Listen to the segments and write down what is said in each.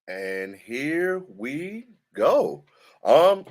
And here we go.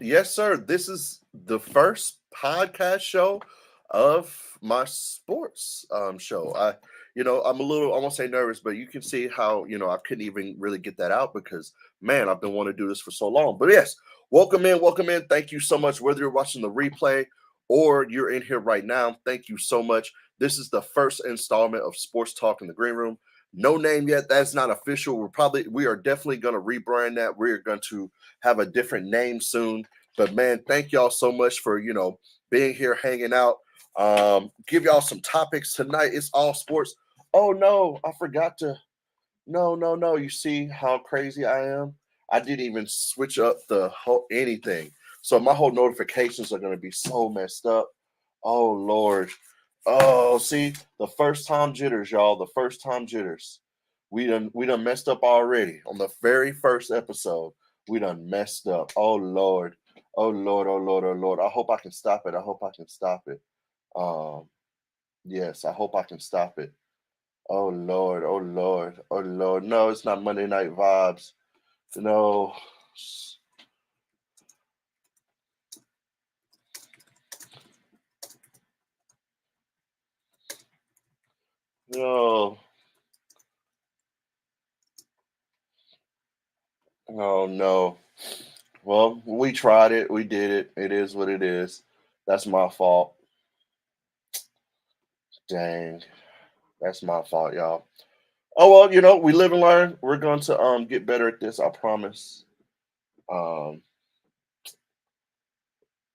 Yes, sir. This is the first podcast show of my sports show. I'm a little, I won't say nervous, but you can see how, I couldn't even really get that out because, man, I've been wanting to do this for so long. But yes, welcome in, welcome in. Thank you so much. Whether you're watching the replay or you're in here right now, thank you so much. This is the first installment of Sports Talk in the Green Room. No name yet. That's not official. We are definitely going to rebrand that. We're going to have a different name soon. But man, thank y'all so much for being here, hanging out. Give y'all some topics tonight. It's all sports. Oh no, I forgot to. No, no, no. You see how crazy I am? I didn't even switch up the whole anything. So my whole notifications are going to be so messed up. Oh Lord. Oh, see, the first time jitters, y'all. The first time jitters. We done messed up already on the very first episode. We done messed up. Oh Lord. Oh Lord. Oh Lord. Oh Lord. I hope I can stop it. I hope I can stop it. Um, yes, I hope I can stop it. Oh Lord. Oh Lord. Oh Lord. No, it's not Monday Night Vibes. No. No. Oh no. Well, we tried it. We did it. It is what it is. That's my fault. Dang. That's my fault, y'all. Oh well, we live and learn. We're going to get better at this, I promise. Um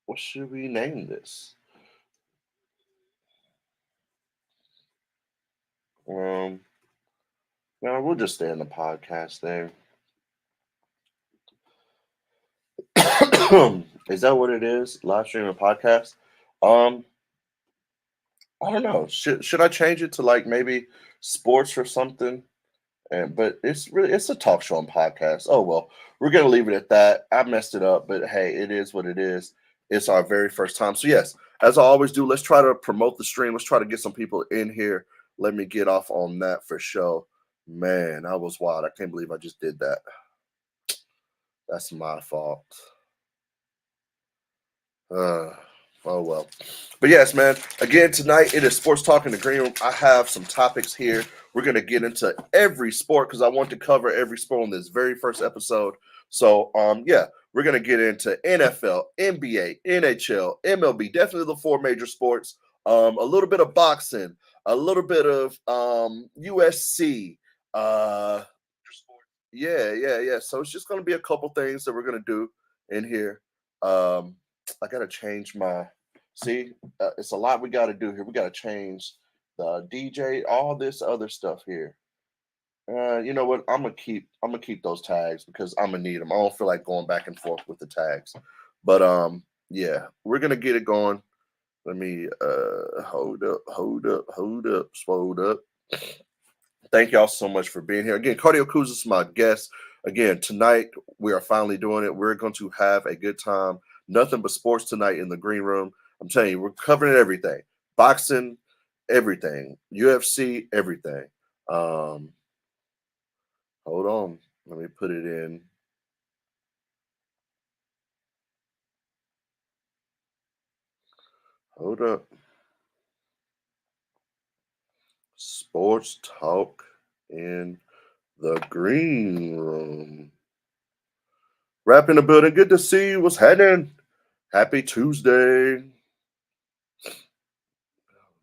what should we name this? Um no, we'll just stay in the podcast thing. Is that what it is? Live streaming podcast? Um I don't know. Should I change it to like maybe sports or something? And but it's a talk show and podcast. Oh well, we're gonna leave it at that. I messed it up, but hey, it is what it is. It's our very first time. So yes, as I always do, let's try to promote the stream. Let's try to get some people in here. Let me get off on that for show. Man, I was wild. I can't believe I just did that. That's my fault. Uh, oh well. But yes, man. Again, tonight it is Sports Talk in the Green Room. I have some topics here. We're gonna get into every sport because I want to cover every sport on this very first episode. So yeah, we're gonna get into NFL, NBA, NHL, MLB, definitely the four major sports. A little bit of boxing, a little bit of USC. Uh yeah, yeah, yeah. So it's just gonna be a couple things that we're gonna do in here. Um I gotta change my. See, it's a lot we gotta do here. We gotta change the DJ, all this other stuff here. You know what? I'm gonna keep those tags because I'm gonna need them. I don't feel like going back and forth with the tags. But yeah, we're gonna get it going. Let me hold up. Thank y'all so much for being here. Again, CardioCous is my guest. Again, tonight we are finally doing it. We're going to have a good time. Nothing but sports tonight in the green room. I'm telling you, we're covering everything. Boxing, everything. UFC, everything. Um, hold on. Let me put it in. Hold up. Sports talk in the green room. Wrap in the building. Good to see you. What's happening? Happy Tuesday.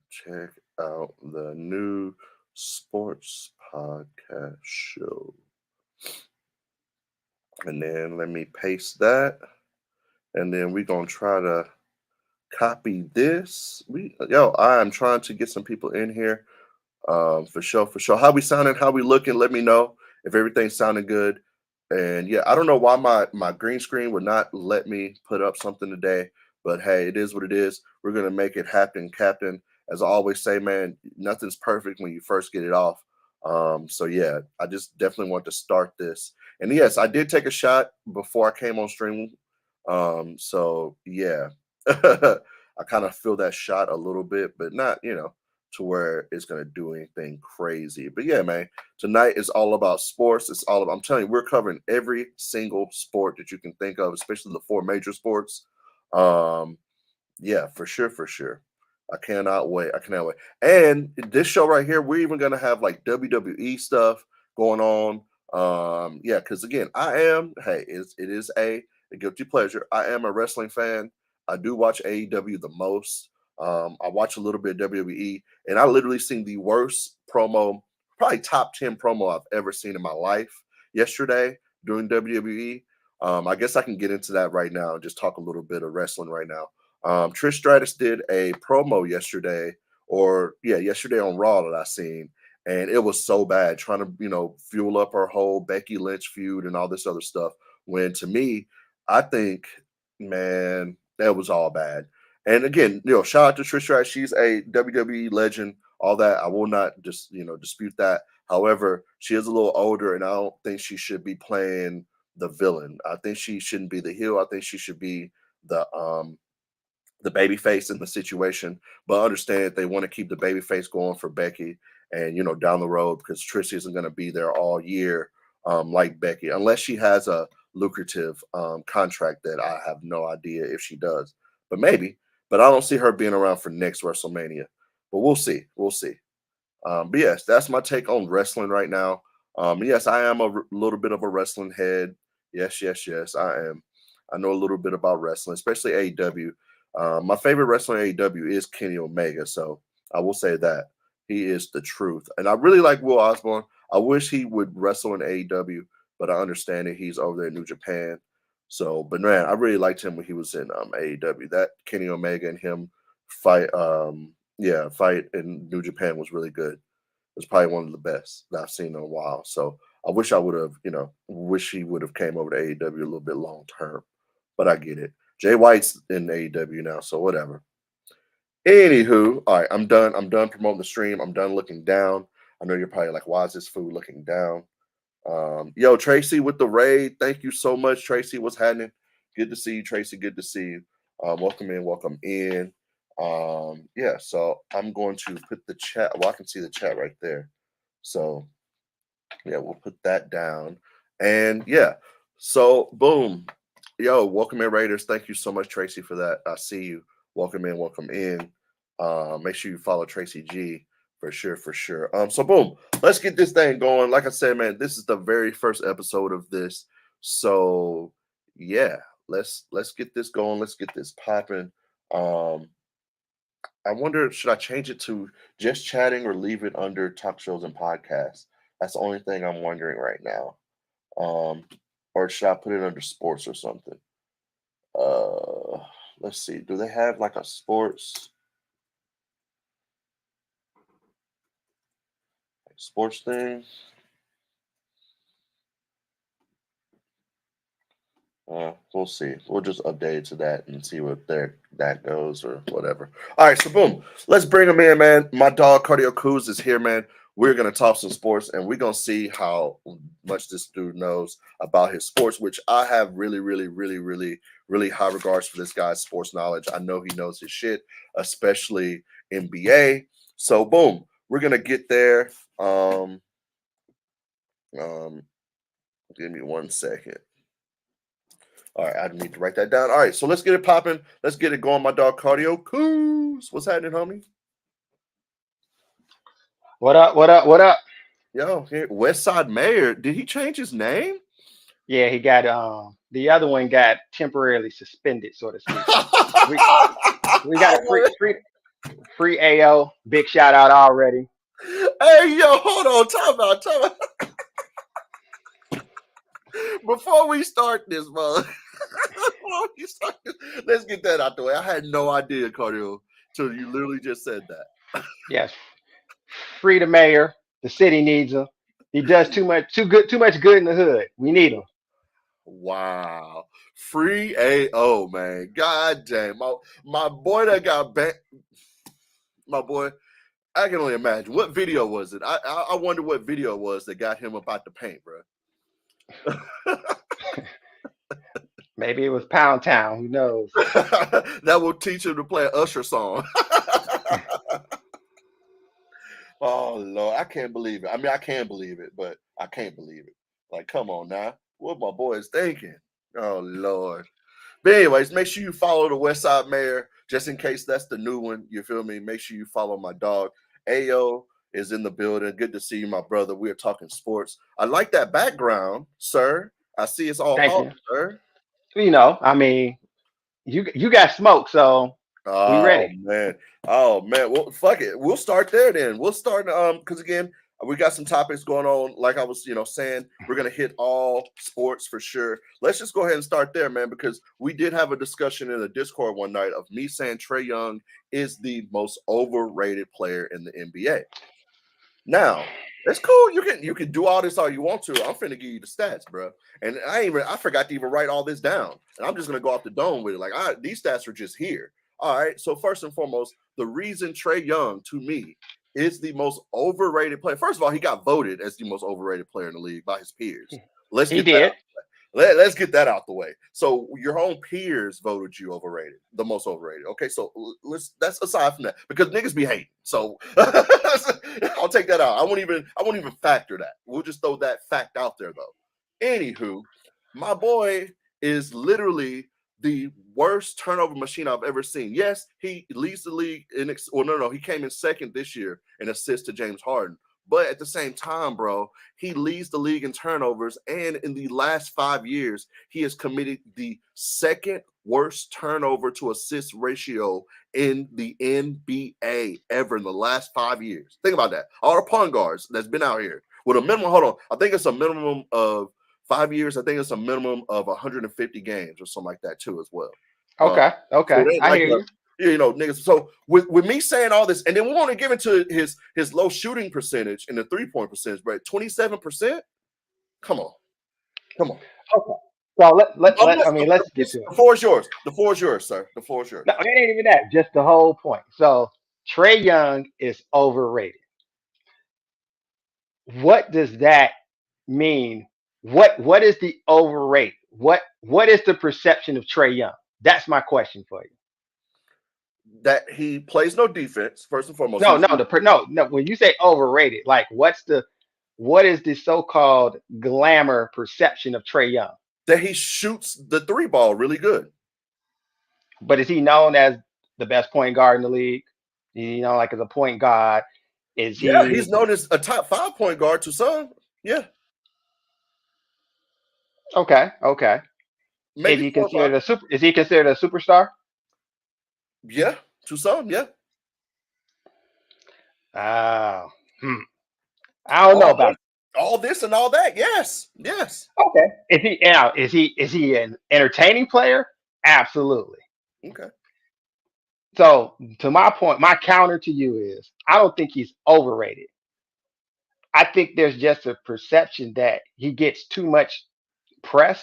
Check out the new sports podcast show. And then let me paste that. And then we're gonna try to copy this. I am trying to get some people in here. For sure, for sure. How we sounding, how we looking, let me know if everything's sounding good. And yeah, I don't know why my green screen would not let me put up something today, but hey, it is what it is. We're gonna make it happen, Captain. As I always say, man, nothing's perfect when you first get it off. So yeah, I just definitely want to start this. And yes, I did take a shot before I came on stream. So yeah. I kind of feel that shot a little bit, but not, to where it's gonna do anything crazy. But yeah, man, tonight is all about sports. It's all about, I'm telling you, we're covering every single sport that you can think of, especially the four major sports. Um, yeah, for sure, for sure. I cannot wait. I cannot wait. And this show right here, we're even gonna have like WWE stuff going on. Yeah, because again, I am. Hey, it is a guilty pleasure. I am a wrestling fan. I do watch AEW the most. I watch a little bit of WWE, and I literally seen the worst promo, probably top 10 promo I've ever seen in my life yesterday during WWE. I guess I can get into that right now and just talk a little bit of wrestling right now. Trish Stratus did a promo yesterday, or yeah, yesterday on Raw that I seen, and it was so bad, trying to fuel up her whole Becky Lynch feud and all this other stuff. When to me, I think, man, that was all bad. And again, shout out to Trish Stratus. She's a WWE legend. All that I will not just dispute that. However, she is a little older, and I don't think she should be playing the villain. I think she shouldn't be the heel. I think she should be the baby face in the situation, but understand they want to keep the baby face going for Becky and down the road, because Trish isn't going to be there all year like Becky, unless she has a lucrative contract that I have no idea if she does, but maybe. But I don't see her being around for next WrestleMania. But we'll see. We'll see. But yes, that's my take on wrestling right now. Yes, I am a little bit of a wrestling head. Yes, yes, yes, I am. I know a little bit about wrestling, especially AEW. My favorite wrestler in AEW is Kenny Omega, so I will say that he is the truth. And I really like Will Osborne. I wish he would wrestle in AEW, but I understand that he's over there in New Japan. So, but man, I really liked him when he was in AEW. That Kenny Omega and him fight, fight in New Japan was really good. It was probably one of the best that I've seen in a while. So I wish I would have, wish he would have came over to AEW a little bit long term. But I get it. Jay White's in AEW now, so whatever. Anywho, all right, I'm done. I'm done promoting the stream. I'm done looking down. I know you're probably like, why is this food looking down? Yo, Tracy with the raid. Thank you so much, Tracy. What's happening? Good to see you, Tracy. Good to see you. Welcome in, welcome in. Yeah, so I'm going to put the chat. Well, I can see the chat right there. So yeah, we'll put that down. And yeah, so boom. Yo, welcome in, Raiders. Thank you so much, Tracy, for that. I see you. Welcome in, welcome in. Make sure you follow Tracy G for sure, for sure. So boom, let's get this thing going. Like I said, man, this is the very first episode of this. So yeah, let's get this going. Let's get this popping. Um, I wonder, should I change it to just chatting or leave it under talk shows and podcasts? That's the only thing I'm wondering right now. Um, or should I put it under sports or something? Uh, let's see. Do they have like a sports thing? We'll see. We'll just update it to that and see what that goes or whatever. All right, so boom, let's bring him in, man. My dog CardioCous is here, man. We're gonna talk some sports, and we're gonna see how much this dude knows about his sports, which I have really, really, really, really, really high regards for this guy's sports knowledge. I know he knows his shit, especially NBA. So boom, we're gonna get there. Um, give me 1 second. All right, I need to write that down. All right, so let's get it popping. Let's get it going. My dog CardioCous. What's happening, homie? What up? What up? What up? Yo, here, West Side Mayor. Did he change his name? Yeah, he got the other one got temporarily suspended, so to speak. We we got a free AO. Big shout out already. Hey, yo, hold on. Time out. Before we start this, mother. Let's get that out the way. I had no idea, Cardio, till you literally just said that. Yes, free the mayor. The city needs him. He does too much good in the hood. We need him. Wow. Free AO, man. God damn. My boy that got banned. My boy, I can only imagine. What video was it? I wonder what video it was that got him about the paint, bro. Maybe it was Pound Town. Who knows? That will teach him to play an Usher song. Oh Lord, I can't believe it. I mean, I can believe it, but I can't believe it. Like, come on now, what my boy is thinking? Oh Lord. But anyways, make sure you follow the West Side Mayor just in case that's the new one. You feel me? Make sure you follow my dog. Ayo is in the building. Good to see you, my brother. We are talking sports. I like that background, sir. I see it's all Thank hot, you. sir. I mean, you got smoke, so we Oh ready. man. Oh man. Well, fuck it. We'll start there then. We'll start because again, we got some topics going on. Like I was, saying, we're gonna hit all sports for sure. Let's just go ahead and start there, man, because we did have a discussion in the Discord one night of me saying Trey Young is the most overrated player in the NBA. Now, that's cool. You can do all this all you want to. I'm finna give you the stats, bro. And I forgot to even write all this down. And I'm just gonna go off the dome with it. Like, these stats are just here. All right. So first and foremost, the reason Trey Young to me is the most overrated player. First of all, he got voted as the most overrated player in the league by his peers. Let's He get that did. let's get that out the way. So your own peers voted you overrated, the most overrated. Okay, so that's aside from that because niggas be hating. So I'll take that out. I won't even factor that. We'll just throw that fact out there though. Anywho, my boy is literally the worst turnover machine I've ever seen. Yes, he leads the league in no, he came in second this year in assists to James Harden. But at the same time, bro, he leads the league in turnovers, and in the last 5 years, he has committed the second worst turnover to assist ratio in the NBA ever in the last 5 years. Think about that. All the point guards that's been out here with a minimum, hold on, I think it's a minimum of 5 years. I think it's a minimum of 150 games or something like that too, as well. Uh, Okay. so Okay. it ain't I like hear you. niggas. So with me saying all this, and then we want to give it to his low shooting percentage and the 3-point percentage, but 27%. Come on, come on. Okay. So I mean, let's get to it. The floor is yours. The floor is yours, sir. The floor is yours. No, it ain't even that. Just the whole point. So Trey Young is overrated. What does that mean? What is the overrated? What is the perception of Trey Young? That's my question for you. That he plays no defense. First and foremost, No, no, no. When you say overrated, like what is the so-called glamour perception of Trey Young? that he shoots the three ball really good. But is he known as the best point guard in the league? Like as a point guard, is Yeah, he's he known as a top 5 point guard to some. Yeah, okay? Okay. Is maybe he 4 or 5. considered a super? Is he considered a superstar? Yeah, to some. Yeah. Oh, hmm. I don't know All about this, all this and all that. Yes, yes. that. Okay. Is he an entertaining player? Absolutely. Okay. So to my point, my counter to you is I don't think he's overrated. I think there's just a perception that he gets too much press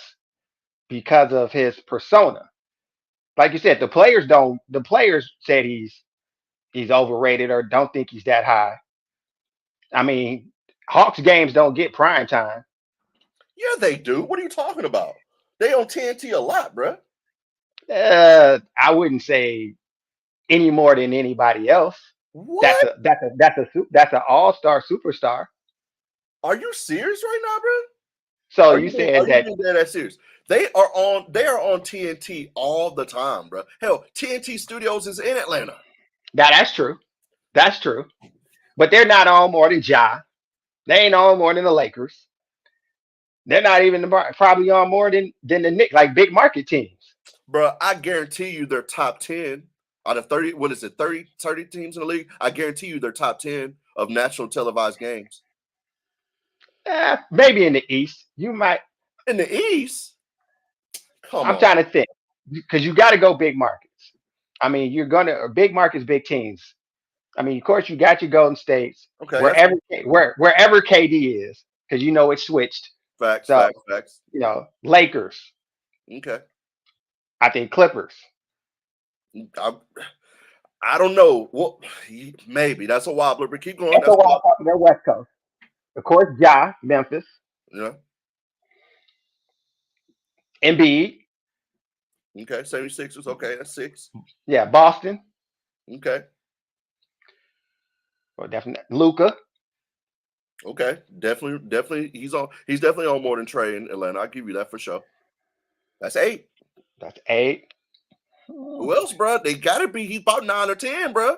because of his persona. Like you said, the players said he's overrated or don't think he's that high. I mean, Hawks games don't get prime time. Yeah, they do. What are you talking about? They on TNT a lot, bruh. I wouldn't say any more than anybody else. What? That's an all-star superstar. Are you serious right now, bruh? So Are you you being, saying are you that being dead ass serious? They are on TNT all the time, bruh. Hell, TNT Studios is in Atlanta. that's true. That's true. But they're not on more than Ja. They ain't on more than the Lakers. They're not even probably on more than the Knicks, like big market teams. Bruh, I guarantee you they're top 10 out of 30. What is it, 30 teams in the league? I guarantee you they're top 10 of national televised games. Maybe in the East, you might. In the East, come I'm on. trying to think because you got to go big markets. I mean, you're gonna or big markets, big teams. I mean, of course, you got your Golden States Okay, that's wherever KD is, because it switched. facts, So facts, facts. Lakers. Okay. I think Clippers. I, I don't know. Well, maybe that's a wobbler, but keep going. That's That's a a wild wobbler. card. They're West Coast. Of course, Ja, Memphis, Yeah. Embiid, Okay. 76ers. Okay. That's 6. yeah, Boston, Okay. Well, definitely Luca. Okay, definitely. He's definitely on more than Trey in Atlanta. I'll give you that for sure. That's eight. That's eight. Who else, bro? They gotta be. He's about 9 or 10, bro.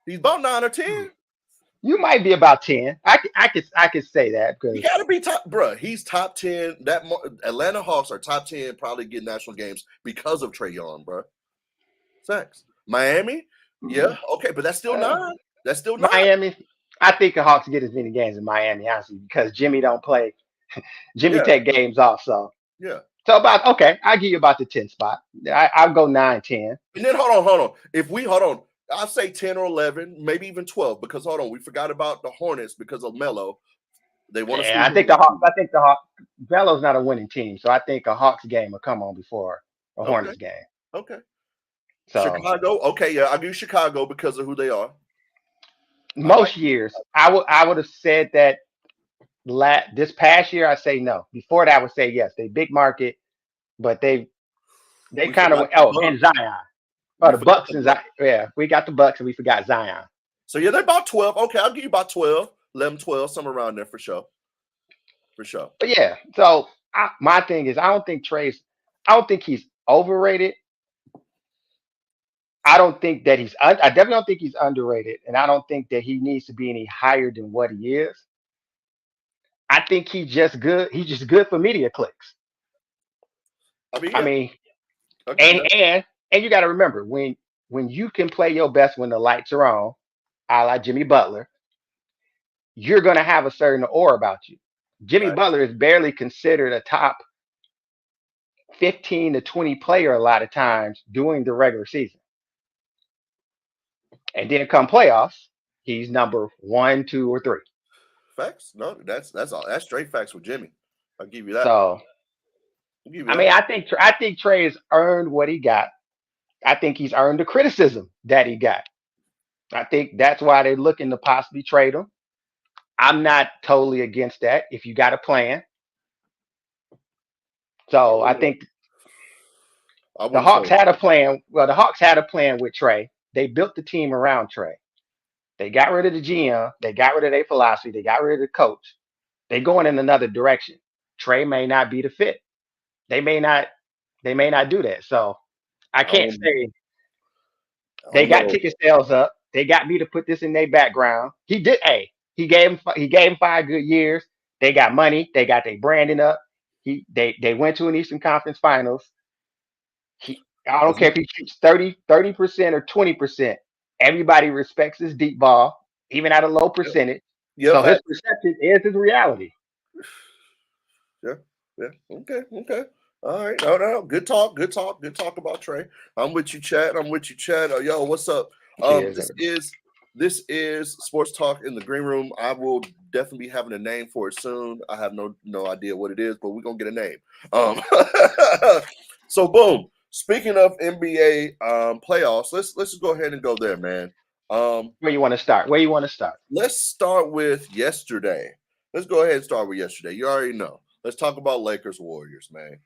He's about 9 or 10. You might be about 10. I could say that He because gotta be top, bro. He's top 10. Atlanta Hawks are top 10, probably get national games because of Trey Young, bro. Thanks. Miami, yeah, okay, but that's still uh, nine. That's still nine. Miami. I think the Hawks get as many games in Miami, honestly, because Jimmy don't play. Jimmy Yeah, take games off, yeah. so about okay. I'll give you about the 10 spot. I'll go 9, 10. And then hold on. If we hold on, I'll say 10 or 11, maybe even 12. Because hold on, we forgot about the Hornets because of Melo. They want to Yeah, sweep I him think this the Hawks. season. I think the Hawks. Velo's not a winning team, so I think a Hawks game will come on before a Okay, Hornets game. okay. So Chicago, okay, yeah, I'll do Chicago because of who they are. I like. most years, I would have said that this past year I say no. Before that I would say yes. They big market, but they We kind of forgot the and Bucks. Zion. Oh, We the forgot Bucks the and Bucks. Zion. Yeah, we got the Bucks and we forgot Zion. So yeah, they're about 12. Okay, I'll give you about 12, 11, 12, somewhere around there for sure. For sure. But yeah, so my thing is I don't think he's overrated. I don't think that I definitely don't think he's underrated, and I don't think that he needs to be any higher than what he is. I think he's just good. He's just good for media clicks. I mean, I yeah, mean, I'll give you and that. and and you got to remember when you can play your best when the lights are on, a la Jimmy Butler, you're gonna have a certain aura about you. Jimmy Facts. Butler is barely considered a top 15 to 20 player a lot of times during the regular season, and then come playoffs, he's number one, two, or three. Facts. No, that's all. That's straight facts with Jimmy. I'll give you that. So I'll give you I that. mean, I think Trey has earned what he got. I think he's earned the criticism that he got. I think that's why they're looking to possibly trade him. I'm not totally against that if you got a plan. I So I wouldn't. think I the wouldn't Hawks trade him. had a plan. Well, the Hawks had a plan with Trey. They built the team around Trey. They got rid of the GM. They got rid of their philosophy. They got rid of the coach. They going in another direction. Trey may not be the fit. They may not. They may not do that. So I I can't don't. say I they don't got know. ticket sales up. They got me to put this in their background. He did. Hey, he gave him 5 good years. They got money. They got their branding up. They went to an Eastern Conference Finals. I don't As care he, if he shoots 30% or 20%. Everybody respects his deep ball, even at a low yeah, percentage. yeah, So his fact. perception is his reality. Yeah, yeah. Okay, okay. All right. No. Good talk. Good talk. Good talk about Trey. I'm with you, Chad. I'm with you, Chad. Yo, what's up? Um, Cheers, this everybody. is this is Sports Talk in the Green Room. I will definitely be having a name for it soon. I have no idea what it is, but we're gonna get a name. Um, so boom. Speaking of NBA playoffs, let's just go ahead and go there, man. Um, Where you want to start? Where you want to start? let's start with yesterday. Let's go ahead and start with yesterday. You already know. Let's talk about Lakers Warriors, man.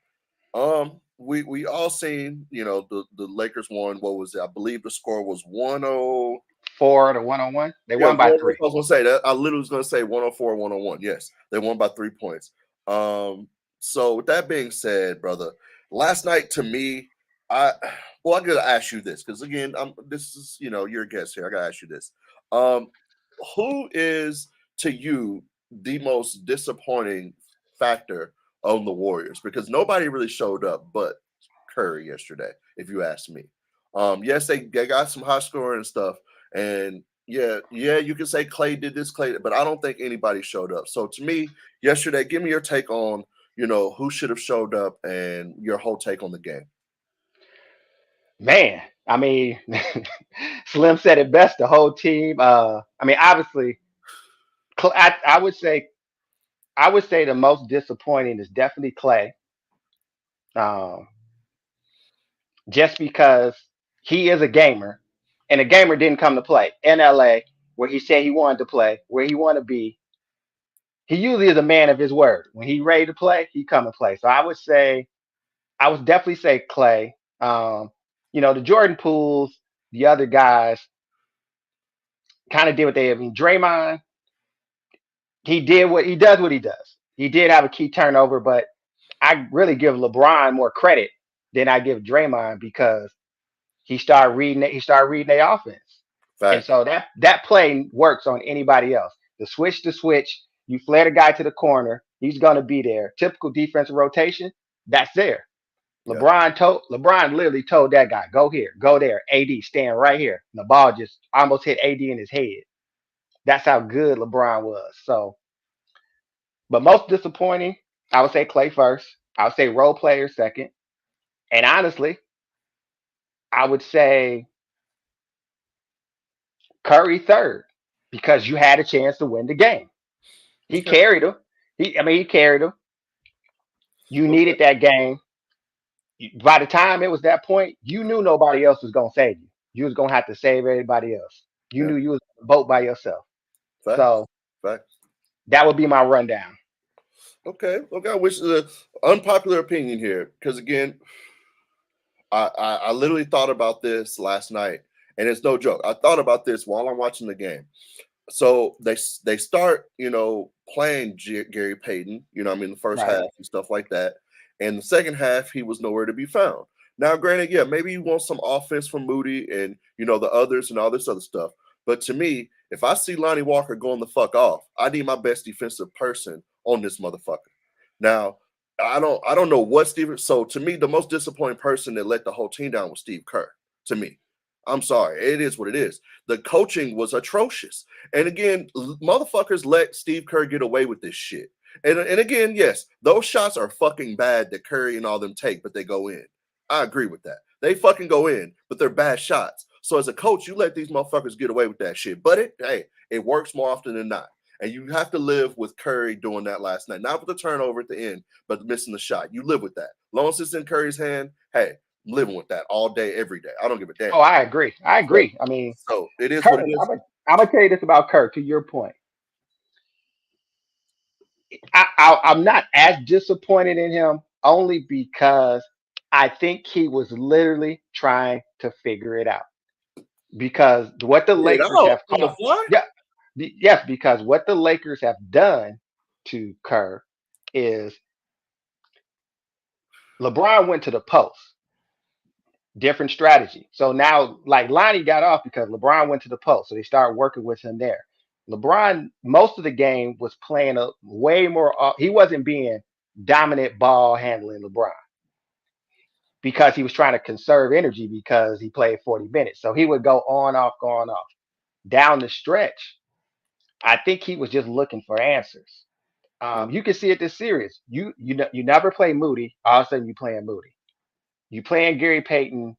We all seen, the Lakers won. What was it? I believe the score was 1-0. 4 to 1-on-1. They Yeah, won by I three. was gonna say that. I literally was gonna say 104, 101. Yes, they won by 3 points. So with that being said, brother, last night to me, I well, I gotta ask you this because again, this is you're a guest here. I gotta ask you this. Um, who is to you the most disappointing factor on the Warriors? Because nobody really showed up but Curry yesterday, if you ask me. Yes, they got some high scoring and stuff, and yeah, you can say Clay did this, Clay, but I don't think anybody showed up. So to me, yesterday, give me your take on who should have showed up and your whole take on the game. Man, I mean, Slim said it best. The whole team. I mean, obviously, I would say the most disappointing is definitely Clay. Um, just because he is a gamer, and a gamer didn't come to play in LA where he said he wanted to play, where he wanted to be. He usually is a man of his word. When he ready to play, he come and play. So I would definitely say Clay. The Jordan Pools, the other guys kind of did what they. I mean, Draymond, he does what he does. He did have a key turnover, but I really give LeBron more credit than I give Draymond because he started reading their offense. And Facts. so that play works on anybody else. The switch, you flare the guy to the corner, he's gonna be there. Typical defensive rotation, that's there. Yeah. LeBron literally told that guy, go here, go there. AD stand right here. And the ball just almost hit AD in his head. That's how good LeBron was. So, but most disappointing, I would say Clay first. I would say role player second. And honestly, I would say Curry third because you had a chance to win the game. He Okay. carried him. He carried him. You Okay. needed that game. By the time it was that point, you knew nobody else was gonna save you. You was gonna have to save everybody else. You Yeah. knew you was on the boat by yourself. So Facts. Facts. that would be my rundown. Okay. Okay. I wish the unpopular opinion here, because again, I literally thought about this last night, and it's no joke. I thought about this while I'm watching the game. So they start, playing Gary Payton, I mean, the first Right. half and stuff like that. And the second half, he was nowhere to be found. Now, granted, yeah, maybe you want some offense from Moody and the others and all this other stuff. But to me, if I see Lonnie Walker going the fuck off, I need my best defensive person on this motherfucker. Now, I don't know what Steve. So to me, the most disappointing person that let the whole team down was Steve Kerr. To me, I'm sorry, it is what it is. The coaching was atrocious. And again, motherfuckers let Steve Kerr get away with this shit. And again, yes, those shots are fucking bad that Curry and all them take, but they go in. I agree with that. They fucking go in, but they're bad shots. So as a coach, you let these motherfuckers get away with that shit. But it works more often than not. And you have to live with Curry doing that last night. Not with the turnover at the end, but missing the shot. You live with that. Long as it's in Curry's hand, hey, I'm living with that all day, every day. I don't give a damn. Oh, I agree. I So, agree. I mean, so it is what it Kerr. is. I'm gonna tell you this about Kerr. To your point, I'm not as disappointed in him only because I think he was literally trying to figure it out. Because what the Figure it Lakers out have on the called, fly. yeah, yes, because what the Lakers have done to Kerr is LeBron went to the post, different strategy. So now, like Lonnie got off because LeBron went to the post, so they started working with him there. LeBron, most of the game was playing a way more. He wasn't being dominant ball handling LeBron because he was trying to conserve energy because he played 40 minutes. So he would go on off, go on off. Down the stretch, I think he was just looking for answers. Yeah. You can see it this series. You never play Moody. All of a sudden, you playing Moody. You playing Gary Payton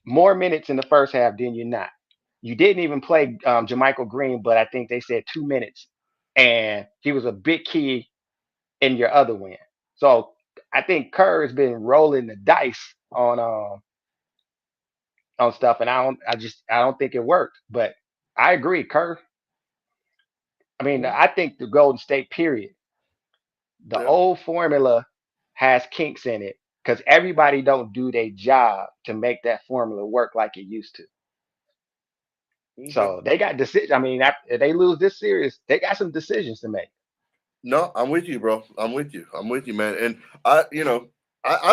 more minutes in the first half than you're not. You didn't even play Jermichael Green, but I think they said 2 minutes, and he was a big key in your other win. So I think Kerr has been rolling the dice on stuff, and I don't think it worked. But I agree, Kerr. I mean, Mhm. I think the Golden State period, the Yeah. old formula has kinks in it because everybody don't do their job to make that formula work like it used to. Okay. So they got decisions. I mean, if they lose this series, they got some decisions to make. No, I'm with you, bro. I'm with you. I'm with you, man. And I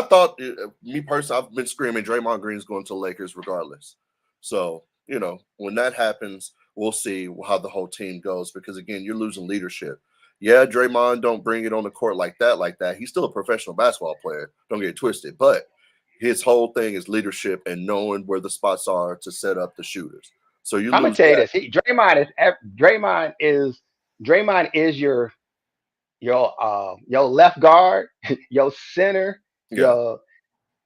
thought me personally, I've been screaming Draymond Green's going to the Lakers regardless. So when that happens, we'll see how the whole team goes because again, you're losing leadership. Yeah, Draymond don't bring it on the court like that, like that. He's still a professional basketball player. Don't get it twisted, but his whole thing is leadership and knowing where the spots are to set up the shooters. So you I'm gonna lose tell you that. this: Draymond is your left guard, your center, Yeah, your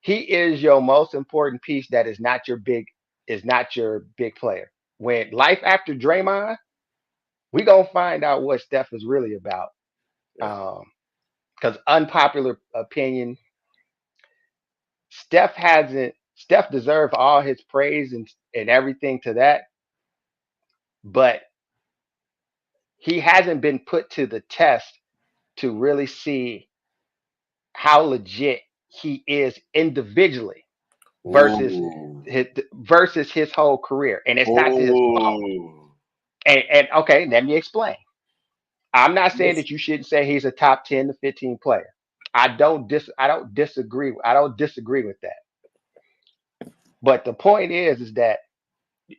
he is your most important piece. That is not your big player. When life after Draymond, we gonna find out what Steph is really about. yeah, Because unpopular opinion, Steph deserved all his praise and everything to that, but he hasn't been put to the test to really see how legit he is individually versus Ooh. his, versus his whole career. And it's not to his fault. Oh. And okay, let me explain. I'm not saying Yes. that you shouldn't say he's a top 10 to 15 player. I don't disagree with that. But the point is that,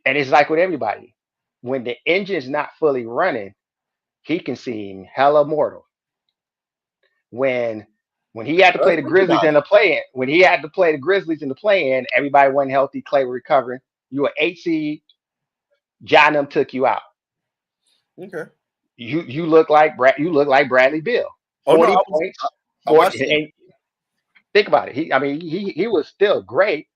and it's like with everybody, when the engine's not fully running, he can seem hella mortal. When when he had to play the Think Grizzlies about in the play-in, when he had to play the Grizzlies in the play-in, everybody wasn't healthy. Clay was recovering. You were 8 seed. John them took you out. it. Okay. You look like Bradley Bill. Oh no, 40 points. I 40 watched him. and think about it. He was still great,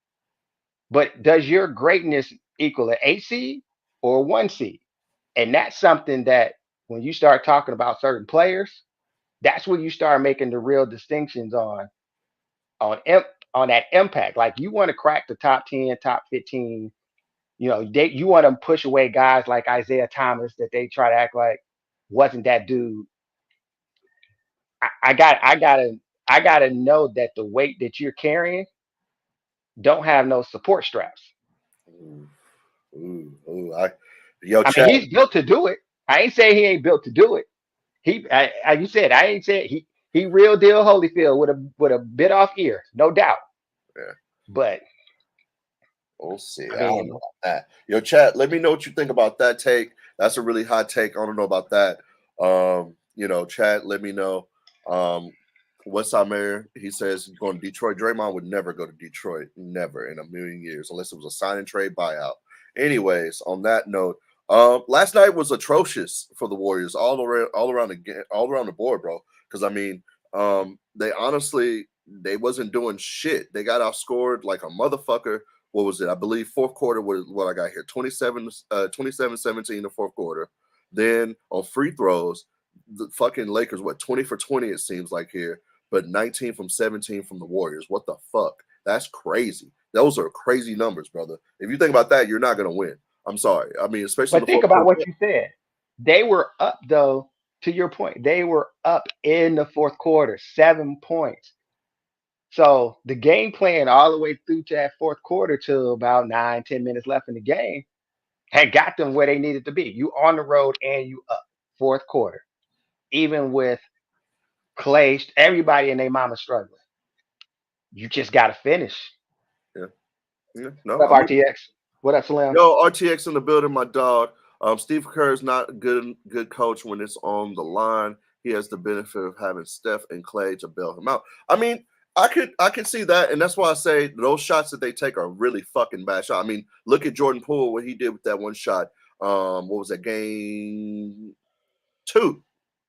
but does your greatness equal an 8 seed or a 1 seed? And that's something that when you start talking about certain players, that's when you start making the real distinctions on im- on that impact. Like you want to crack the top 10, top 15. You want to push away guys like Isaiah Thomas that they try to act like wasn't that dude. I gotta know that the weight that you're carrying don't have no support straps. Ooh, ooh. Yo, I mean, chat. he's built to do it. I ain't saying he ain't built to do it. Like you said, I ain't saying he real deal Holyfield with a bit off ear, no doubt. Yeah, But we'll see. I I don't know mean, about that. Yo, chat. Let me know what you think about that take. That's a really hot take. I don't know about that. Chat. Let me know. Um, Westside Mayor, he says he's going to Detroit. Draymond would never go to Detroit, never in a million years, unless it was a sign and trade buyout. Anyways, on that note, last night was atrocious for the Warriors all around the board, bro. Because I mean, they honestly they wasn't doing shit. They got outscored like a motherfucker. What was it? I believe fourth quarter was what I got here 27-17 the fourth quarter. Then on free throws, the fucking Lakers, what, 20 for 20, it seems like here, but 19 from 17 from the Warriors. What the fuck? That's crazy. Those are crazy numbers, brother. If you think about that, you're not going to win. I'm sorry. I mean, especially in but the think fourth about quarter. what you said. They were up though. To your point, they were up in the fourth quarter, 7 points. So the game plan all the way through to that fourth quarter to about 9, 10 minutes left in the game had got them where they needed to be. You on the road and you up fourth quarter, even with Clay, everybody and their mama struggling. You just got to finish. Yeah. Yeah. What No, up, I'm with you. RTX? What up, Slim? Yo, RTX in the building, my dog. Steve Kerr is not a good coach when it's on the line. He has the benefit of having Steph and Clay to bail him out. I mean, I could see that, and that's why I say those shots that they take are really fucking bad shots. I mean, look at Jordan Poole, what he did with that one shot. What was that, game two?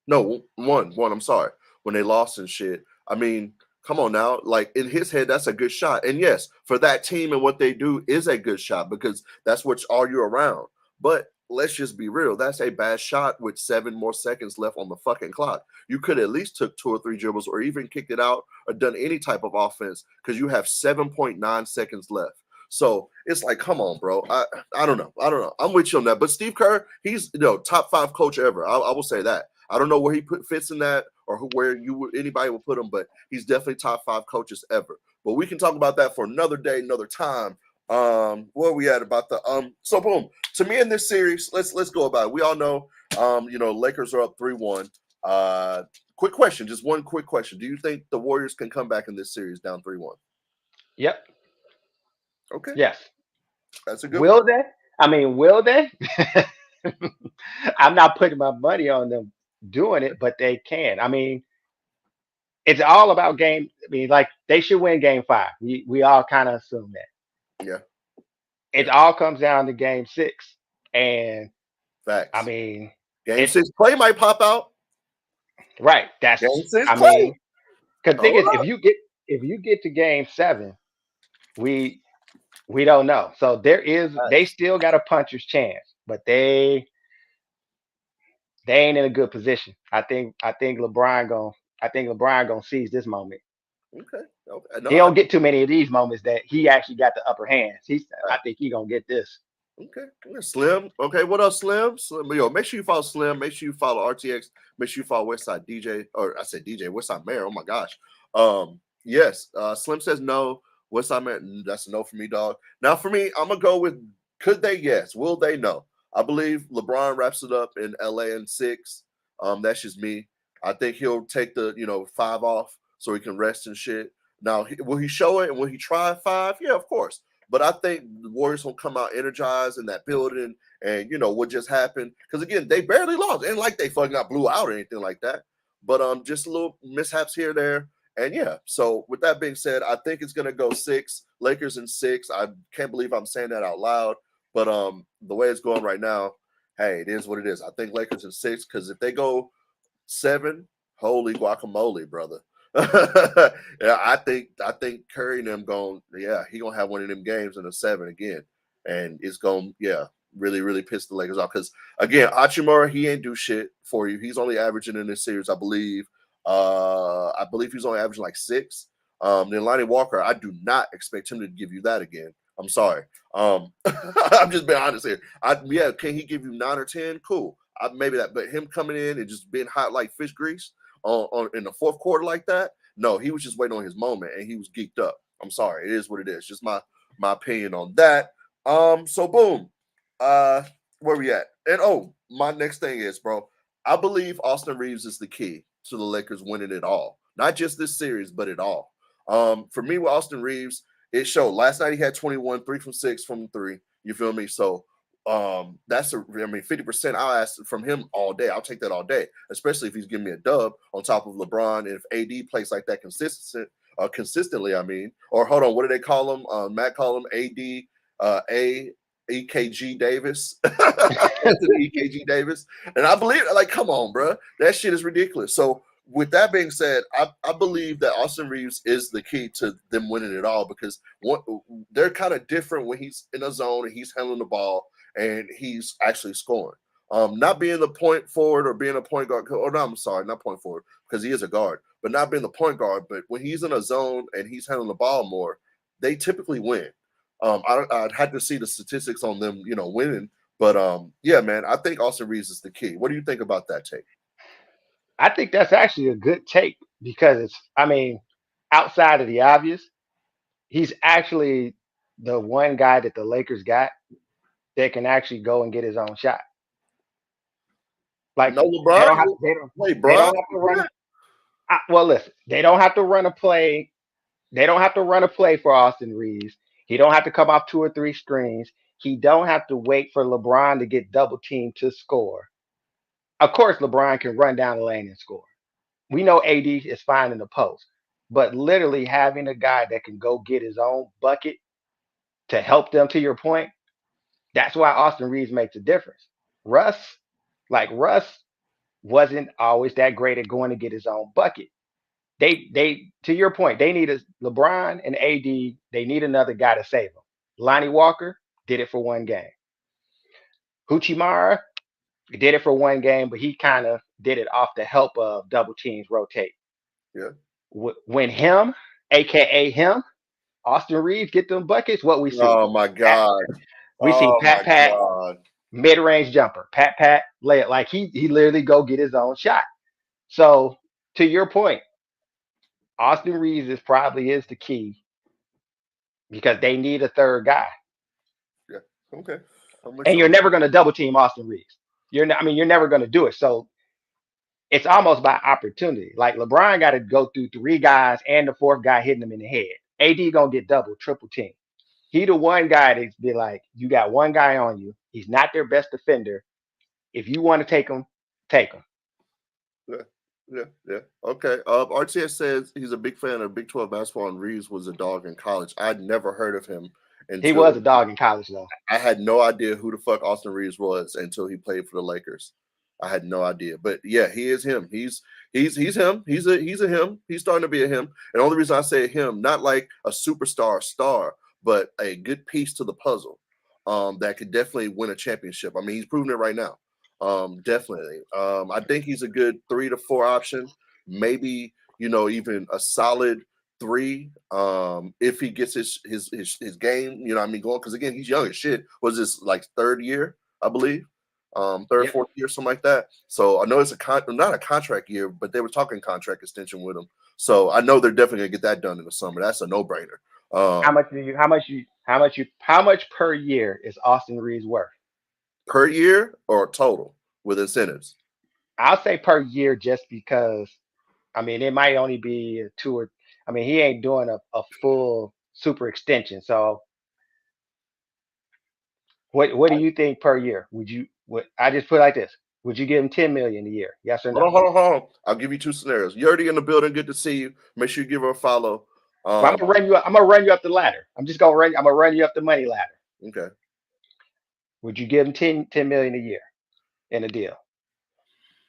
No, one. I'm sorry. When they lost and shit. I mean, come on now. Like in his head, that's a good shot. And yes, for that team and what they do is a good shot because that's what's all year around. But let's just be real. That's a bad shot with 7 more seconds left on the fucking clock. You could at least took 2 or 3 dribbles or even kicked it out or done any type of offense because you have 7.9 seconds left. So it's like, come on, bro. I don't know. I don't know. I'm with you on that. But Steve Kerr, he's top 5 coach ever. I will say that. I don't know where he fits in that or where anybody will put him, but he's definitely top 5 coaches ever. But we can talk about that for another day, another time. Where are we at about the so boom. To me in this series, let's go about it. We all know Lakers are up 3-1. Quick question, just one quick question. Do you think the Warriors can come back in this series down 3-1? Yep. Okay, Yes. that's a good one. Will they? I mean, will they? I'm not putting my money on them doing it, but they can. I mean, it's all about game. I mean, like they should win game five. We all kind of assume that. Yeah, It yeah. all comes down to game six. And I Facts. mean, Game it's six play might pop out. right. That's Game six I play. mean, because the thing Hold is, up. if you get to game seven, we we don't know. So they Facts. still got a puncher's chance, but they ain't in a good position. I think LeBron gonna seize this moment. Okay. Okay. No, He don't get too many of these moments that he actually got the upper hand. I I think he gonna get this. okay. Yeah, Slim. Okay. What else, Slim? Slim. Yo, make sure you follow Slim. Make sure you follow RTX. Make sure you follow Westside DJ. Or I said DJ, Westside Mayor. Oh my gosh. Yes. Slim says no. Westside Mayor. That's a no for me, dog. Now for me, I'm gonna go with could they? Yes. Will they? No. I believe LeBron wraps it up in LA in 6. That's just me. I think he'll take the 5 off so he can rest and shit. Now, will he show it and will he try 5? Yeah, of course. But I think the Warriors will come out energized in that building, and what just happened, because again they barely lost, and like they fucking got blew out or anything like that. But just a little mishaps here there, and yeah. So with that being said, I think it's gonna go 6 Lakers in 6. I can't believe I'm saying that out loud, but the way it's going right now, hey, it is what it is. I think Lakers in 6, because if they go 7, holy guacamole, brother. Yeah, I think Curry and them going, yeah, he gonna have one of them games in a 7 again, and it's going, yeah, really really piss the Lakers off, because again, Achimura, he ain't do shit for you. He's only averaging in this series, I believe. I believe he's only averaging like 6. Then Lonnie Walker, I do not expect him to give you that again. I'm sorry. I'm just being honest here. Yeah, can he give you 9 or 10? Cool. Maybe that, but him coming in and just being hot like fish grease on in the fourth quarter like that, no, he was just waiting on his moment and he was geeked up. I'm sorry, it is what it is. Just my opinion on that. So boom, uh, where we at? And my next thing is, bro, I believe Austin Reeves is the key to the Lakers winning it all, not just this series, but it all. For me, with Austin Reeves, it showed. Last night he had 21, 3 from 6 from 3. You feel me? So that's 50%. I'll ask from him all day. I'll take that all day, especially if he's giving me a dub on top of LeBron. And if AD plays like that consistently, I mean, or hold on, what do they call him? Matt call him AD A EKG Davis, Anthony EKG Davis, and I believe, like, come on, bro, that shit is ridiculous. So with that being said, I believe that Austin Reeves is the key to them winning it all, because they're kind of different when he's in a zone and he's handling the ball and he's actually scoring. Not being the point forward or being a point guard. Oh no, I'm sorry, not point forward, because he is a guard, but not being the point guard. But when he's in a zone and he's handling the ball more, they typically win. I'd had to see the statistics on them, winning. But yeah, man, I think Austin Reeves is the key. What do you think about that take? I think that's actually a good take because I mean, outside of the obvious, he's actually the one guy that the Lakers got that can actually go and get his own shot. Like No they LeBron? don't have Wait, they Bron? don't have to run. Well, listen, they don't have to run a play. They don't have to run a play for Austin Reeves. He don't have to come off 2 or 3 screens. He don't have to wait for LeBron to get double teamed to score. Of course, LeBron can run down the lane and score. We know AD is fine in the post, but literally having a guy that can go get his own bucket to help them, to your point, that's why Austin Reeves makes a difference. Russ, Russ wasn't always that great at going to get his own bucket. They to your point, they need a LeBron and AD, they need another guy to save them. Lonnie Walker did it for one game. Huchimara did it for one game, but he kind of did it off the help of double teams rotate. Yeah. When him, aka him, Austin Reeves get them buckets, what we see. Oh my Pat, God. we see Oh Pat my Pat God. mid range jumper. Pat lay it like he literally go get his own shot. So to your point, Austin Reeves is probably is the key because they need a third guy, Yeah. Okay. I'm with and you you're on never going to double team Austin Reeves. I mean, you're never going to do it. So it's almost by opportunity. Like LeBron got to go through 3 guys and the fourth guy hitting him in the head. AD gonna get double, triple team. He the one guy that's be like, you got one guy on you. He's not their best defender. If you want to take him, take him. that. Yeah. Yeah. Yeah. Okay. RTS says he's a big fan of Big 12 basketball, and Reeves was a dog in college. I'd never heard of him He was until a dog in college though. I had no idea who the fuck Austin Reeves was until he played for the Lakers. I had no idea, but yeah, he is him. He's him. He's a him. He's starting to be a him. And the only reason I say him, not like a superstar star, but a good piece to the puzzle. That could definitely win a championship. I mean, he's proving it right now. Definitely. I think he's a good 3 to 4 option. Maybe even a solid 3, if he gets his game, what I mean, going, because again he's young as shit. Was this like 3rd year, I believe, third, Yep. 4th year, something like that. So I know it's not a contract year, but they were talking contract extension with him. So I know they're definitely gonna get that done in the summer. That's a no brainer. How much do you how much per year is Austin Reeves worth? per year or total with incentives? I'll say per year just because I mean it might only be a two or I mean he ain't doing a full super extension. So what do you think per year? Would you what I just put it like this? Would you give him 10 million a year? Yes or no? Hold on. I'll give you two scenarios. You're already in the building. Good to see you. Make sure you give her a follow. Well, I'm gonna run you up the ladder. I'm gonna run you up the money ladder. Okay. Would you give him 10 million a year in a deal?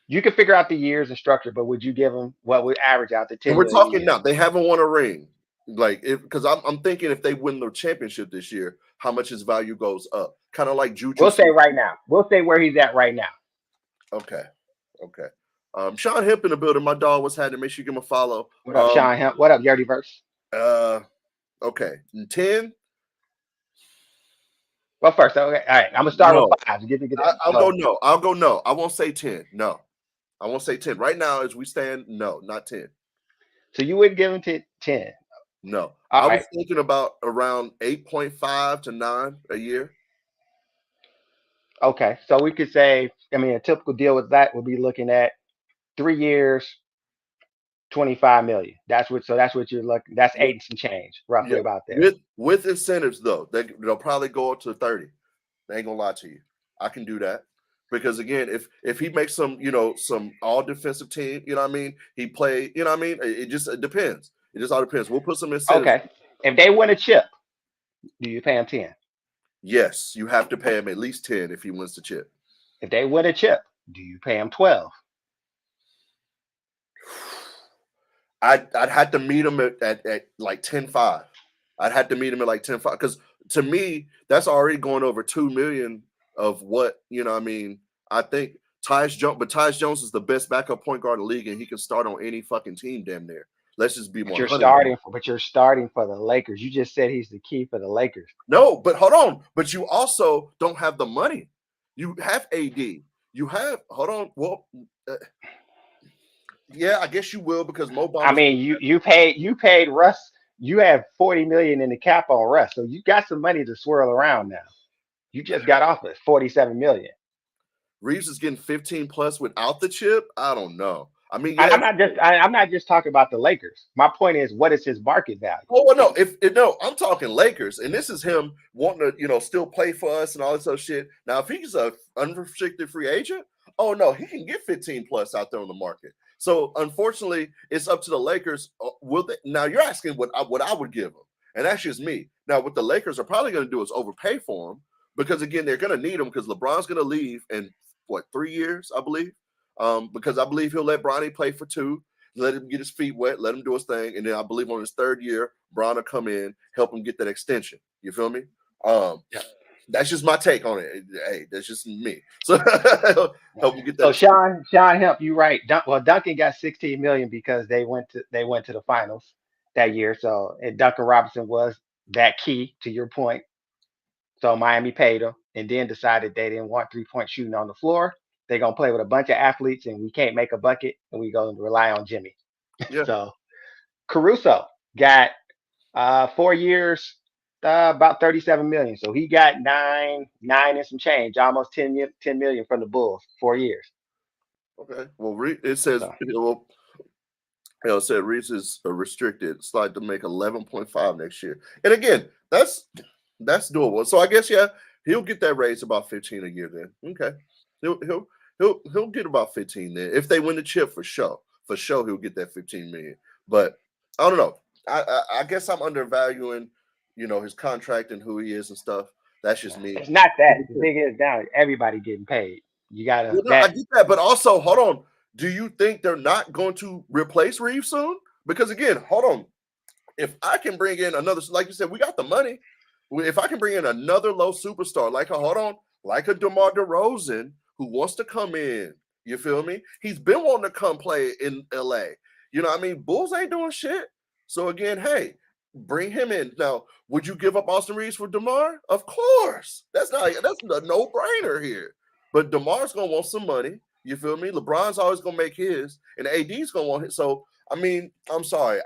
You can figure out the years and structure, but would you give him what would average out to And 10 we're million a talking year? now. They haven't won a ring. Like if because I'm thinking if they win the championship this year, how much his value goes up. Kind of like Juju. We'll say right now. We'll say where he's at right now. Okay. Okay. Sean Hemp in the building. My dog was had to make sure you give him a follow. What up, Sean Hemp? What up, Yerdy Verse? Uh okay. And 10. Well, first, okay, all right. I'm gonna start with No. five. Give me I'll go so no. I'll go no. I won't say 10. No. I won't say 10. Right now, as we stand, no, not 10. so you wouldn't give him 10. No. All I right. was thinking about around 8.5 to 9 a year. Okay. So we could say, I mean, a typical deal with that would be looking at 3 years, 25 million. That's what you're looking. That's Yeah. eight and some change, roughly Yeah. about there. With incentives though, they'll probably go up to 30. They ain't gonna lie to you. I can do that. Because again, if he makes some, some all defensive team, you know what I mean? He play, you know what I mean? It just it depends. It just all depends. We'll put some incentives. Okay. If they win a chip, do you pay them 10? Yes, you have to pay him at least 10 if he wins the chip. If they win a chip, do you pay them 12? I'd had to meet him at like 10.5. I'd had to meet him at like 10.5 because to me that's already going over 2 million of what I mean. I think Tyus Jones is the best backup point guard in the league, and he can start on any fucking team damn near. Let's just be 100 on that. But you're starting for the Lakers. You just said he's the key for the Lakers. No, but hold on. But you also don't have the money. You have AD. You have hold on. Well, yeah, I guess you will because Mo I Bamba's. mean, you paid Russ. You have 40 million in the cap on Russ, so you got some money to swirl around now. You just got off it, 47 million. Reeves is getting 15 plus without the chip. I don't know. I mean, And yeah. I'm not just talking about the Lakers. My point is, what is his market value? Oh well, no. If no, I'm talking Lakers, and this is him wanting to, still play for us and all this other shit. Now, if he's a unrestricted free agent, oh no, he can get 15 plus out there on the market. So unfortunately, it's up to the Lakers. Will they? Now you're asking what I would give them, and that's just me. Now, what the Lakers are probably going to do is overpay for him because again, they're going to need him because LeBron's going to leave in what 3 years, I believe. Because I believe he'll let Bronny play for 2, let him get his feet wet, let him do his thing, and then I believe on his 3rd year, Bron will come in, help him get that extension. You feel me? Yeah. That's just my take on it. Hey, that's just me. So help him get that So extension. Sean Hemp, you right. Duncan got 16 million because they went to the finals that year. So and Duncan Robinson was that key to your point. So Miami paid him and then decided they didn't want 3-point shooting on the floor. They're gonna play with a bunch of athletes and we can't make a bucket and we go rely on Jimmy. Yeah. So Caruso got 4 years, about 37 million. So he got nine and some change, almost 10 million from the Bulls, 4 years. Okay. Well, it says So well, it said Reese is restricted. Slide to make 11.5 next year. And again, that's doable. So I guess he'll get that raise about 15 a year then. Okay. He'll get about 15 then. If they win the chip for sure. For sure he'll get that 15 million. But I don't know. I guess I'm undervaluing, his contract and who he is and stuff. That's just me. it's not that. The thing is now everybody getting paid. You gotta No, I that get that, but also hold on. Do you think they're not going to replace Reeves soon? Because again, hold on. If I can bring in another, like you said, we got the money. If I can bring in another low superstar, like a DeMar DeRozan who wants to come in, you feel me? He's been wanting to come play in LA. You know what I mean? Bulls ain't doing shit. So again, hey, bring him in. Now, would you give up Austin Reeves for DeMar? Of course. That's a no-brainer here. But DeMar's gonna want some money. You feel me? LeBron's always gonna make his, and AD's gonna want it. So I mean, I'm sorry.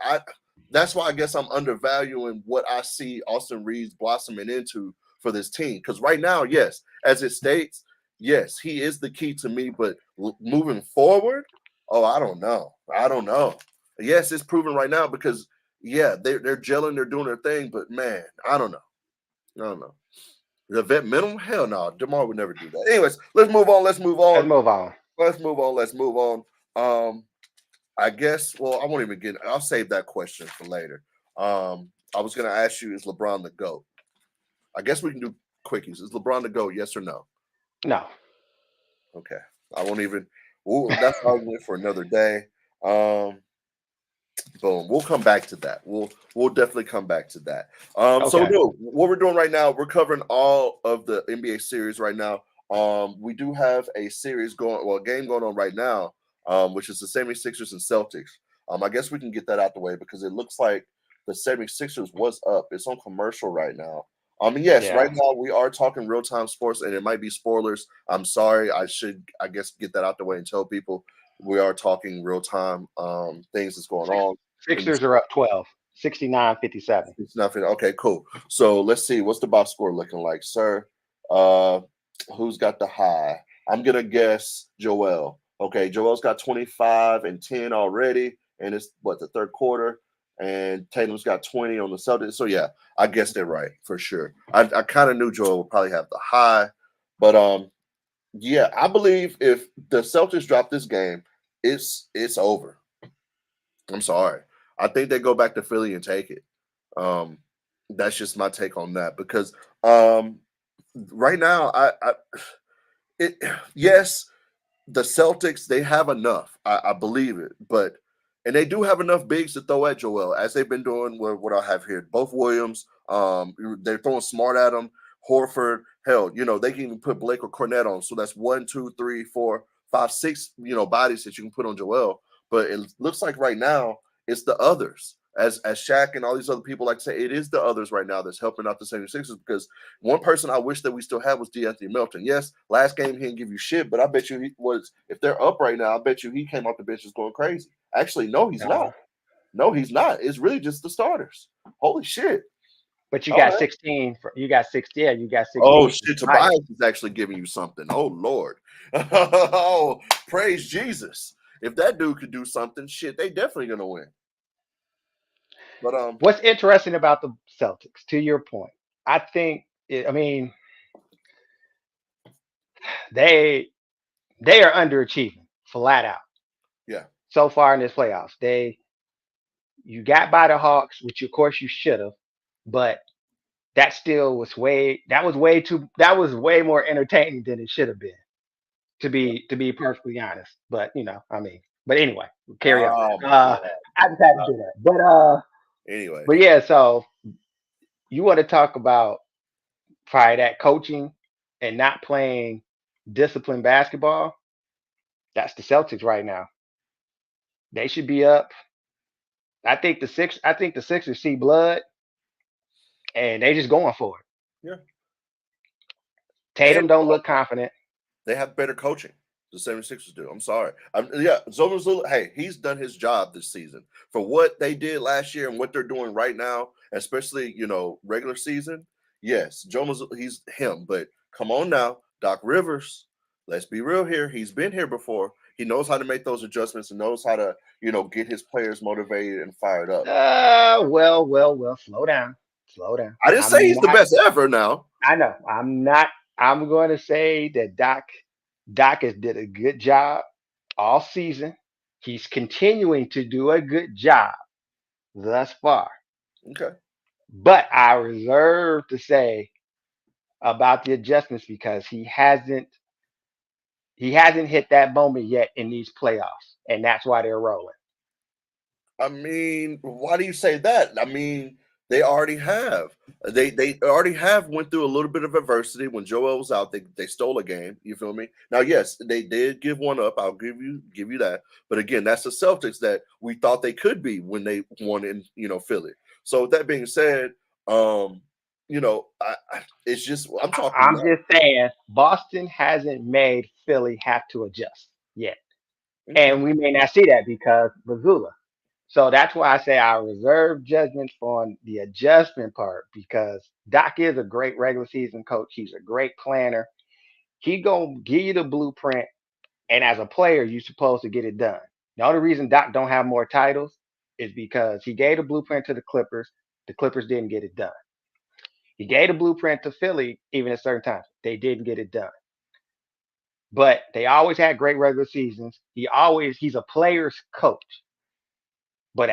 That's why I guess I'm undervaluing what I see Austin Reeves blossoming into for this team. Because right now, yes, as it states, yes, he is the key to me. But moving forward, oh, I don't know. I don't know. Yes, it's proven right now because yeah, they're gelling, they're doing their thing. But man, I don't know. I don't know. The vet minimum? Hell no. Demar would never do that. Anyways, let's move on. Let's move Let's on. move on. Let's move on. Let's move on. I guess. Well, I won't even get. I'll save that question for later. I was gonna ask you: Is LeBron the GOAT? I guess we can do quickies. Is LeBron the GOAT? Yes or no? No. Okay. I won't even. That's argument for another day. Um, Boom. We'll come back to that. We'll definitely come back to that. So Okay. no, what we're doing right now, we're covering all of the NBA series right now. We do have a series going, well, a game going on right now, which is the 76ers and Celtics. I guess we can get that out the way because it looks like the 76ers was up. It's on commercial right now. Yes, right Yeah. now we are talking real time sports, and it might be spoilers. I'm sorry. I should, I guess, get that out the way and tell people we are talking real time things that's going Six, on. In Sixers are up 12, 69-57. it's nothing. Okay, cool. So let's see. What's the box score looking like, sir? Uh, who's got the high? I'm gonna guess Joel. Okay, Joel's got 25 and 10 already, and it's what the third quarter. And Tatum's got 20 on the Celtics. So yeah, I guessed it right for sure. I kind of knew Joel would probably have the high, but yeah, I believe if the Celtics drop this game, it's over. I'm sorry. I think they go back to Philly and take it. Um, that's just my take on that because um, right now, it yes, the Celtics they have enough. I believe it, but and they do have enough bigs to throw at Joel as they've been doing. What I have here, both Williams. They're throwing smart at him. Horford, hell, they can even put Blake or Cornette on. So that's one, two, three, four, five, six, bodies that you can put on Joel. But it looks like right now it's the others. As Shaq and all these other people like to say, it is the others right now that's helping out the 76ers because one person I wish that we still had was DeAnthony Melton. Yes, last game he didn't give you shit, but I bet you he was. If they're up right now, I bet you he came off the bench just going crazy. Actually, no, he's not. No. No, he's not. It's really just the starters. Holy shit! But you All got right. 16 for you got 16, yeah, you got Oh 16 for shit! Tobias. Tobias is actually giving you something. Oh Lord! Oh, praise Jesus! If that dude could do something, shit, they definitely gonna win. But What's interesting about the Celtics, to your point, I think I mean, they they are underachieving flat out yeah. so far in this playoffs. You got by the Hawks, which of course you should have, but that still was that was way more entertaining than it should have been, to be perfectly honest. But I mean, but anyway, carry on. Oh my Uh God. I just had to Uh, do that. But anyways, yeah, so you want to talk about probably that coaching and not playing disciplined basketball? That's the Celtics right now. They should be up. I think the Sixers see blood and they just going for it. yeah. And Tatum don't look confident. they have better coaching. The 76ers do. I'm sorry. Yeah, Zoma's hey, he's done his job this season. For what they did last year and what they're doing right now, especially, regular season. Yes, Joma's he's him, but come on now, Doc Rivers, let's be real here. He's been here before. He knows how to make those adjustments and knows how to, get his players motivated and fired up. Well. Slow down. Slow down. I didn't say I'm he's the not. best ever now. I know. I'm not. I'm going to say that Doc has did a good job all season. He's continuing to do a good job thus far. Okay. But I reserve to say about the adjustments because he hasn't hit that moment yet in these playoffs, and that's why they're rolling. I mean, why do you say that? I mean, they already have. They already have went through a little bit of adversity when Joel was out. They stole a game. You feel me? Now, yes, they did give one up. I'll give you that. But again, that's the Celtics that we thought they could be when they won in Philly. So with that being said, it's just I'm talking I'm just saying Boston hasn't made Philly have to adjust yet. now. Okay. And we may not see that because Bazula. So that's why I say I reserve judgment on the adjustment part because Doc is a great regular season coach. He's a great planner. He gonna give you the blueprint, and as a player, you're supposed to get it done. The only reason Doc don't have more titles is because he gave the blueprint to the Clippers. The Clippers didn't get it done. He gave the blueprint to Philly, even at certain times. They didn't get it done. But they always had great regular seasons. He's a player's coach. But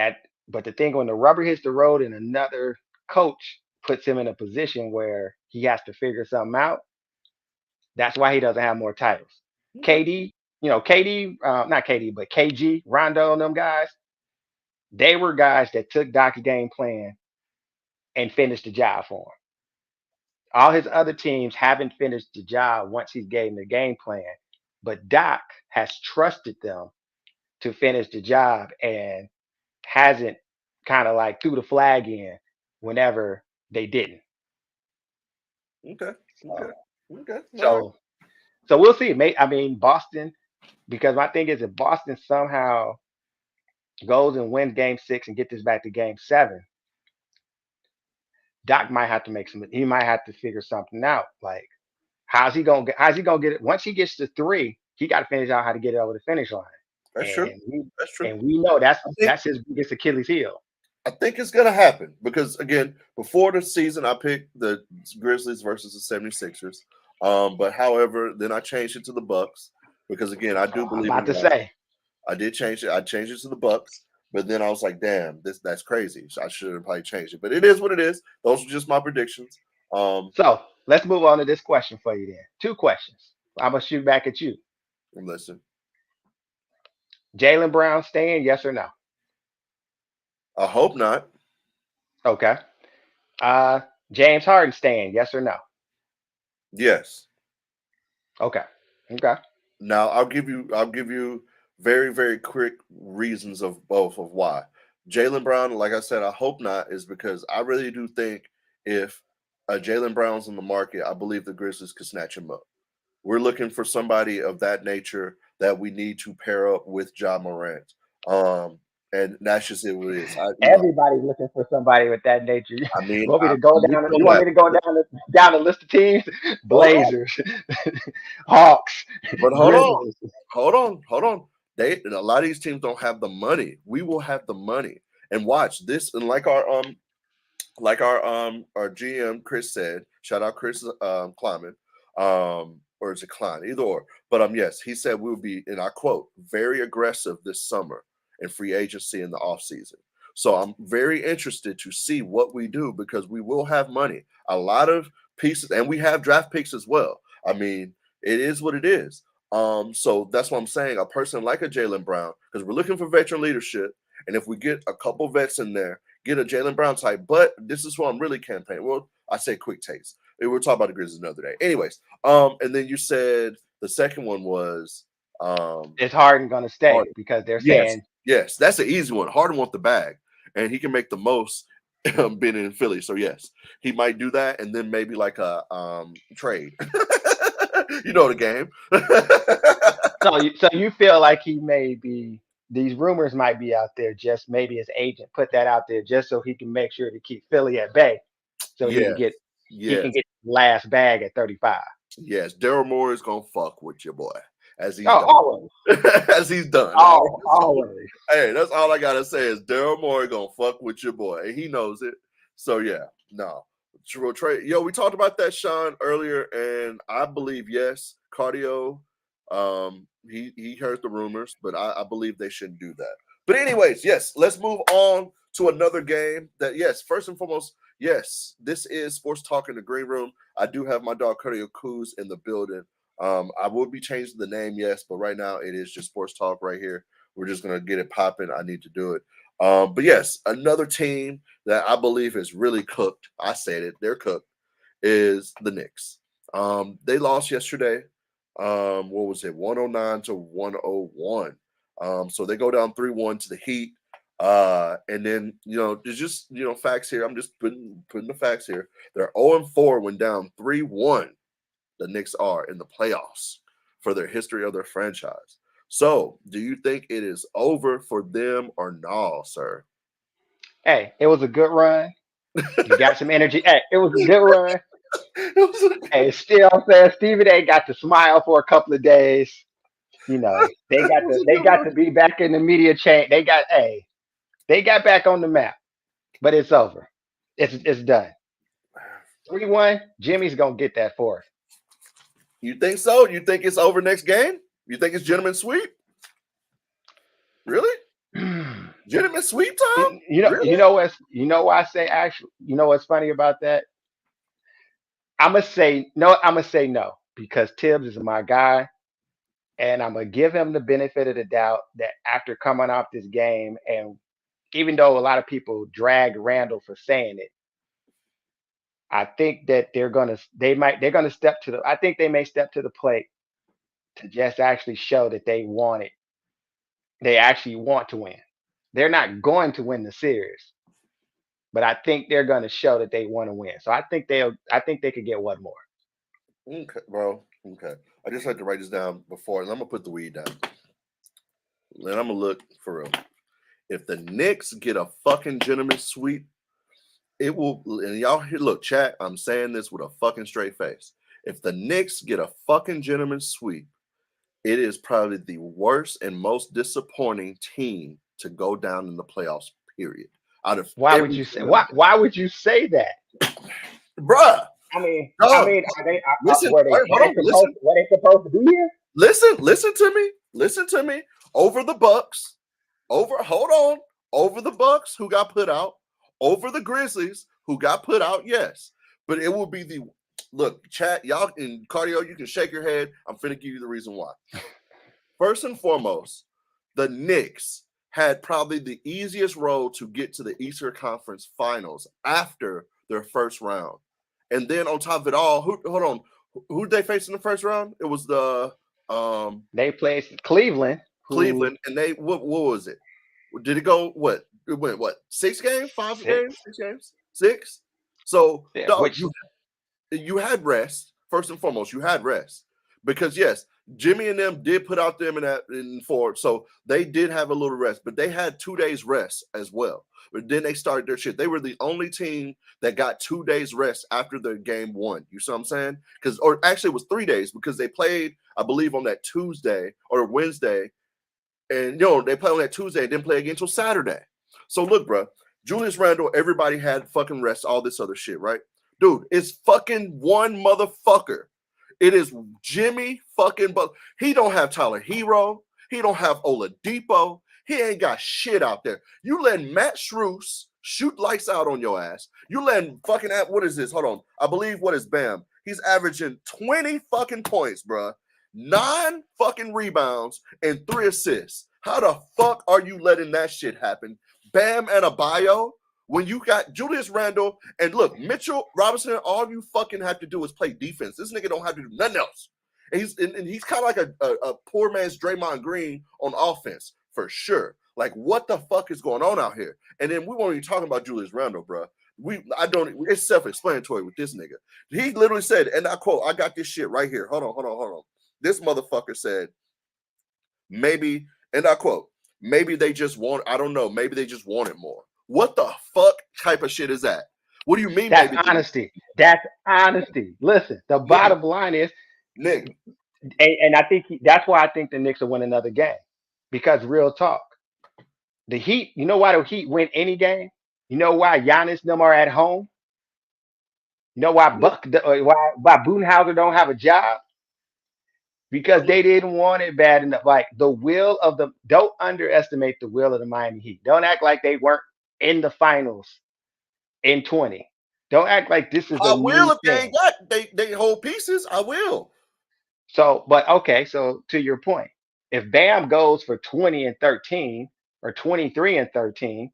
the thing when the rubber hits the road and another coach puts him in a position where he has to figure something out, that's why he doesn't have more titles. Okay. KD, not KD, but KG, Rondo, and them guys, they were guys that took Doc's game plan and finished the job for him. All his other teams haven't finished the job once he gave them the game plan, but Doc has trusted them to finish the job and hasn't kind of like threw the flag in whenever they didn't. Okay. Okay. So, Okay. All right. so, so we'll see. I mean, Boston, because my thing is if Boston somehow goes and wins game 6 and get this back to game 7, Doc might have to he might have to figure something out. Like, how's he gonna get it? Once he gets to 3, he got to finish out how to get it over the finish line. That's true. And we, That's true. and we know that's I think that's his biggest Achilles heel. I think it's gonna happen because again, before the season, I picked the Grizzlies versus the 76ers. But however, then I changed it to the Bucks because again, I do I'm believe about in to Russ. say. I did change it. I changed it to the Bucks, but then I was like, damn, that's crazy. So I should have probably changed it. But it is what it is. Those are just my predictions. Um, So let's move on to this question for you then. 2 questions. I'm gonna shoot back at you. listen, Jalen Brown staying, yes or no? I hope not. Okay. Uh, James Harden staying, yes or no? Yes. Okay. Okay. Now I'll give you very very quick reasons of both of why. Jalen Brown, like I said, I hope not, is because I really do think if Jalen Brown's in the market, I believe the Grizzlies could snatch him up. We're looking for somebody of that nature that we need to pair up with John Morant. Um, and that's just it. What it is. Everybody's looking for somebody with that nature. You I mean, want me to go I'm with down? you You on want that. me to go But down the list of teams? hold on, Blazers, Hawks, but hold on, Grizzlies. hold on. A lot of these teams don't have the money. We will have the money. And watch this, and like our GM Chris said, shout out Chris Kleiman, or is it Klein, either or. But yes, he said we'll be, and I quote, very aggressive this summer in free agency in the offseason. So I'm very interested to see what we do because we will have money, a lot of pieces, and we have draft picks as well. I mean, it is what it is. So that's what I'm saying. A person like a Jalen Brown, because we're looking for veteran leadership, and if we get a couple vets in there, get a Jalen Brown type. But this is what I'm really campaigning. Well, I say quick takes. We'll talk about the Grizzlies another day. Anyways, and then you said the second one was Is Harden going to stay Harden. because they're Yes, saying, yes, that's an easy one. Harden want the bag, and he can make the most being in Philly. So yes, he might do that, and then maybe like a trade. You know the game. so you feel like he may be, these rumors might be out there, just maybe his agent put that out there just so he can make sure to keep Philly at bay so he can Yes, get he can yes. get last bag at 35. Yes, Daryl Moore is gonna fuck with your boy as he's Oh, done. always. As he's done. All right. Oh, So, always. hey, that's all I gotta say is Daryl Moore gonna fuck with your boy, and he knows it. So yeah, no. Trey, yo, we talked about that Sean earlier, and I believe yes, cardio. He heard the rumors, but I believe they shouldn't do that. But anyways, yes, let's move on to another game. That yes, first and foremost, yes, this is Sports Talk in the Green Room. I do have my dog CardioCous in the building. I will be changing the name, yes, but right now it is just Sports Talk right here. We're just gonna get it popping. I need to do it. But yes, another team that I believe is really cooked. I said it, they're cooked. Is the Knicks. They lost yesterday. What was it? 109 to 101. So they go down 3-1 to the Heat. And then there's just facts here. I'm just putting the facts here. They're 0-4 when down 3-1. The Knicks are in the playoffs for their history of their franchise. So, do you think it is over for them or no, sir? Hey, it was a good run. You got some energy. Hey, it was a good run. Hey, still I'm saying Stephen A got to smile for a couple of days. It was a They good got one. to be back in the media chain. They got back on the map, but it's over. It's done. 3-1. Jimmy's gonna get that for You think so? You think it's over next game? You think it's gentleman sweep? Really? us. Gentleman sweep time? You Really? know why I say actually, you know what's funny about that? I'm gonna say no. I'm gonna say no because Tibbs is my guy, and I'm gonna give him the benefit of the doubt that after coming off this game, and even though a lot of people drag Randall for saying it, I think that they're gonna step to the. I think they may step to the plate to just actually show that they actually want to win. They're not going to win the series, but I think they're going to show that they want to win. So I think they could get one more. Okay, bro. Okay. I just had to write this down before, and I'm gonna put the weed down. And I'm gonna look for real. If the Knicks get a fucking gentleman sweep, it will. And y'all here, look, chat. I'm saying this with a fucking straight face. If the Knicks get a fucking gentleman sweep, it is probably the worst and most disappointing team to go down in the playoffs. Period. Out of Why would every you say single why would you say that? bruh, I dog. mean, Listen, were they wait, hold on, listen, supposed to be here? listen to me, listen to me. Over the Bucks, hold on, over the Bucks who got put out, over the Grizzlies who got put out, yes, but it will be the look, chat, y'all in cardio, you can shake your head. I'm finna give you the reason why. First and foremost, the Knicks had probably the easiest road to get to the Eastern Conference Finals after their first round. And then on top of it all, hold on, who did they face in the first round? It was the They played Cleveland, who Cleveland, and they what was it? Did it go what? It went what? 6 games, 5 games, six, 6 games, six. So, yeah, dog, which you had rest first and foremost. You had rest because yes, Jimmy and them did put out them in that in four, so they did have a little rest, but they had 2 days rest as well. But then they started their shit. They were the only team that got 2 days rest after their game one. You see what I'm saying? Because or actually it was 3 days because they played, I believe, on that Tuesday or Wednesday, and they play on that Tuesday and didn't play again until Saturday. So look, bro, Julius Randle, everybody had fucking rest, all this other shit, right? Dude, it's fucking one motherfucker. It is Jimmy fucking But he don't have Tyler Hero. He don't have Oladipo. He ain't got shit out there. You letting Matt Shrews shoot lights out on your ass. You letting fucking what is this? Hold on. I believe what is Bam? He's averaging 20 fucking points, bruh. 9 fucking rebounds and 3 assists. How the fuck are you letting that shit happen? Bam and a bio when you got Julius Randle and look, Mitchell Robinson, all you fucking have to do is play defense. This nigga don't have to do nothing else. And he's kind of like a poor man's Draymond Green on offense for sure. Like what the fuck is going on out here? And then we weren't even talking about Julius Randle, bro. It's self-explanatory with this nigga. He literally said, and I quote, I got this shit right here. Hold on. This motherfucker said, maybe, and I quote, maybe they just want, I don't know, maybe they just wanted more. What the fuck type of shit is that? What do you mean, that's maybe? honesty. That's honesty. Listen, the Nigga, bottom line is, nigga. and I think that's why I think the Knicks will win another game because real talk, the Heat. You know why the Heat win any game? You know why Giannis and them are at home? You know why why Budenhauser don't have a job? Because they didn't want it bad enough. Like the will of the don't underestimate the will of the Miami Heat. Don't act like they weren't in the finals in 20. Don't act like this is a I new will if they ain't thing. got they whole pieces. I will. So, but okay, so to your point, if Bam goes for 20 and 13 or 23 and 13,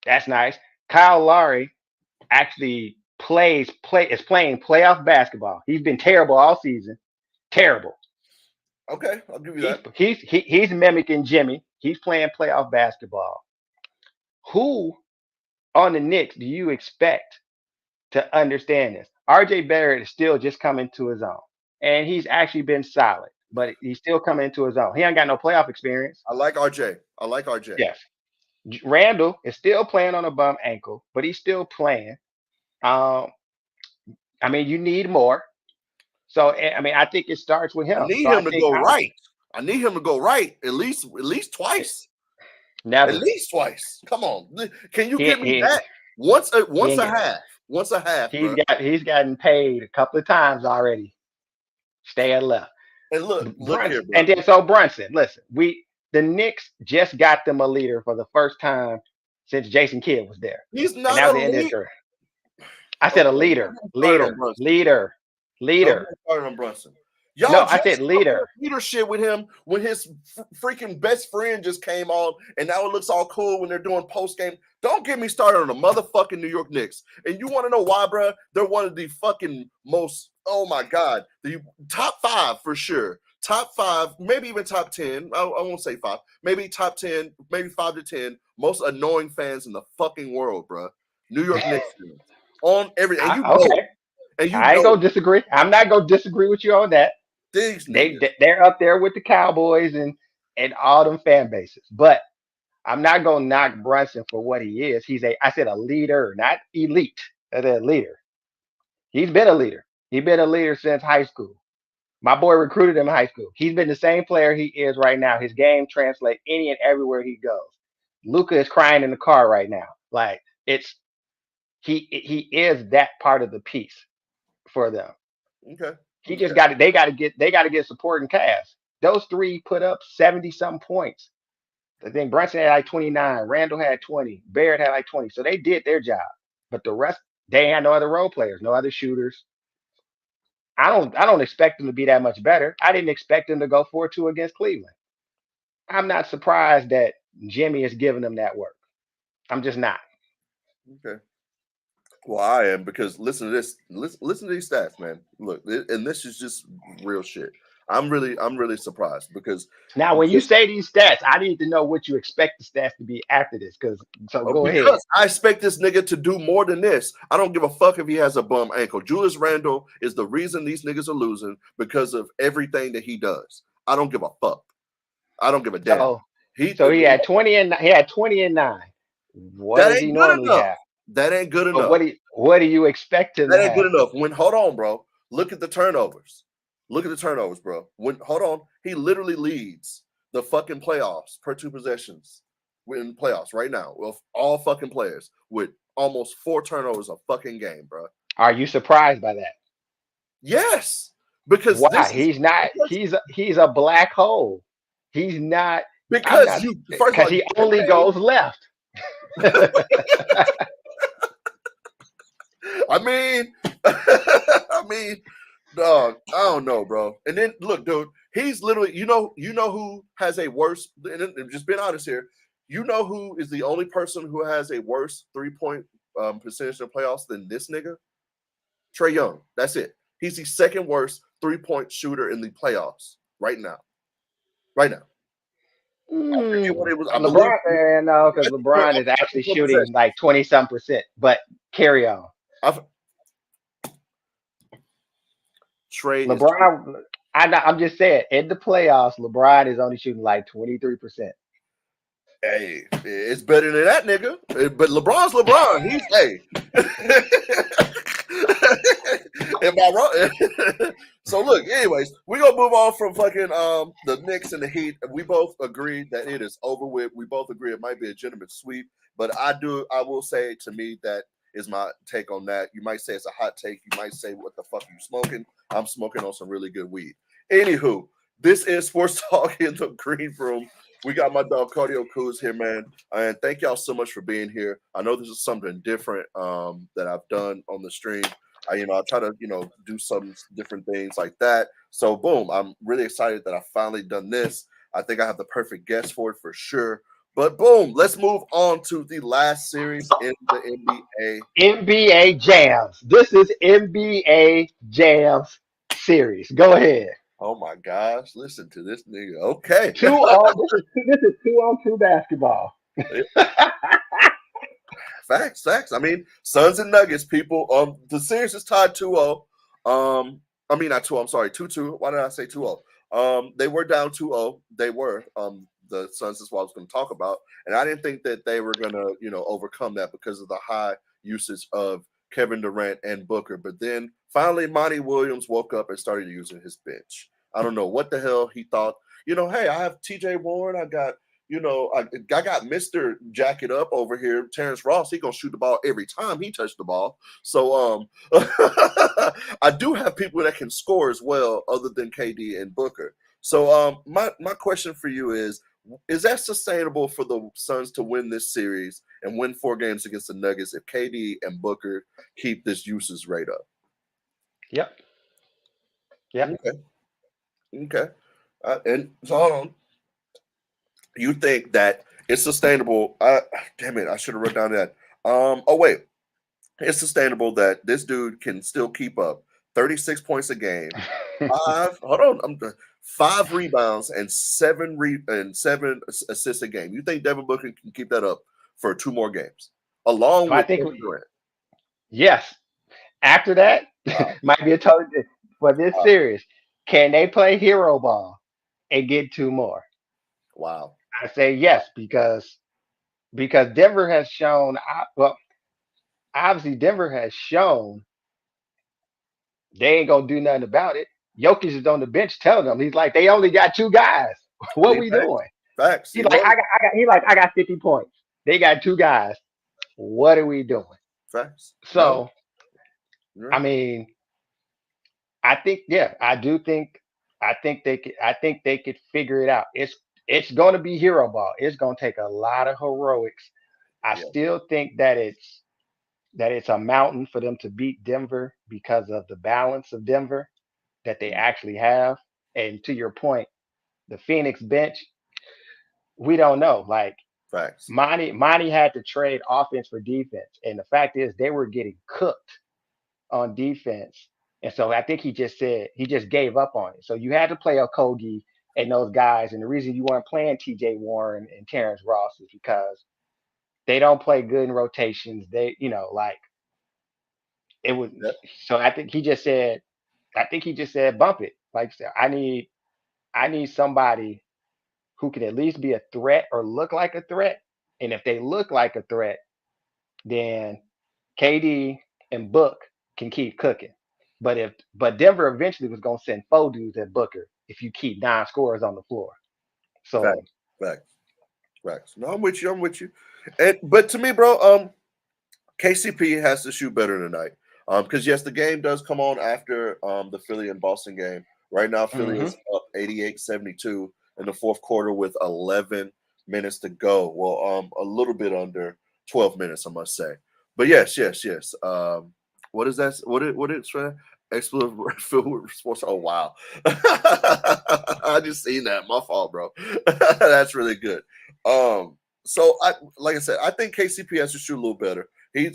that's nice. Kyle Lowry actually is playing playoff basketball. He's been terrible all season. Terrible. Okay, I'll give you that. He's mimicking Jimmy. He's playing playoff basketball. Who on the Knicks do you expect to understand this? RJ Barrett is still just coming to his own. And he's actually been solid, but he's still coming into his own. He ain't got no playoff experience. I like RJ. I like RJ. Yes. Randall is still playing on a bum ankle, but he's still playing. Um, I mean, you need more. So I mean, I think it starts with I him. need So I him to think go honestly, right. I need him to go right at least twice. At never. least twice. Come on. Can you He give me he that? Once a he once ain't a get. half. Once a half, bro. He's gotten paid a couple of times already. Stay at left. And look here, Brunson, bro. and then so Brunson. Listen, the Knicks just got them a leader for the first time since Jason Kidd was there, He's and not that was a the end of his lead. career. I said a Okay, don't leader, get me started on leader, Brunson. leader, Don't leader. get me started on Brunson. No, Y'all I said just up leader. on Peter shit with him when his freaking best friend just came on, and now it looks all cool when they're doing post game. Don't get me started on the motherfucking New York Knicks. And you want to know why, bro? They're one of the fucking most. Oh my god, the top five for sure. Top five, maybe even top 10. I won't say five. Maybe top 10, maybe 5 to 10 most annoying fans in the fucking world, bro. New York Knicks fans on every, and Okay, you I ain't know gonna disagree. I'm not gonna disagree with you on that. these niggas. They're up there with the Cowboys and all them fan bases. But I'm not gonna knock Brunson for what he is. I said a leader, not elite. I said leader. He's been a leader. He's been a leader since high school. My boy recruited him in high school. He's been the same player he is right now. His game translates any and everywhere he goes. Luca is crying in the car right now. Like it's he is that part of the piece for them. Okay. He just Okay. got to they got to get supporting cast. Those three put up 70 some points. I think Brunson had like 29, Randall had 20, Barrett had like 20. So they did their job. But the rest, they had no other role players, no other shooters. I don't expect them to be that much better. I didn't expect them to go 4-2 against Cleveland. I'm not surprised that Jimmy is giving them that work. I'm just not. Okay. Well, I am because listen to this. Listen to these stats, man. Look, and this is just real shit. I'm really surprised because Now, when you just say these stats, I need to know what you expect the stats to be after this. So go ahead. because I expect this nigga to do more than this. I don't give a fuck if he has a bum ankle. Julius Randle is the reason these niggas are losing because of everything that he does. I don't give a fuck. I don't give a damn. So He so he had 20 and 9. What that does he ain't good normally enough. have? That ain't good But enough. what do you expect him to That ain't good have? enough. When hold on, bro. Look at the turnovers. Look at the turnovers, bro. When hold on, he literally leads the fucking playoffs per two possessions in playoffs right now with all fucking players with almost 4 turnovers a fucking game, bro. Are you surprised by that? Yes, because Why? this is He's not. because He's a black hole. He's not. I'm because not you first of because all you he get only paid. goes left. I mean, I mean, dog, I don't know, bro. And then look, dude, he's literally, you know who has a worse, and just being honest here, you know who is the only person who has a worse 3 point percentage in the playoffs than this nigga? Trey Young. That's it. He's the second worst 3 point shooter in the playoffs right now. Right now. I forget what it was. I believe LeBron, no, I because think per, LeBron is I actually think per shooting possession. like 20 some percent. But carry on. I, Trey is LeBron, I'm just saying, in the playoffs, LeBron is only shooting like 23%. hey, it's better than that nigga. But LeBron's LeBron. He's hey. Am I wrong? So look, anyways, we're gonna move on from fucking the Knicks and the Heat. We both agree that it is over with. We both agree it might be a gentleman sweep, but I will say to me that is my take on that. You might say it's a hot take. You might say, what the fuck are you smoking? I'm smoking on some really good weed. Anywho, this is Sports Talk in the Green Room. We got my dog CardioCous here, man. And thank y'all so much for being here. I know this is something different that I've done on the stream. I try to, do some different things like that. So boom, I'm really excited that I finally done this. I think I have the perfect guest for it for sure. But boom, let's move on to the last series in the NBA. NBA Jams. This is NBA Jams series. Go ahead. Oh my gosh, listen to this nigga. Okay. Two on this is 2-on-2 basketball. Facts. I mean, Suns and Nuggets, people. The series is tied 2-0. I mean not 2. I'm sorry, 2-2. Why did I say 2-0? They were down 2-0. They were. The Suns is what I was going to talk about, and I didn't think that they were going to, overcome that because of the high usage of Kevin Durant and Booker. But then Finally, Monty Williams woke up and started using his bench. I don't know what the hell he thought. Hey, I have TJ Warren. I got, I got Mr. Jacket Up over here, Terrence Ross. He gonna shoot the ball every time he touched the ball. So I do have people that can score as well, other than KD and Booker. So my question for you is that sustainable for the Suns to win this series and win 4 games against the Nuggets if KD and Booker keep this usage rate up? Yep. Yep. Okay. Okay. And so hold on. You think that it's sustainable? Damn it, I should have wrote down that. Oh wait, it's sustainable that this dude can still keep up 36 points a game, five. Hold on, 5 rebounds and seven assists a game. You think Devin Booker can keep that up for 2 more games, along So I with think Kevin Durant? yes. After that, Wow, might be a totally for this wow, series. Can they play hero ball and get 2 more? wow. I say yes because Denver has shown. Well, obviously Denver has shown they ain't gonna do nothing about it. Jokic is on the bench telling them he's like they only got 2 guys. I What mean, we facts, doing? facts. He's He like loaded. I got 50 points. They got 2 guys. What are we doing? Facts. No, So you're I right. mean, I think yeah, I think they could figure it out. It's going to be hero ball. It's going to take a lot of heroics. I Yeah. still think that it's a mountain for them to beat Denver because of the balance of Denver that they Mm, actually have. And to your point, the Phoenix bench, we don't know. Like facts. Monty had to trade offense for defense, and the fact is they were getting cooked on defense. And so I think he just said he just gave up on it. So you had to play Okogie and those guys. And the reason you weren't playing TJ Warren and Terrence Ross is because they don't play good in rotations. They, like it was. Yeah. So I think he just said bump it. Like I need somebody who can at least be a threat or look like a threat. And if they look like a threat, then KD and Book can keep cooking. But Denver eventually was gonna send 4 dudes at Booker if you keep 9 scorers on the floor. So Facts. Facts. Facts. No, I'm with you. I'm with you. And but to me, bro, KCP has to shoot better tonight. Because yes, the game does come on after the Philly and Boston game. Right now, Philly hmm is up 88-72 in the fourth quarter with 11 minutes to go. Well, a little bit under 12 minutes, I must say. But yes, yes, yes. What is that? What it's expletive field sports? Oh wow, I just seen that. My fault, bro. That's really good. So like I said, I think KCP has to shoot a little better. He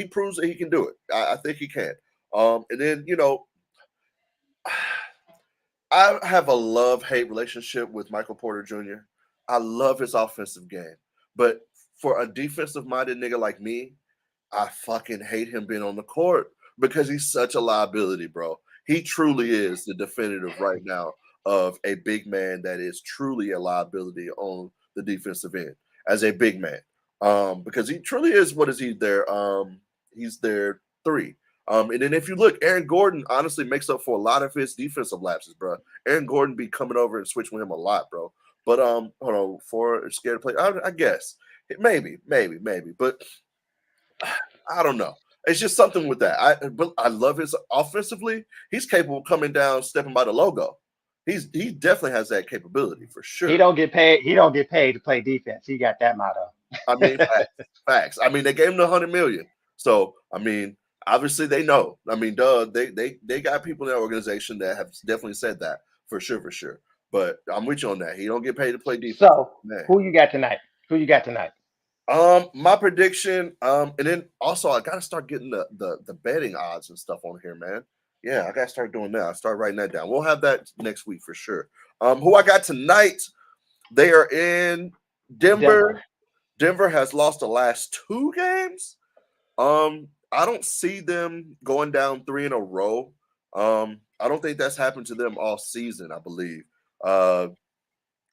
proves that he can do it. I think he can. And then I have a love hate relationship with Michael Porter Jr. I love his offensive game, but for a defensive minded nigga like me, I fucking hate him being on the court because he's such a liability, bro. He truly is the definitive right now of a big man that is truly a liability on the defensive end as a big man. Because he truly is. What is he there? He's their three. And then if you look, Aaron Gordon honestly makes up for a lot of his defensive lapses, bro. Aaron Gordon be coming over and switching with him a lot, bro. But hold on, for scared to play, I guess maybe, but I don't know. It's just something with that. But I love his offensively. He's capable of coming down, stepping by the logo. He definitely has that capability for he sure. don't get paid. He don't get paid to play defense. He got that motto. I mean, facts. I mean, they gave him the 100 million. So I mean, obviously they know. I mean, duh, they got people in that organization that have definitely said that for sure, for sure. But I'm with you on that. He don't get paid to play defense, So man. who you got tonight? Who you got tonight? My prediction, and then also I gotta start getting the betting odds and stuff on here, man. Yeah, I gotta start doing that. I start writing that down. We'll have that next week for sure. Who I got tonight? They are in Denver. Denver. Denver has lost the last 2 games. I don't see them going down 3 in a row. I don't think that's happened to them all season, I believe. Uh,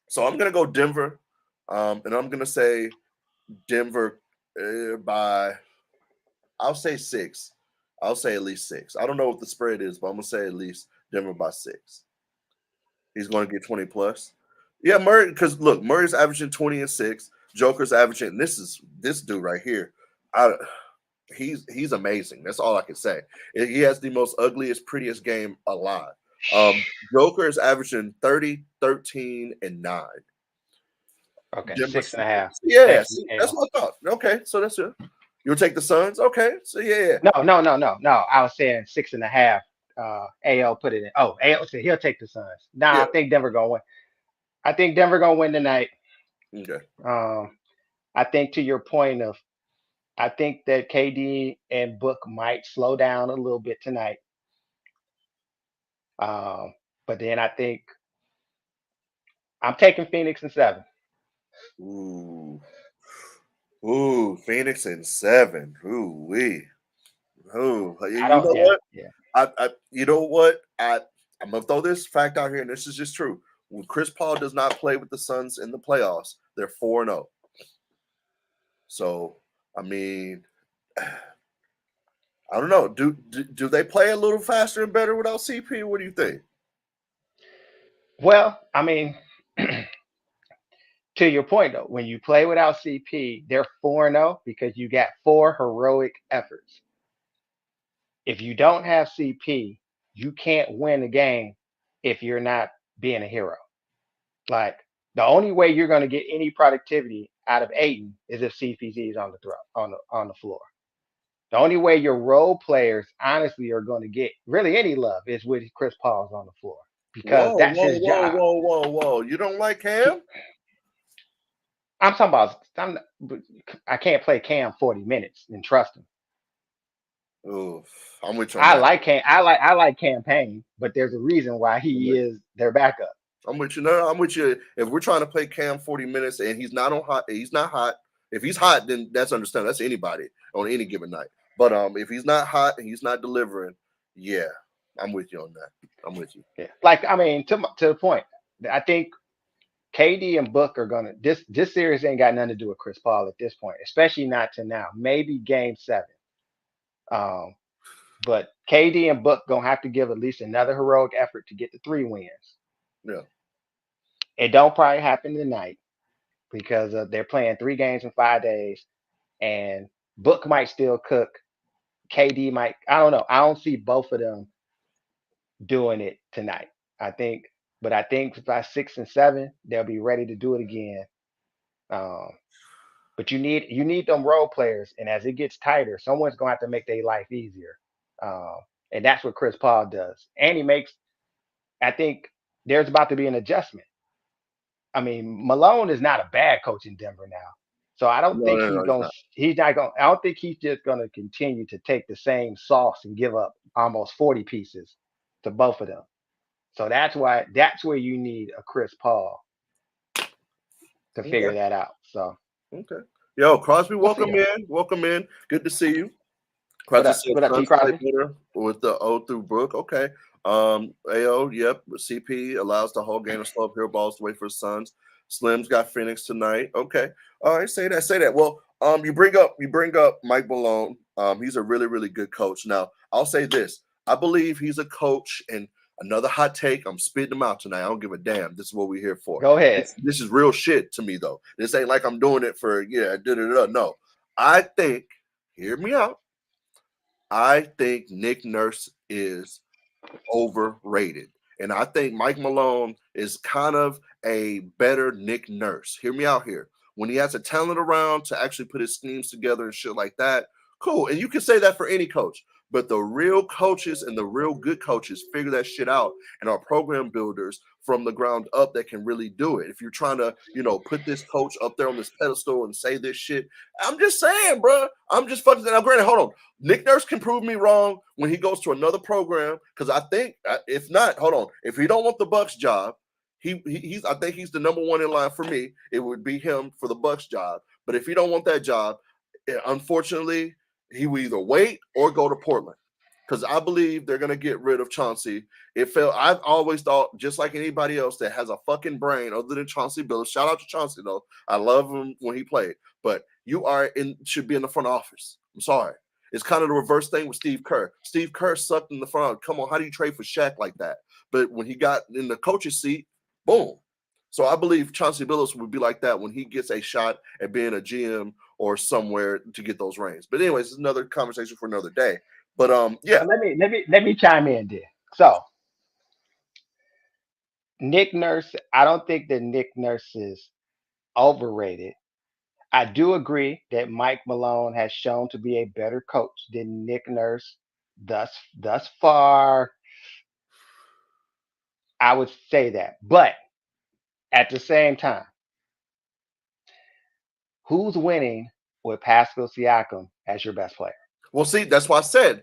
so I'm gonna go Denver. And I'm gonna say Denver by I'll say 6. I'll say at least 6. I don't know what the spread is, but I'm gonna say at least Denver by 6. He's going to get 20 plus. Yeah, Murray. Because look, Murray's averaging 20 and 6. Joker's averaging. And this is this dude right here. I, he's amazing. That's all I can say. He has the most ugliest, prettiest game alive. Joker is averaging 30, 13, and 9. Okay, Denver, 6.5. yeah, Thank you, see, that's L. what I thought. Okay, so that's it. You'll take the Suns. Okay, so yeah, No, no, no, no, no. I was saying 6.5. AL put it in. Oh, AL said he'll take the Suns. Nah, yeah. I think Denver gonna win. I think Denver gonna win tonight. Okay. Um, I think to your point of, I think that KD and Book might slow down a little bit tonight. Um, but then I think I'm taking Phoenix in 7. Ooh, ooh, Phoenix in 7. Ooh, wee. Ooh, I you don't. know Yeah, what? yeah. You know what? I'm gonna throw this fact out here, and this is just true. When Chris Paul does not play with the Suns in the playoffs, they're 4-0. So, I mean, I don't know. Do they play a little faster and better without CP? What do you think? Well, I mean, to your point though, when you play without CP, they're 4-0 because you got 4 heroic efforts. If you don't have CP, you can't win a game if you're not being a hero. Like the only way you're going to get any productivity out of Aiden is if CPC is on the on the floor. The only way your role players honestly are going to get really any love is with Chris Paul's on the floor because Whoa, that's whoa, his whoa, job. whoa, whoa, whoa! You don't like He, Cam? I'm talking about. I can't play Cam 40 minutes and trust him. Ooh, I'm with you on I that. like Cam. I like campaign, but there's a reason why I'm he with is their backup. I'm with you. No, I'm with you. If we're trying to play Cam 40 minutes and he's not on hot, he's not hot. If he's hot, then that's understandable. That's anybody on any given night. But if he's not hot and he's not delivering, yeah, I'm with you on that. I'm with you. Yeah. Like I mean, to the point, I think KD and Book are gonna this series ain't got nothing to do with Chris Paul at this point, especially not to now. Maybe Game 7. Um, but KD and Book gonna have to give at least another heroic effort to get the 3 wins. Yeah. It don't probably happen tonight because they're playing 3 games in 5 days, and Book might still cook. KD might. I don't know. I don't see both of them doing it tonight. I think, but I think by 6 and 7 they'll be ready to do it again. Um, but you need them role players, and as it gets tighter, someone's gonna have to make their life easier. Um, and that's what Chris Paul does. And he makes. I think there's about to be an adjustment. I mean, Malone is not a bad coach in Denver now. So I don't No, think no, no, he's not. he's not going I don't think he's just gonna continue to take the same sauce and give up almost 40 pieces to both of them. So that's where you need a Chris Paul to Okay. figure that out. So Okay. Yo, Crosby, we'll see welcome though. in. Welcome in. Good to see you. What Crosby up? said What up, T Suns play Crosby? better with the O through Brook. Okay. AO, yep. CP allows the whole game to slow up here balls to wait for Suns. Slim's got Phoenix tonight. Okay. All right, say that, say that. Well, you bring up Mike Malone. He's a really, really good coach. Now, I'll say this. I believe he's a coach, and another hot take. I'm spitting them out tonight. I don't give a damn. This is what we're here for. Go ahead. This is real shit to me, though. This ain't like I'm doing it for No. I think, hear me out. I think Nick Nurse is overrated. And I think Mike Malone is kind of a better Nick Nurse. Hear me out here. When he has a talent around to actually put his schemes together and shit like that, cool. And you can say that for any coach. But the real coaches and the real good coaches figure that shit out and are program builders from the ground up that can really do it. If you're trying to, put this coach up there on this pedestal and say this shit, I'm just saying, bro. I'm just fucking. Now, granted, hold on. Nick Nurse can prove me wrong when he goes to another program because I think if not, hold on, if he don't want the Bucks job, he's I think he's the number one in line for me. It would be him for the Bucks job. But if he don't want that job, unfortunately, he will either wait or go to Portland because I believe they're gonna get rid of Chauncey. I've always thought, just like anybody else that has a fucking brain other than Chauncey Billups. Shout out to Chauncey though. I love him when he played, but you should be in the front office. I'm sorry. It's kind of the reverse thing with Steve Kerr. Steve Kerr sucked in the front. Come on, how do you trade for Shaq like that? But when he got in the coach's seat, boom. So I believe Chauncey Billups would be like that when he gets a shot at being a GM or somewhere to get those reins. But anyways, it's another conversation for another day. But yeah. But let me chime in there. So Nick Nurse, I don't think that Nick Nurse is overrated. I do agree that Mike Malone has shown to be a better coach than Nick Nurse thus far. I would say that. But at the same time, who's winning with Pascal Siakam as your best player? Well, see, that's why I said,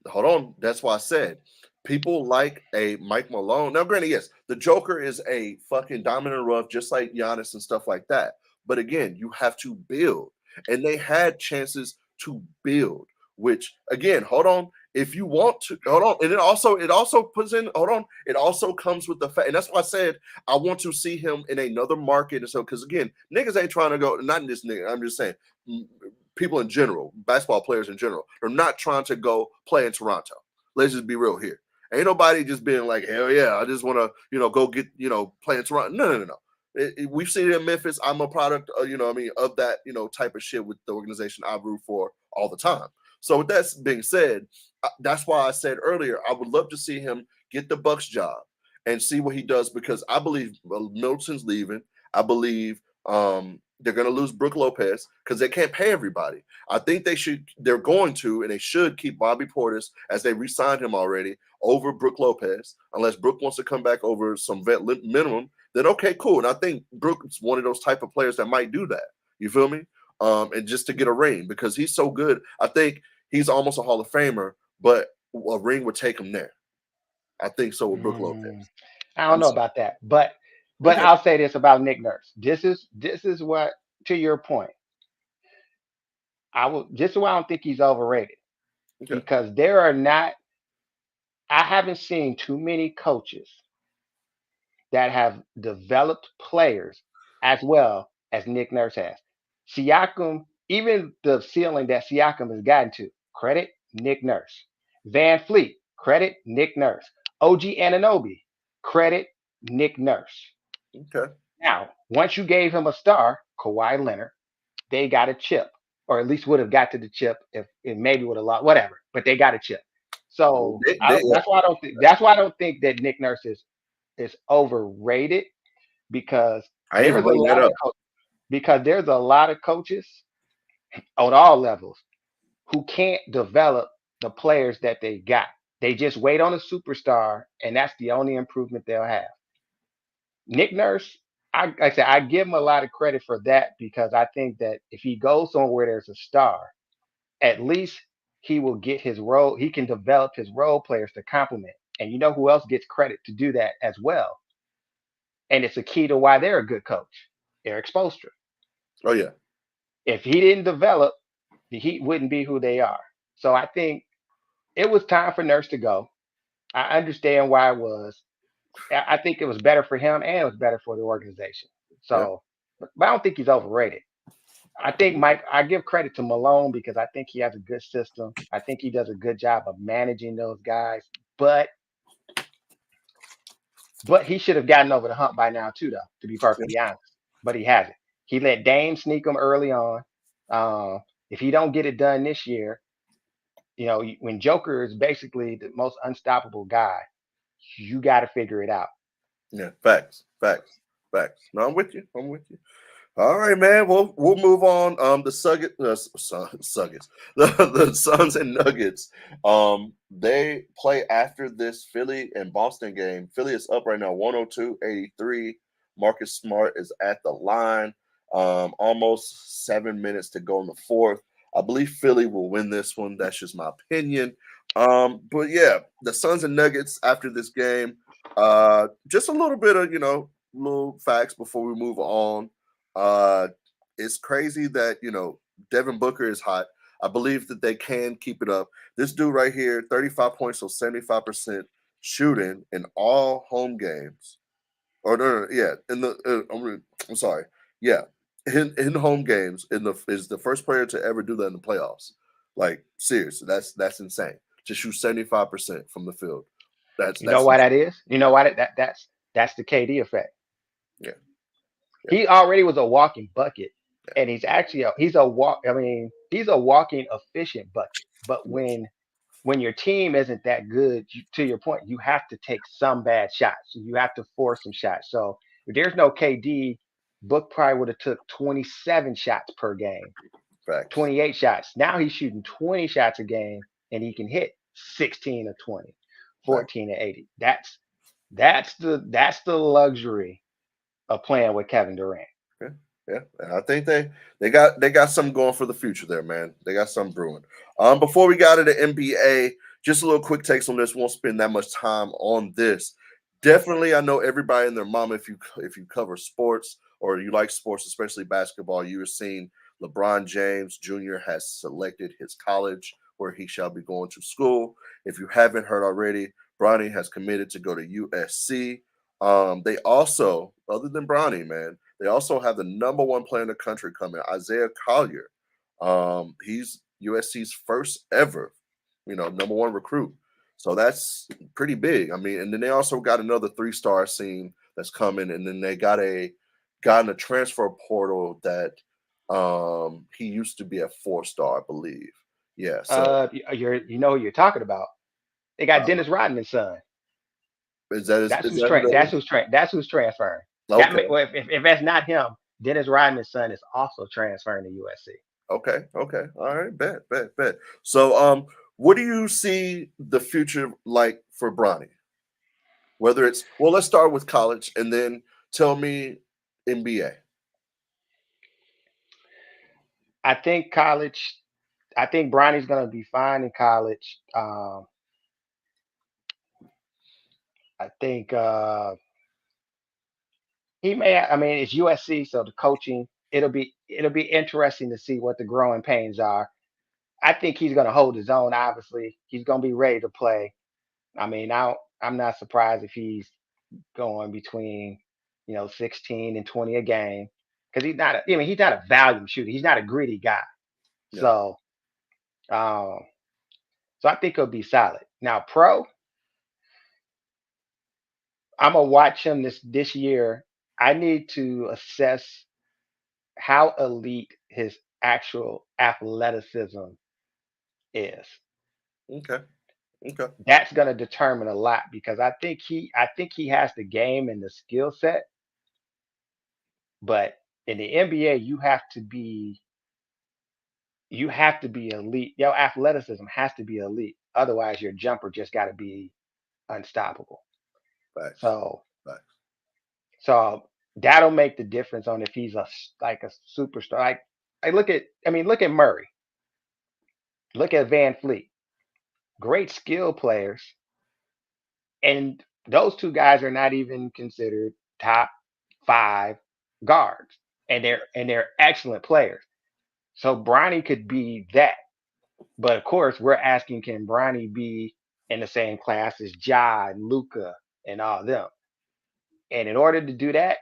hold on. That's why I said people like a Mike Malone. Now, granted, yes, the Joker is a fucking diamond in the rough, just like Giannis and stuff like that. But again, you have to build. And they had chances to build, which again, hold on. If you want to hold on, and it also puts in hold on, it also comes with the fact, and that's why I said I want to see him in another market. And so because again, niggas ain't trying to go, not in this nigga, I'm just saying people in general, basketball players in general, are not trying to go play in Toronto. Let's just be real here. Ain't nobody just being like, hell yeah, I just want to, go get, play in Toronto. No, no, no, no. We've seen it in Memphis. I'm a product, of that, type of shit with the organization I root for all the time. So with that being said, that's why I said earlier, I would love to see him get the Bucks job and see what he does because I believe Middleton's leaving. I believe they're going to lose Brook Lopez because they can't pay everybody. I think they're going to, and they should keep Bobby Portis as they re-signed him already over Brook Lopez, unless Brook wants to come back over some vet minimum. Then okay, cool. And I think Brook's one of those type of players that might do that. You feel me? And just to get a ring because he's so good. I think he's almost a Hall of Famer, but a ring would take him there. I think so with Brook Lopez. Mm, I don't I'm know sorry. about that, but Okay. I'll say this about Nick Nurse. This is what, to your point, I will. This is why I don't think he's overrated Okay. because there are not. I haven't seen too many coaches that have developed players as well as Nick Nurse has. Siakam, even the ceiling that Siakam has gotten to, credit Nick Nurse. Van Fleet, credit Nick Nurse. OG Ananobi, credit Nick Nurse. Okay. Now, once you gave him a star, Kawhi Leonard, they got a chip, or at least would have got to the chip if it maybe would have lost, whatever. But they got a chip. So Yeah. that's why I don't think that Nick Nurse is overrated because I ain't even there's a bring that lot of up. coaches on all levels who can't develop the players that they got. They just wait on a superstar, and that's the only improvement they'll have. Nick Nurse, like I said, I give him a lot of credit for that because I think that if he goes somewhere there's a star, at least he will get his role. He can develop his role players to complement. And you know who else gets credit to do that as well? And it's a key to why they're a good coach. Eric Spoelstra. Oh yeah. If he didn't develop, the Heat wouldn't be who they are. So I think it was time for Nurse to go. I understand why it was. I think it was better for him and it was better for the organization. Yeah. So, but I don't think he's overrated. I think Mike, I give credit to Malone because I think he has a good system. I think he does a good job of managing those guys. But he should have gotten over the hump by now too, though, to be perfectly honest. But he hasn't. He let Dame sneak him early on. If he don't get it done this year, when Joker is basically the most unstoppable guy, you got to figure it out. Yeah. Facts. Facts. Facts. No, I'm with you. I'm with you. All right, man. We'll move on. The Suggets, the Suns and Nuggets. They play after this Philly and Boston game. Philly is up right now, 102-83. Marcus Smart is at the line. Almost 7 minutes to go in the fourth. I believe Philly will win this one. That's just my opinion. But yeah, the Suns and Nuggets after this game. Just a little bit of little facts before we move on. uh, it's crazy that Devin Booker is hot. I believe that they can keep it up. This dude right here, 35 points, so 75% shooting in all home games. Or no, yeah, in the I'm sorry, yeah, in home games is the first player to ever do that in the playoffs. Like seriously, that's insane. To shoot 75% from the field. That's You know that's why that is? You know why that's the KD effect. yeah, yeah, He already was a walking bucket, and he's actually he's a walk. I mean, he's a walking efficient bucket. But yeah. when your team isn't that good, to your point, you have to take some bad shots. You have to force some shots. So if there's no KD, Book probably would have took 27 shots per game, Facts, 28 shots. Now he's shooting 20 shots a game, and he can hit 16 or 20, facts. 14 or 80. That's the luxury of playing with Kevin Durant. Yeah, yeah. And I think they got something going for the future there, man. They got something brewing. Before we got to the NBA, just a little quick takes on this. Won't spend that much time on this. Definitely, I know everybody and their mom. If you cover sports or you like sports, especially basketball, you have seen LeBron James Jr. has selected his college where he shall be going to school. If you haven't heard already, Bronny has committed to go to USC. They also, other than Bronny, man, they also have the number one player in the country coming, Isaiah Collier. He's USC's first ever, number one recruit. So that's pretty big. I mean, and then they also got another 3-star scene that's coming, and then they got in a transfer portal that he used to be a 4-star, I believe. Yeah. So You know who you're talking about. They got uh, Dennis Rodman's son. is that That's is who's that who tra- that that's is? who's tra- that's who's transferring. Okay. Well, if that's not him, Dennis Rodman's son is also transferring to USC. Okay, okay. All right, bet. So, what do you see the future like for Bronny? Whether it's well, let's start with college and then tell me NBA. I think college. I think Bronny's gonna be fine in college. I think he may. I mean, it's USC, so the coaching. It'll be interesting to see what the growing pains are. I think he's gonna hold his own. Obviously, he's gonna be ready to play. I mean, I'm not surprised if he's going between 16 and 20 a game because he's not a volume shooter. He's not a greedy guy. Yeah, So um, so I think he'll be solid. Now, pro, I'm gonna watch him this year. I need to assess how elite his actual athleticism is. okay, okay, That's gonna determine a lot because I think he has the game and the skill set, but in the NBA you have to be elite. Your athleticism has to be elite. Otherwise, your jumper just got to be unstoppable. facts, So, facts. so that'll make the difference on if he's like a superstar. I mean, look at Murray, look at Van Fleet, great skill players, and those two guys are not even considered top five guards, and they're excellent players. So Bronny could be that. But of course, we're asking, can Bronny be in the same class as Ja and Luca and all them? And in order to do that,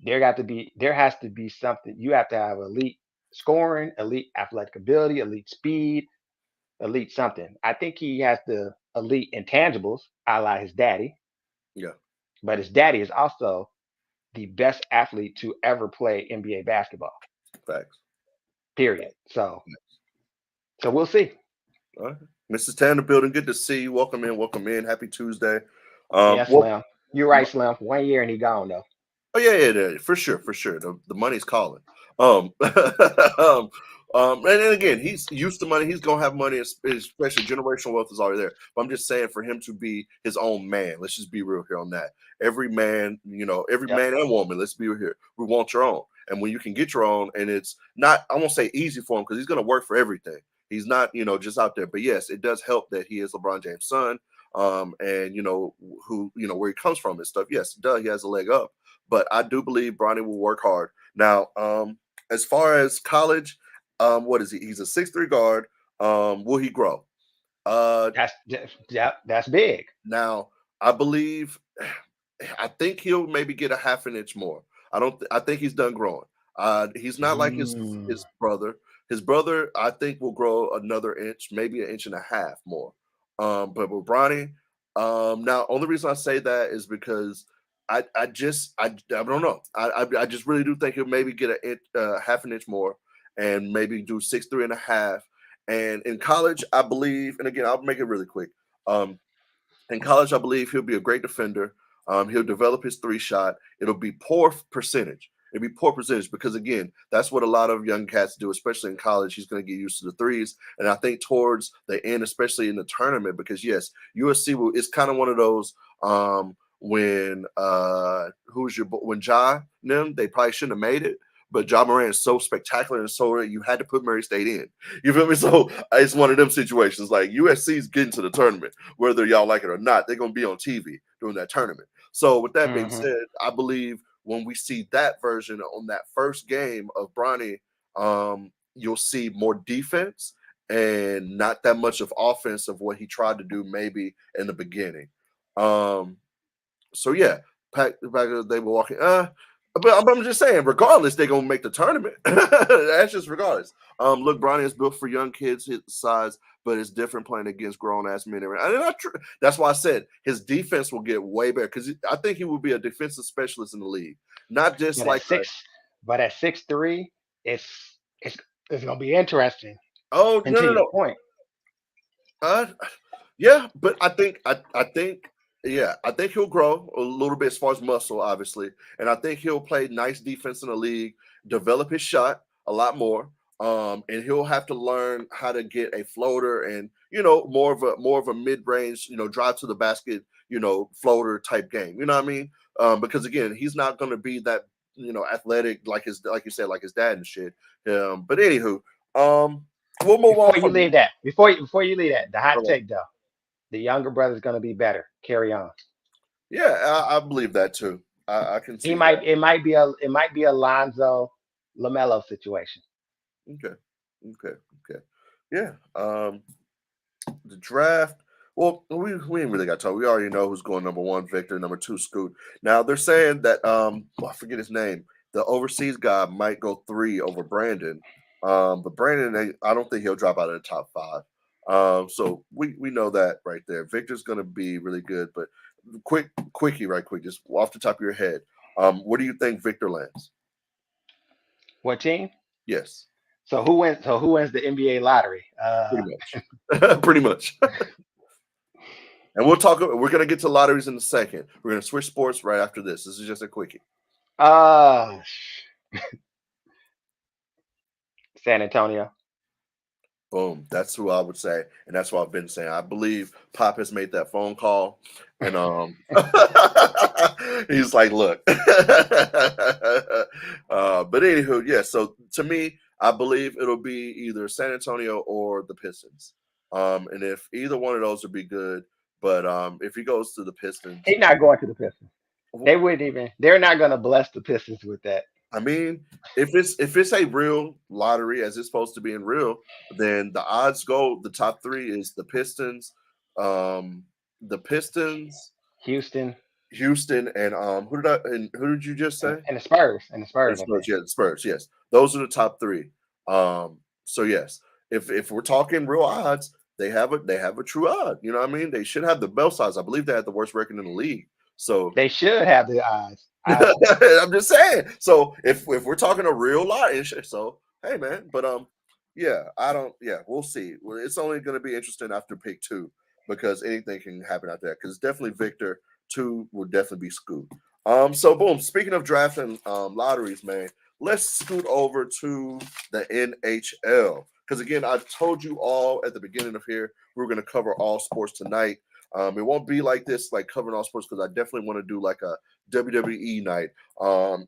there has to be something. You have to have elite scoring, elite athletic ability, elite speed, elite something. I think he has the elite intangibles, a la his daddy. Yeah, But his daddy is also the best athlete to ever play NBA basketball. facts. Period. So we'll see. All right. Mrs. Tanner building, good to see you. Welcome in, welcome in. Happy Tuesday. Yeah, Well, Slim. You're right, Slim. 1 year and he gone though. oh yeah, for sure, for sure. The money's calling. Um, and again, he's used to money. He's gonna have money, especially generational wealth is already there. But I'm just saying, for him to be his own man, let's just be real here on that. Every Yep. man and woman, let's be real here. We want your own, and when you can get your own, and it's not, I won't say easy for him because he's gonna work for everything. He's not, just out there. But yes, it does help that he is LeBron James' son. And who, where he comes from and stuff. Yes, duh, he has a leg up, but I do believe Bronny will work hard. Now, as far as college, what is he? He's a 6'3" guard. Will he grow? Uh, That's big. Now, I believe, I think he'll maybe get a half an inch more. I don't. I think he's done growing. He's not like his Mm. his brother. His brother, I think, will grow another inch, maybe an inch and a half more. But with Bronny, now only reason I say that is because I don't know. I just really do think he'll maybe get a inch, half an inch more, and maybe do 6'3" and a half. And in college, I believe, and again, I'll make it really quick. Um, in college, I believe he'll be a great defender. He'll develop his three shot. It'll be poor percentage. It'll be poor percentage because again, that's what a lot of young cats do, especially in college. He's going to get used to the threes, and I think towards the end, especially in the tournament, because yes, USC will. It's kind of one of those when when Ja them they probably shouldn't have made it. But Ja Morant is so spectacular and so you had to put Murray State in. You feel me? So it's one of them situations. Like USC's getting to the tournament whether y'all like it or not, they're going to be on TV during that tournament. So, with that being Hmm. said, I believe when we see that version on that first game of Bronny, you'll see more defense and not that much of offense of what he tried to do maybe in the beginning. Um, so yeah, pack they were walking. But I'm just saying, regardless, they're gonna make the tournament. That's just regardless. Look, Bronny is built for young kids his size, but it's different playing against grown ass men. That's why I said his defense will get way better because I think he will be a defensive specialist in the league, not just But at like a, 6'3", it's it's gonna be interesting. oh And no to no your no. point, Uh, yeah, but I think he'll grow a little bit as far as muscle, obviously, and I think he'll play nice defense in the league, develop his shot a lot more, and he'll have to learn how to get a floater and more of a mid range, drive to the basket, floater type game. You know what I mean? Because again, he's not going to be that athletic like you said like his dad and shit. But anywho, um, we'll move on from. before you leave that, the hot Okay. take though, the younger brother's gonna be better. Carry on. Yeah, I believe that too. I can He see that. might it might be a Lonzo Lamelo situation. Okay, okay, okay. Yeah. The draft. Well, we ain't really got to talk. We already know who's going number one, Victor. Number two, Scoot. Now they're saying that I forget his name. The overseas guy might go three over Brandon. But Brandon, I don't think he'll drop out of the top five. So we know that right there. Victor's gonna be really good. But quickie, right quick, just off the top of your head. Where do you think Victor lands? What team? Yes, So who wins the NBA lottery? pretty much. Pretty much. And we'll talk. We're gonna get to lotteries in a second. We're gonna switch sports right after this. This is just a quickie. uh San Antonio. Boom. That's who I would say, and that's what I've been saying. I believe Pop has made that phone call, and he's like, "Look." But anywho, yeah. So to me, I believe it'll be either San Antonio or the Pistons. And if either one of those would be good, but if he goes to the Pistons, He's not going to the Pistons. They wouldn't even. They're not going to bless the Pistons with that. I mean, if it's a real lottery as it's supposed to be in real, then the odds go. The top three is um, the Pistons, Houston Houston, and who did you just and, say? and the Spurs and the And Spurs. I Spurs, think yeah, the Spurs, yes. Those are the top three. So yes, if we're talking real odds, they have a true odd. You know what I mean? They should have the bell size. I believe they had the worst record in the league. So they should have the odds. I'm just saying. So if we're talking a real lot and shit, so hey man, but yeah, I don't. Yeah, we'll see. Well, it's only going to be interesting after pick two because anything can happen out there. Because definitely Victor two will definitely be Scoot. So boom. Speaking of drafts and lotteries, man, let's scoot over to the NHL. Because again, I told you all at the beginning of here we were going to cover all sports tonight. It won't be like this, like covering all sports, because I definitely want to do like a WWE night.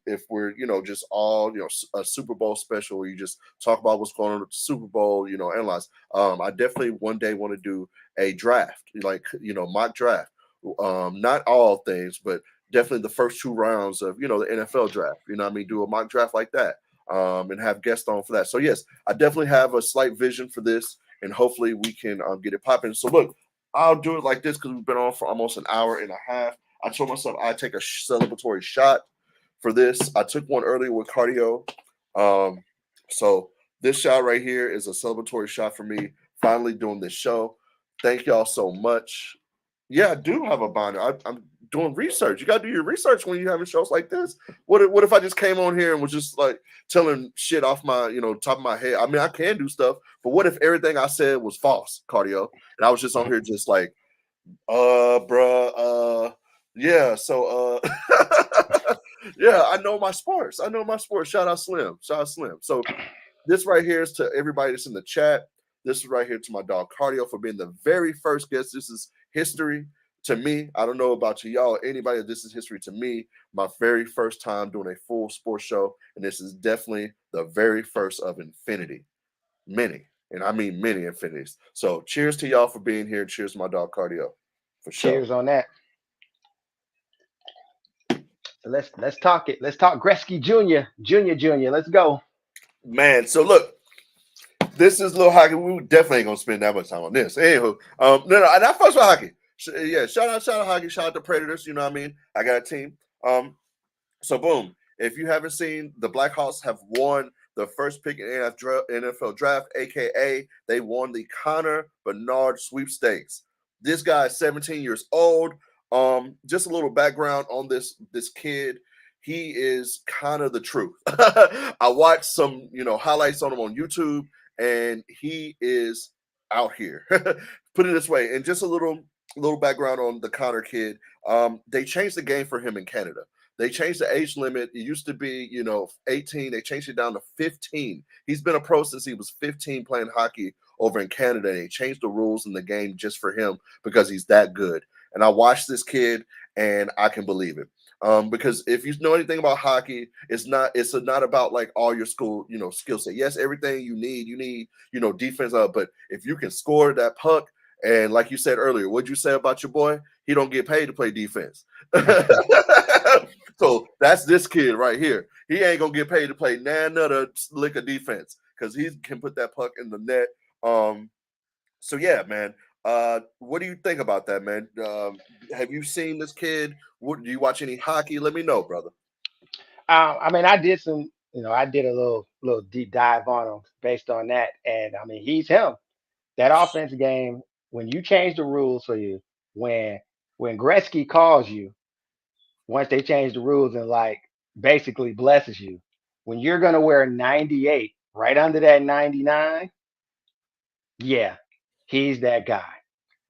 If we're, just all, a Super Bowl special where you just talk about what's going on with the Super Bowl, analyze. I definitely one day want to do a draft, like, mock draft. Not all things, but definitely the first two rounds of, the NFL draft. You know what I mean? Do a mock draft like that. And have guests on for that. So yes, I definitely have a slight vision for this, and hopefully we can get it popping. So look, I'll do it like this because we've been on for almost an hour and a half. I told myself I'd take a celebratory shot for this. I took one earlier with cardio. Um, so This shot right here is a celebratory shot for me. Finally doing this show. Thank y'all so much. Yeah, I do have a binder. I'm doing research. You got to do your research when you having shows like this. What if I just came on here and was just like telling shit off my top of my head? I mean, I can do stuff, but what if everything I said was false, cardio, and I was just on here just like, bruh, yeah. So, yeah, I know my sports. I know my sports. Shout out Slim. Shout out Slim. So this right here is to everybody that's in the chat. This is right here to my dog Cardio for being the very first guest. This is history to me. I don't know about you, y'all, anybody. This is history to me. My very first time doing a full sports show, and this is definitely the very first of infinity, many, and I mean many infinities. So, cheers to y'all for being here. Cheers to my dog Cardio, for sure. Cheers on that. So let's talk it. Let's talk Gretzky Jr. Let's go. Man, so look, this is little hockey. We definitely ain't gonna spend that much time on this. Anywho, no, and I fucks with hockey. Yeah, shout out hockey, shout out to Predators. You know what I mean? I got a team. So boom. If you haven't seen, the Blackhawks have won the first pick in NFL draft, aka they won the Connor Bernard sweepstakes. This guy is 17 years old. Just a little background on this kid. He is kind of the truth. I watched some, highlights on him on YouTube, and he is out here. Put it this way, and just a little background on the Connor kid. They changed the game for him in Canada. They changed the age limit. It used to be, 18. They changed it down to 15. He's been a pro since he was 15 playing hockey over in Canada. And they changed the rules in the game just for him because he's that good. And I watched this kid, and I can believe it. Because if you know anything about hockey, it's not about like all your school, skill set. Yes, everything you need, defense. But if you can score that puck, and like you said earlier, what'd you say about your boy? He don't get paid to play defense. So that's this kid right here. He ain't gonna get paid to play another lick of defense because he can put that puck in the net. So yeah, man. What do you think about that, man? Have you seen this kid? Do you watch any hockey? Let me know, brother. I mean, I did some. I did a little deep dive on him based on that, and I mean, he's him. That offense game. When you change the rules for you, when when Gretzky calls you, once they change the rules and like basically blesses you, when you're gonna wear 98 right under that 99, yeah, he's that guy.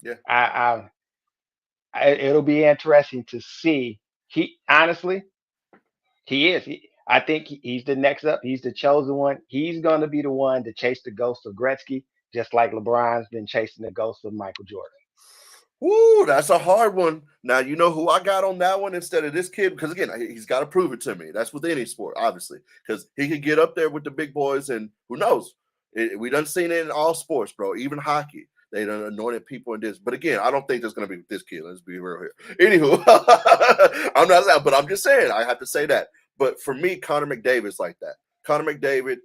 Yeah, I, it'll be interesting to see. He honestly, he is. I think he's the next up. He's the chosen one. He's going to be the one to chase the ghost of Gretzky, just like LeBron's been chasing the ghost of Michael Jordan. woo, that's a hard one. Now you know who I got on that one instead of this kid because again he's got to prove it to me. That's with any sport, obviously, because he could get up there with the big boys, and who knows? We done seen it in all sports, bro. Even hockey, they done anointed people in this. But again, I don't think there's gonna be with this kid. Let's be real here. Anywho, I'm not, but I'm just saying I have to say that. But for me, Connor McDavid's like that. Connor McDavid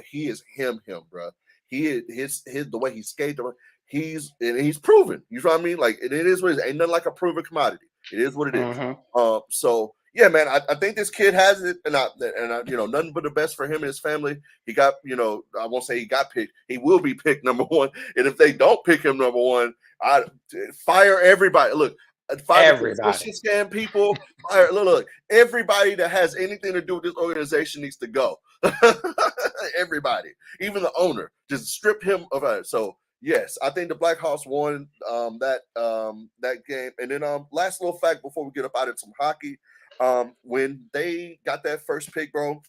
he is him, bro. He is his the way he skates. He's proven. You know what I mean? Like it is what it is. Ain't nothing like a proven commodity. It is what it is. Hmm. So yeah, man, I think this kid has it, and nothing but the best for him and his family. He got, I won't say he got picked. He will be picked number one, and if they don't pick him number one, I fire everybody. Look, fire the Everybody. concession stand people. Fire, look, everybody that has anything to do with this organization needs to go. Everybody, even the owner, just strip him of it. So yes, I think the Blackhawks won that game. And then last little fact before we get up out of some hockey, when they got that first pick, bro,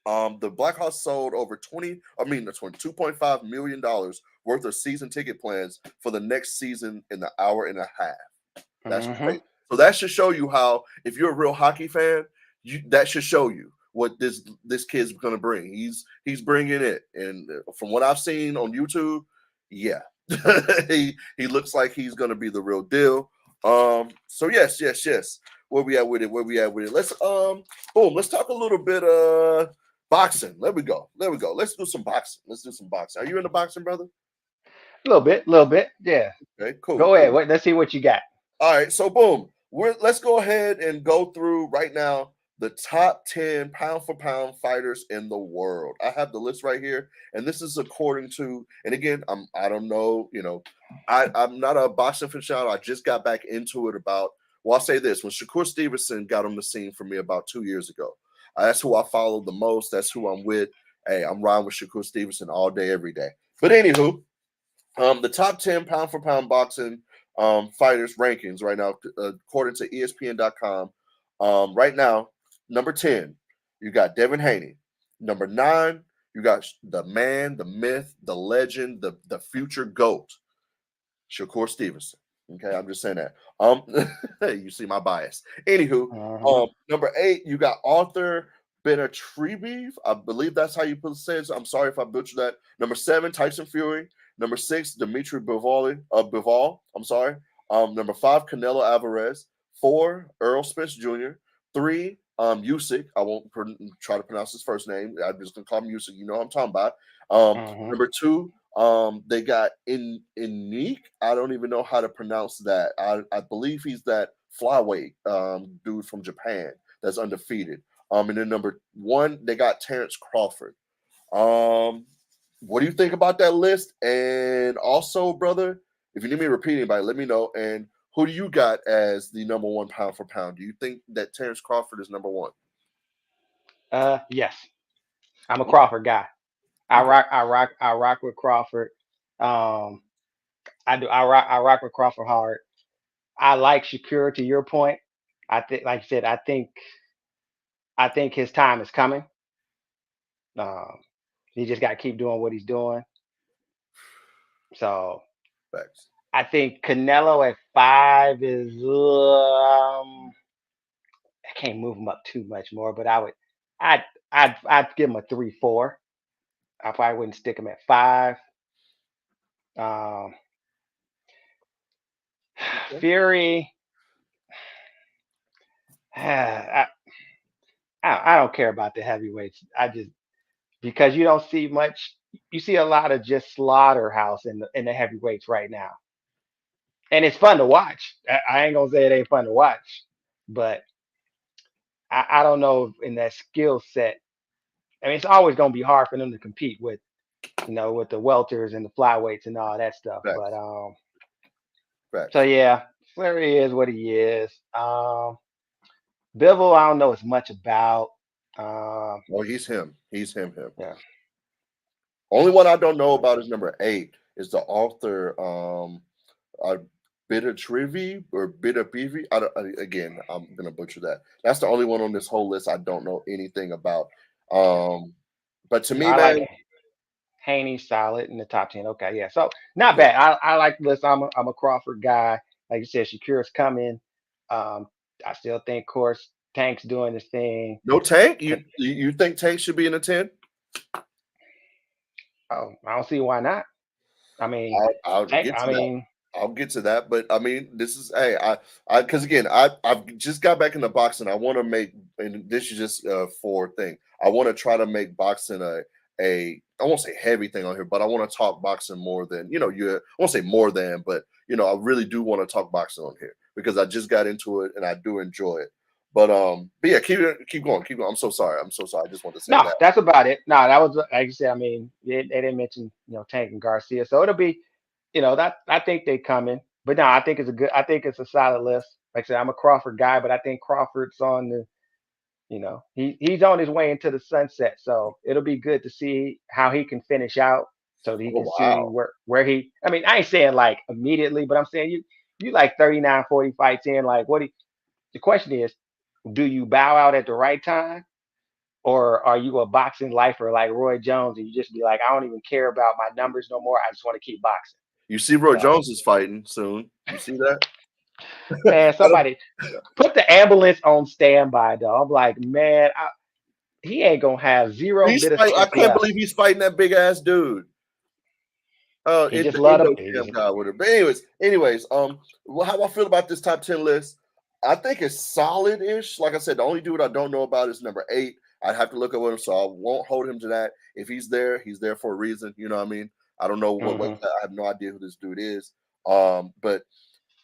the Blackhawks sold over 2.5 million dollars worth of season ticket plans for the next season in the hour and a half. That's Hmm. crazy. So that should show you how, if you're a real hockey fan, that should show you what this kid's going to bring. He's bringing it, and from what I've seen on YouTube, yeah, he looks like he's going to be the real deal. So yes. Where we at with it? Let's boom. Let's talk a little bit boxing. There we go. Let's do some boxing. Are you into boxing, brother? A little bit. Yeah. Okay, cool, Go ahead. cool. Let's see what you got. All right, so boom. Let's go ahead and go through right now the top 10 pound for pound fighters in the world. I have the list right here, and this is according to, and again, I don't know, I'm not a boxing aficionado. I just got back into it about, well, I'll say this: when Shakur Stevenson got on the scene for me about 2 years ago, that's who I followed the most. That's who I'm with. Hey, I'm riding with Shakur Stevenson all day, every day. But anywho, the top 10 pound for pound boxing fighters rankings right now, according to ESPN.com. Right now, number 10, you got Devin Haney. Number 9, you got the man, the myth, the legend, the future GOAT, Shakur Stevenson. Okay, I'm just saying that. You see my bias. Anywho, Uh-huh. number 8, you got Arthur Benatrieve. I believe that's how you say it. I'm sorry if I butchered that. Number 7, Tyson Fury. Number 6, Dimitri Bivol. I'm sorry. Number 5, Canelo Alvarez. 4, Earl Spence Jr. 3, Usyk. I won't try to pronounce his first name. I'm just gonna call him Usyk. You know what I'm talking about. Uh-huh. Number 2, they got Inik. I don't even know how to pronounce that. I believe he's that flyweight dude from Japan that's undefeated. And then number 1, they got Terrence Crawford. Um, what do you think about that list? And also, brother, if you need me to repeat anybody, let me know. And who do you got as the number 1 pound for pound? Do you think that Terrence Crawford is number 1? Yes, I'm a Okay, Crawford guy. okay, I rock with Crawford. Um, I do. I rock with Crawford hard. I like Shakur. To your point, I think, like you said, I think his time is coming. Um, he just got to keep doing what he's doing. So facts. I think Canelo at 5 is. I can't move him up too much more, but I'd, I'd give him a 3-4. I probably wouldn't stick him at 5. Um, Okay. Fury. I, I don't care about the heavyweights. I just because you don't see much. You see a lot of just slaughterhouse in the heavyweights right now, and it's fun to watch. I ain't gonna say it ain't fun to watch, but I don't know if in that skill set. I mean, it's always gonna be hard for them to compete with with the welters and the flyweights and all that stuff. But Facts. so Facts. yeah, Fleury is what he is. Bivol, I don't know as much about. Um, Oh, he's him. He's him. yeah, Only one I don't know so, about is number 8 is the author uh Bitter Trivi or Bitter Peavy. Again, I'm gonna butcher that. That's the only one on this whole list I don't know anything about. yeah. Um, but to me, I man, like Haney solid in the top 10. Okay, yeah. So not yeah. bad. I like the list. I'm a Crawford guy. Like you said, Shakur's coming. Um, I still think, of course, Tank's doing his thing. No Tank. You Con- you think Tank should be in the 10? Oh, I don't see why not. I mean, I'll Tank. get I to that. mean, I'll get to that, but I mean, this is hey, because again, I've just got back into boxing. I want to make, and this is just a forward thing. I want to try to make boxing a I won't say heavy thing on here, but I want to talk boxing more than I won't say more than, but I really do want to talk boxing on here because I just got into it and I do enjoy it. But yeah, keep going, keep going. I'm so sorry. I'm so sorry. I just want to say no, that. that's about it. No, that was like you said. I mean, they didn't mention Tank and Garcia, so it'll be that I think they coming. But no, I think it's a good. I think it's a solid list. Like I said, I'm a Crawford guy, but I think Crawford's on the he's on his way into the sunset, so it'll be good to see how he can finish out, so that he Oh can see wow. where he. I mean, I ain't saying like immediately, but I'm saying you like 39, 40 fights in. Like, the question is, do you bow out at the right time, or are you a boxing lifer like Roy Jones, and you just be like, I don't even care about my numbers no more. I just want to keep boxing. You see, Roy So, Jones is fighting soon. You see that? man, I don't- somebody put the ambulance on standby, though. I'm like, man, he ain't gonna have zero He's bit of fight. I sense can't left. believe he's fighting that big ass dude. Oh, He it just the loved him. Indo He Cam just guy with her. But anyways, how I feel about this top 10 list? I think it's solid-ish. Like I said, the only dude I don't know about is number 8. I'd have to look up with him, so I won't hold him to that. If he's there for a reason. You know what I mean? I don't know what hmm weight. I have no idea who this dude is. But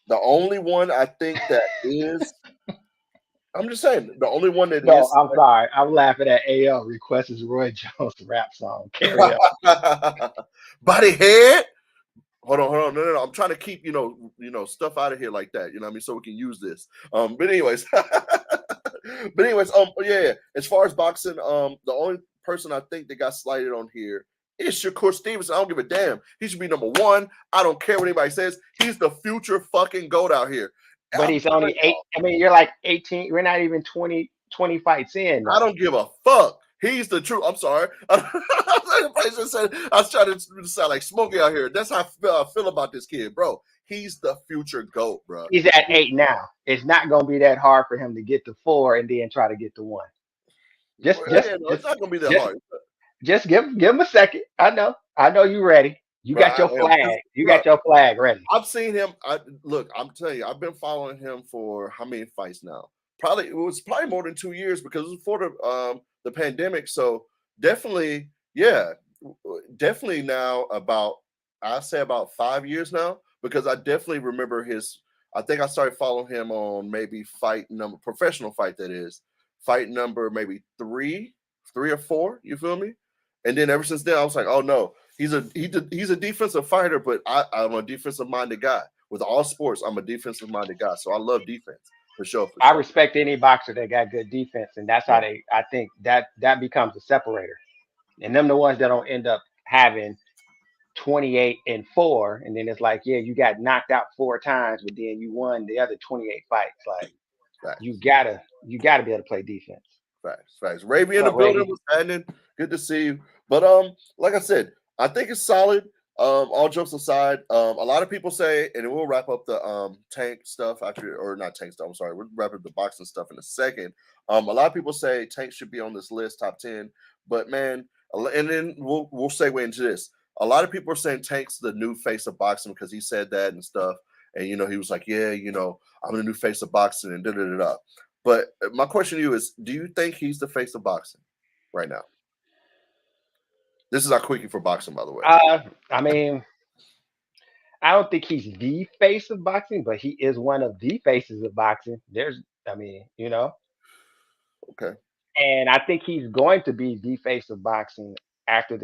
the only one I think that is I'm just saying the only one that No, is. I'm sorry. I'm laughing at AL requests his Roy Jones rap song. Carry on. Body head. Hold on, no. I'm trying to keep stuff out of here like that. You know what I mean, so we can use this. But anyways, yeah. As far as boxing, the only person I think that got slighted on here is Shakur Stevenson. I don't give a damn. He should be number one. I don't care what anybody says. He's the future fucking GOAT out here. But I'm he's telling only eight. y'all, I mean, you're like 18. We're not even 20 fights in I though. don't give a fuck. He's the truth. I'm sorry. I was trying to sound like Smokey out here. That's how I feel about this kid, bro. He's the future GOAT, bro. He's at 8 now. It's not going to be that hard for him to get to 4 and then try to get to 1. Just, just, Yeah, no, it's just, not gonna be that just, hard, just give him a second. I know you ready. You bro. got I your am, flag. You bro. got your flag ready. I've seen him. Look. I'm telling you, I've been following him for how many fights now? Probably it was probably more than 2 years because it was before the pandemic. So definitely, yeah, definitely now about I say about 5 years now because I definitely remember his. I think I started following him on maybe fight number professional fight that is fight number maybe three or four. You feel me? And then ever since then, I was like, oh no, he's a defensive fighter, but I'm a defensive minded guy. With all sports, I'm a defensive minded guy, so I love defense for sure, for I sure. respect any boxer that got good defense, and that's Yeah, how they. I think that becomes a separator. And them the ones that don't end up having 28-4, and then it's like, yeah, you got knocked out 4 times, but then you won the other 28 fights. Like facts, you gotta be able to play defense. facts. Ravi in the What up, building Ray? was happening. Good to see you. But like I said, I think it's solid. All jokes aside, a lot of people say, and we'll wrap up the tank stuff after, or not tank stuff. I'm sorry, we'll wrap up the boxing stuff in a second. A lot of people say Tank should be on this list, top 10. But man, and then we'll segue into this. A lot of people are saying Tank's the new face of boxing because he said that and stuff. And he was like, yeah, I'm the new face of boxing and da da da da. But my question to you is, do you think he's the face of boxing right now? This is our quickie for boxing, by the way. I mean, I don't think he's the face of boxing, but he is one of the faces of boxing. I mean, Okay. and I think he's going to be the face of boxing after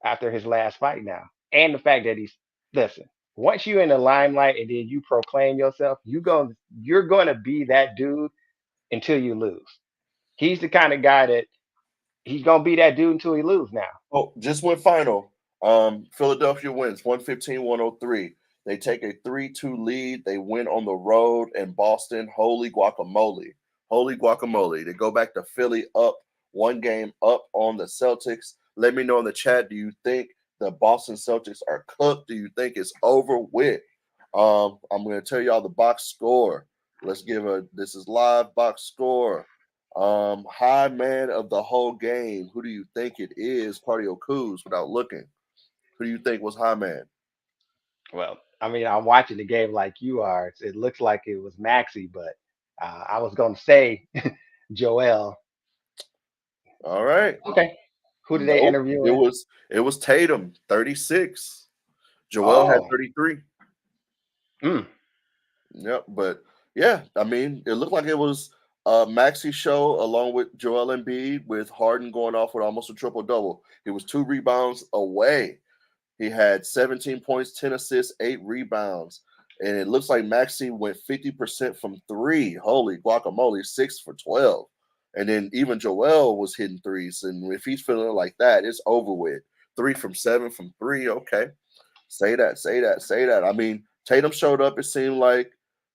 after his last fight now, and the fact that he's listen. Once you're in the limelight and then you proclaim yourself, you're going to be that dude until you lose. He's the kind of guy that he's going to be that dude until he lose now. Oh, just went final. Philadelphia wins 115-103. They take a 3-2 lead. They win on the road in Boston. Holy guacamole. Holy guacamole. They go back to Philly up 1 game up on the Celtics. Let me know in the chat. Do you think the Boston Celtics are cooked? Do you think it's over with? I'm going to tell y'all the box score. This is live box score. High man of the whole game. Who do you think it is? CardioCous without looking. Who do you think was high man? Well, I mean, I'm watching the game like you are. It looks like it was Maxi, but I was going to say Joel. All right. Okay. Who did they Nope. interview It in? was it was Tatum, 36. Joel had Oh, 33. mm, Yep. But yeah, I mean, it looked like it was Maxi show along with Joel Embiid with Harden going off with almost a triple double. He was 2 rebounds away. He had 17 points, 10 assists, 8 rebounds. And it looks like Maxi went 50% from three. Holy guacamole, 6 for 12. And then even Joel was hitting threes. And if he's feeling like that, it's over with. 3 from 7 from three. Okay. Say that, say that, say that. I mean, Tatum showed up. It seemed like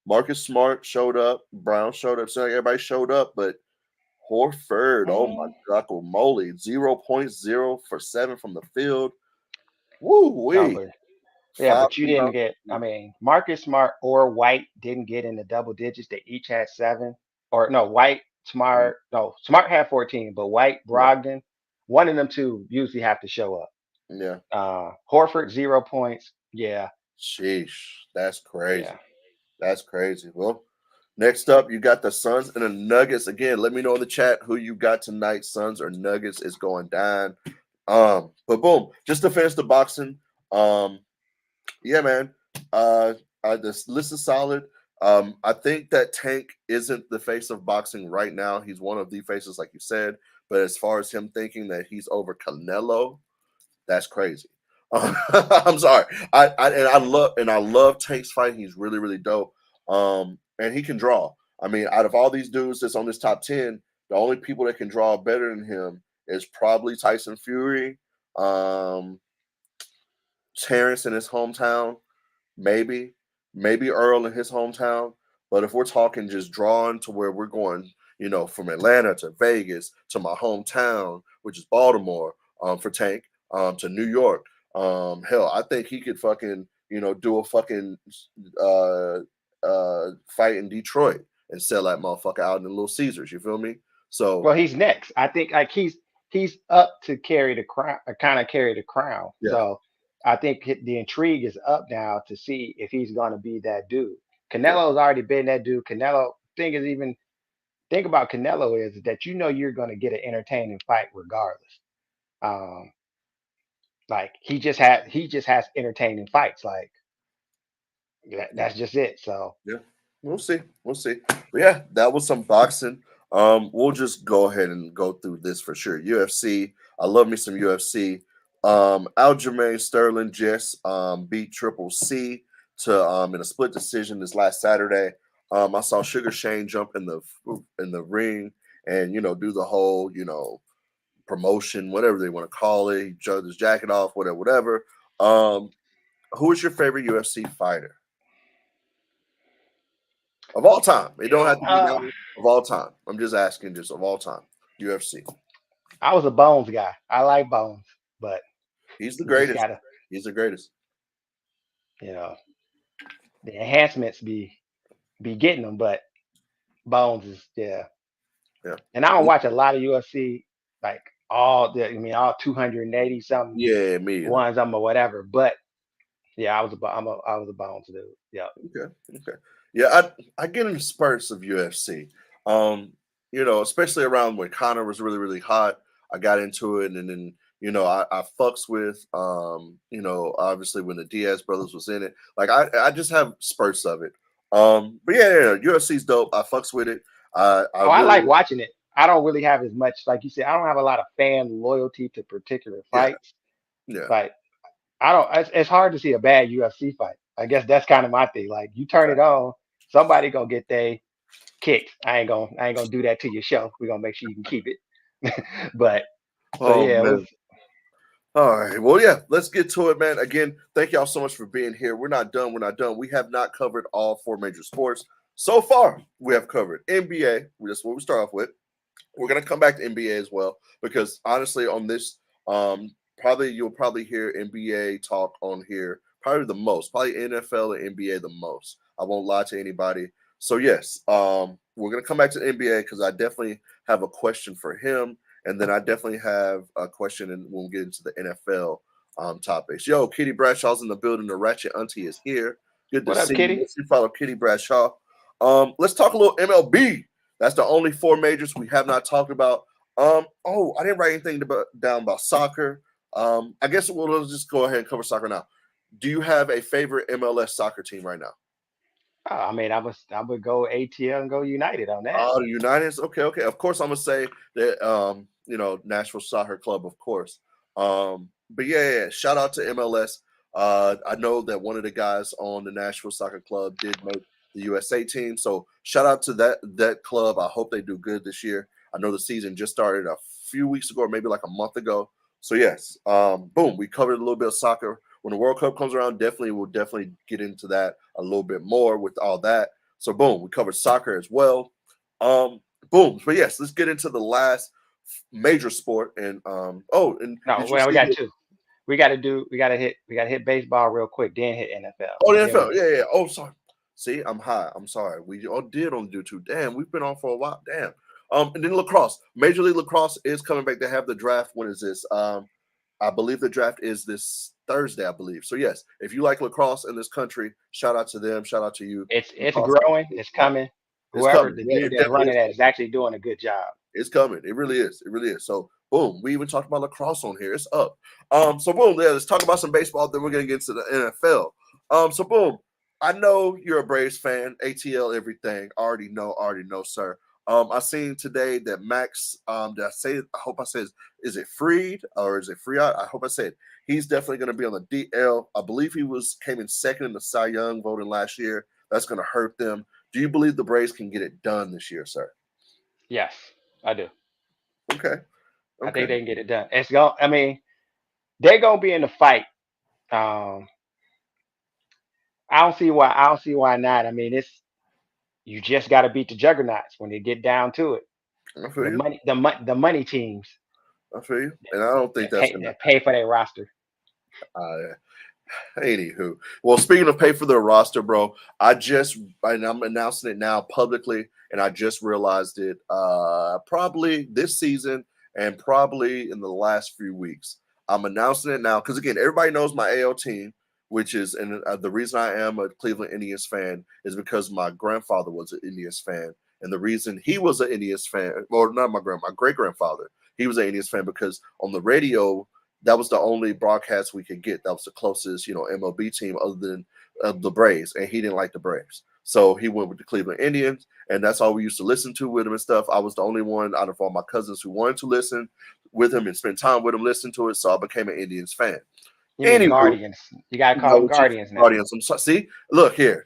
Marcus Smart showed up. Brown showed up. It seemed like everybody showed up. But Horford, oh my mm, guacamole, 0.0 for 7 from the field. Woo no, wee. but yeah, Five but you didn't rebounds. get. I mean, Marcus Smart or White didn't get in the double digits. They each had 7, or no, White, Smart, no, Smart had 14, but White, Yeah, Brogdon, one of them two usually have to show up. yeah. Horford 0 points. Yeah, Sheesh. That's yeah. crazy. That's crazy. Well, next up, you got the Suns and the Nuggets. Again, let me know in the chat who you got tonight. Suns or Nuggets is going down. But boom, just to finish the boxing. Yeah, man. This list is solid. I think that Tank isn't the face of boxing right now. He's one of the faces, like you said. But as far as him thinking that he's over Canelo, that's crazy. I'm sorry. I love Tank's fight. He's really really dope. And he can draw. I mean, out of all these dudes that's on this top 10, the only people that can draw better than him is probably Tyson Fury, um, Terrence in his hometown, maybe, maybe Earl in his hometown. But if we're talking just drawing to where we're going, from Atlanta to Vegas to my hometown, which is Baltimore, for Tank, to New York, hell, I think he could fucking, do a fucking uh, fight in Detroit and sell that motherfucker out in the Little Caesars. You feel me? So Well, he's next. I think like he's up to carry the crown, kind of carry the crown. yeah, So I think the intrigue is up now to see if he's going to be that dude. yeah, Canelo's already been that dude. Canelo thing is even thing about Canelo is that you're going to get an entertaining fight regardless. Um, like he just has entertaining fights. Like that's just it. So yeah. We'll see. We'll see. But yeah, that was some boxing. We'll just go ahead and go through this for sure. UFC. I love me some UFC. Aljamain Sterling just beat Triple C to in a split decision this last Saturday. I saw Sugar Shane jump in the ring and do the whole promotion, whatever they want to call it. He jumped his jacket off, whatever, whatever. Who is your favorite UFC fighter of all time? It don't have to be now of all time. I'm just asking, just of all time. UFC. I was a Bones guy. I like Bones, but He's the you just greatest. gotta He's the greatest. you know the enhancements be getting them, but Bones is yeah. Yeah. And I don't watch a lot of UFC, like all 280 something Yeah, me either. ones, or whatever. But yeah, I was a Bones dude. Yeah. Okay. Okay. Yeah, I get into spurts of UFC. Um, especially around when Connor was really, really hot. I got into it and then I fucks with obviously when the Diaz brothers was in it. Like I just have spurts of it. But yeah, UFC's dope. I fucks with it. I Oh, I like really watching it. I don't really have as much, like you said. I don't have a lot of fan loyalty to particular yeah, fights. yeah. Like I don't. It's hard to see a bad UFC fight. I guess that's kind of my thing. Like you turn it on, somebody gonna get they kicked. I ain't gonna do that to your show. We're gonna make sure you can keep it. But so Oh yeah, it was. man. All right. Well, yeah, let's get to it, man. Again, thank y'all so much for being here. We're not done. We're not done. We have not covered all four major sports. So far, we have covered NBA. That's what we start off with. We're gonna come back to NBA as well because honestly, on this, probably you'll probably hear NBA talk on here probably the most, probably NFL and NBA the most. I won't lie to anybody. So yes, we're gonna come back to the NBA because I definitely have a question for him, and then I definitely have a question, and when we get into the NFL topics. Yo, Kitty Bradshaw's in the building. The Ratchet Auntie is here. Good to What up, see you. Kitty? Let's see, follow Kitty Bradshaw. Let's talk a little MLB. That's the only four majors we have not talked about. I didn't write anything down about soccer. I guess let's just go ahead and cover soccer now. Do you have a favorite MLS soccer team right now? Oh, I mean, I would go ATL and go United on that. Oh, the United. Okay, okay. Of course, I'm gonna say that. Nashville Soccer Club, of course. But yeah. Shout out to MLS. I know that one of the guys on the Nashville Soccer Club did make the USA team, so shout out to that club. I hope they do good this year. I know the season just started a few weeks ago, or maybe like a month ago. So yes, boom, we covered a little bit of soccer. When the World Cup comes around, we'll definitely get into that a little bit more with all that. So boom, we covered soccer as well. Um, boom. But yes, let's get into the last major sport. And and No, did you well, we see got the two. We gotta hit baseball real quick, then hit NFL, oh the and then we NFL? done. Yeah, yeah. Oh, sorry. See, I'm high. I'm sorry. We all did only do two. Damn, we've been on for a while. Damn. And then lacrosse. Major League Lacrosse is coming back. They have the draft. When is this? I believe the draft is this Thursday, I believe. So yes, if you like lacrosse in this country, shout out to them. Shout out to you. It's Lacrosse, growing. It's coming. it's Whoever coming. the Yeah, dude it that's definitely running is that coming. is actually doing a good job. It's coming. It really is. It really is. So boom, we even talked about lacrosse on here. It's up. So boom, yeah, let's talk about some baseball. Then we're gonna get into the NFL. So boom. I know you're a Braves fan. ATL everything. Already know, sir. I seen today that Max. Did I say? I hope I said. Is it Freed or is it Free? I hope I said he's definitely going to be on the DL. I believe he came in second in the Cy Young voting last year. That's going to hurt them. Do you believe the Braves can get it done this year, sir? Yes, I do. Okay. I Okay. think they can get it done. It's going. I mean, they're gonna be in the fight. Um, I don't see why. I don't see why not. I mean, it's you just got to beat the juggernauts when they get down to it. I feel you. The money teams I feel you. And I don't think that's going to. that pay for their roster. Uh, Anywho, well, speaking of pay for their roster, bro, and I'm announcing it now publicly, and I just realized it probably this season and probably in the last few weeks. I'm announcing it now because again, everybody knows my AL team, which is and the reason I am a Cleveland Indians fan is because my grandfather was an Indians fan, and the reason he was an Indians fan, or not my great grandfather, he was an Indians fan because on the radio that was the only broadcast we could get. That was the closest, MLB team other than the Braves, and he didn't like the Braves. So he went with the Cleveland Indians, and that's all we used to listen to with him and stuff. I was the only one out of all my cousins who wanted to listen with him and spend time with him, listen to it. So I became an Indians fan. You mean Anywho, Guardians? You gotta call no, them which is Guardians now. Guardians. See, look here.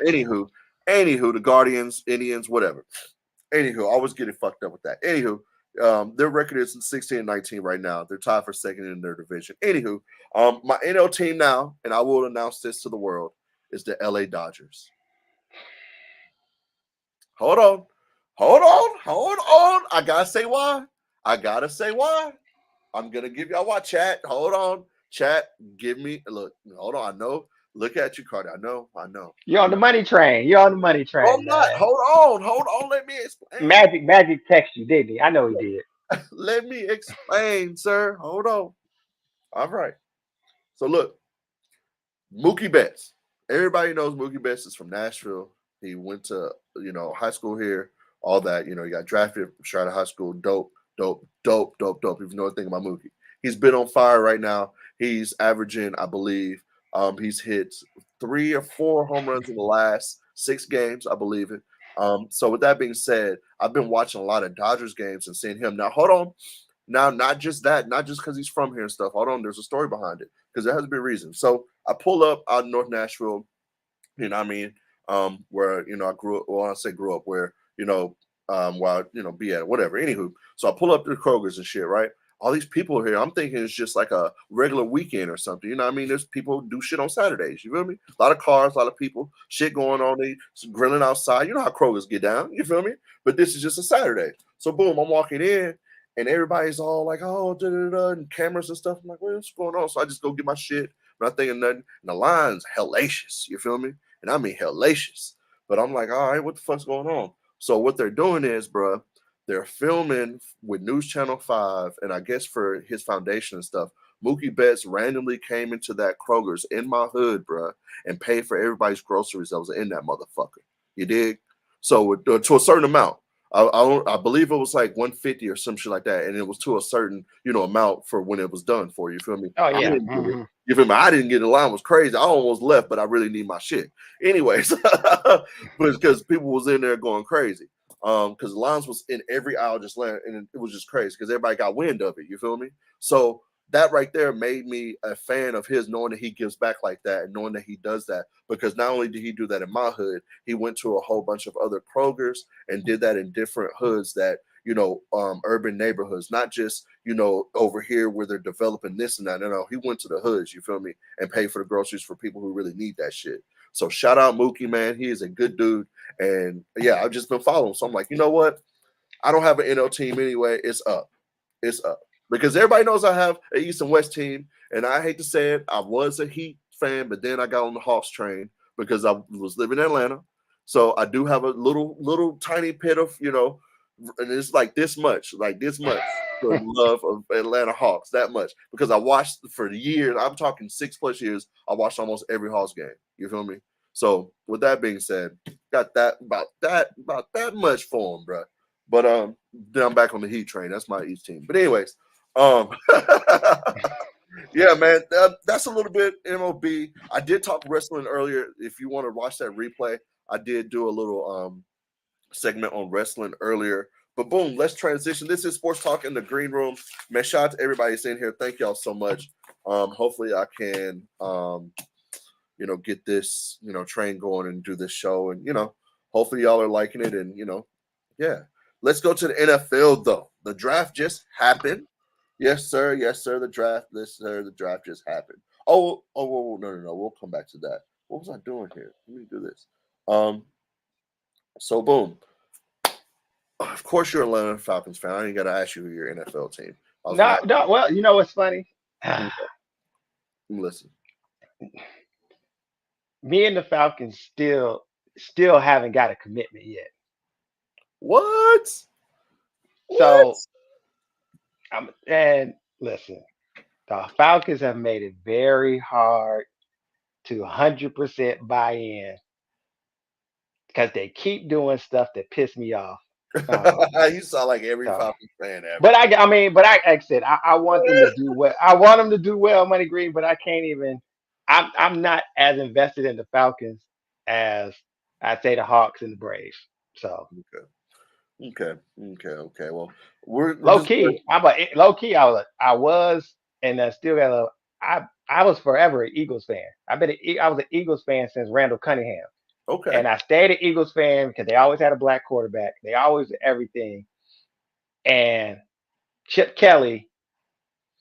Anywho, the Guardians, Indians, whatever. Anywho, I always getting fucked up with that. Anywho, their record is 16 and 19 right now. They're tied for second in their division. Anywho, my NL team now, and I will announce this to the world, is the LA Dodgers. Hold on. Hold on. I gotta say why. I'm gonna give y'all why. Chat. Hold on. Chat. Give me look. Hold on. I know. Look at you, Cardi. I know. You're on the money train. You're on the money No, train, I'm not. man. Hold on. Let me explain. Magic text you, didn't he? I know he did. Let me explain, sir. Hold on. All right. So look, Mookie Betts. Everybody knows Mookie Betts is from Nashville. He went to high school here. All that he got drafted straight out of high school. Dope. If you know anything about Mookie, he's been on fire right now. He's averaging, I believe, he's hit 3 or 4 home runs in the last 6 games, I believe it. So with that being said, I've been watching a lot of Dodgers games and seeing him. Now, hold on. Now, not just that, not just because he's from here and stuff. Hold on, there's a story behind it because there has to be a reason. So I pull up out in North Nashville, where I grew up. Well, I say grew up where while be at whatever. Anywho, so I pull up to the Kroger's and shit, right? All these people here, I'm thinking it's just like a regular weekend or something. You know what I mean? There's people who do shit on Saturdays. You feel me? A lot of cars, a lot of people, shit going on. They grilling outside. You know how Kroger's get down. You feel me? But this is just a Saturday. So boom, I'm walking in and everybody's all like, oh, da da da, and cameras and stuff. I'm like, what's going on? So I just go get my shit. I'm not thinking nothing. And the line's hellacious. You feel me? And I mean hellacious. But I'm like, all right, what the fuck's going on? So what they're doing is, bruh, they're filming with News Channel 5, and I guess for his foundation and stuff. Mookie Betts randomly came into that Kroger's in my hood, bruh, and paid for everybody's groceries that was in that motherfucker. You dig? So to a certain amount. I believe it was like 150 or some shit like that, and it was to a certain amount for when it was done for you. Feel me? Oh I yeah. didn't get it. You feel me? I didn't get it. The line was crazy. I almost left, but I really need my shit. Anyways, but because people was in there going crazy. Because the lines was in every aisle just land, and it was just crazy because everybody got wind of it. You feel me? So that right there made me a fan of his, knowing that he gives back like that and knowing that he does that. Because not only did he do that in my hood, he went to a whole bunch of other Krogers and did that in different hoods that urban neighborhoods, not just over here where they're developing this and that. No, he went to the hoods. You feel me? And paid for the groceries for people who really need that shit. So shout out Mookie, man. He is a good dude. And yeah, I've just been following. So I'm like, you know what? I don't have an NL team anyway. It's up. It's up. Because everybody knows I have an East and West team. And I hate to say it, I was a Heat fan, but then I got on the Hawks train because I was living in Atlanta. So I do have a little tiny pit of, and it's like this much for love of Atlanta Hawks, that much. Because I watched for the years, I'm talking 6+ years, I watched almost every Hawks game. You feel me? So with that being said, got that about that much for him, bro. But then I'm back on the Heat train. That's my East team. But anyways, um Yeah, man, that's a little bit MLB. I did talk wrestling earlier. If you want to watch that replay, I did do a little segment on wrestling earlier. But boom, let's transition. This is Sports Talk in the Green Room. Man, shout out to everybody that's in here. Thank y'all so much. Hopefully I can get this, train going and do this show. And, hopefully y'all are liking it. And, yeah. Let's go to the NFL though. The draft just happened. Yes, sir. Yes, sir. The draft. Yes, sir. The draft just happened. Oh, no, no, no. We'll come back to that. What was I doing here? Let me do this. Um, so boom. Of course, you're a Atlanta Falcons fan. I ain't got to ask you who your NFL team. I was No, watching. no. Well, you know what's funny? Listen, Me and the Falcons still haven't got a commitment yet. what? What? So and listen, the Falcons have made it very hard to 100% buy in because they keep doing stuff that piss me off. Um, You sound like every so, Falcons fan but ever. like I said, I want them to do well. I want them to do well, Money Green, but I can't even. I'm not as invested in the Falcons as I'd say the Hawks and the Braves. So Okay, okay, okay, okay. Well, we're low just going. key, low key. I was, and I still got a. I was forever an Eagles fan. I was an Eagles fan since Randall Cunningham, Okay. and I stayed an Eagles fan because they always had a black quarterback. They always did everything, and Chip Kelly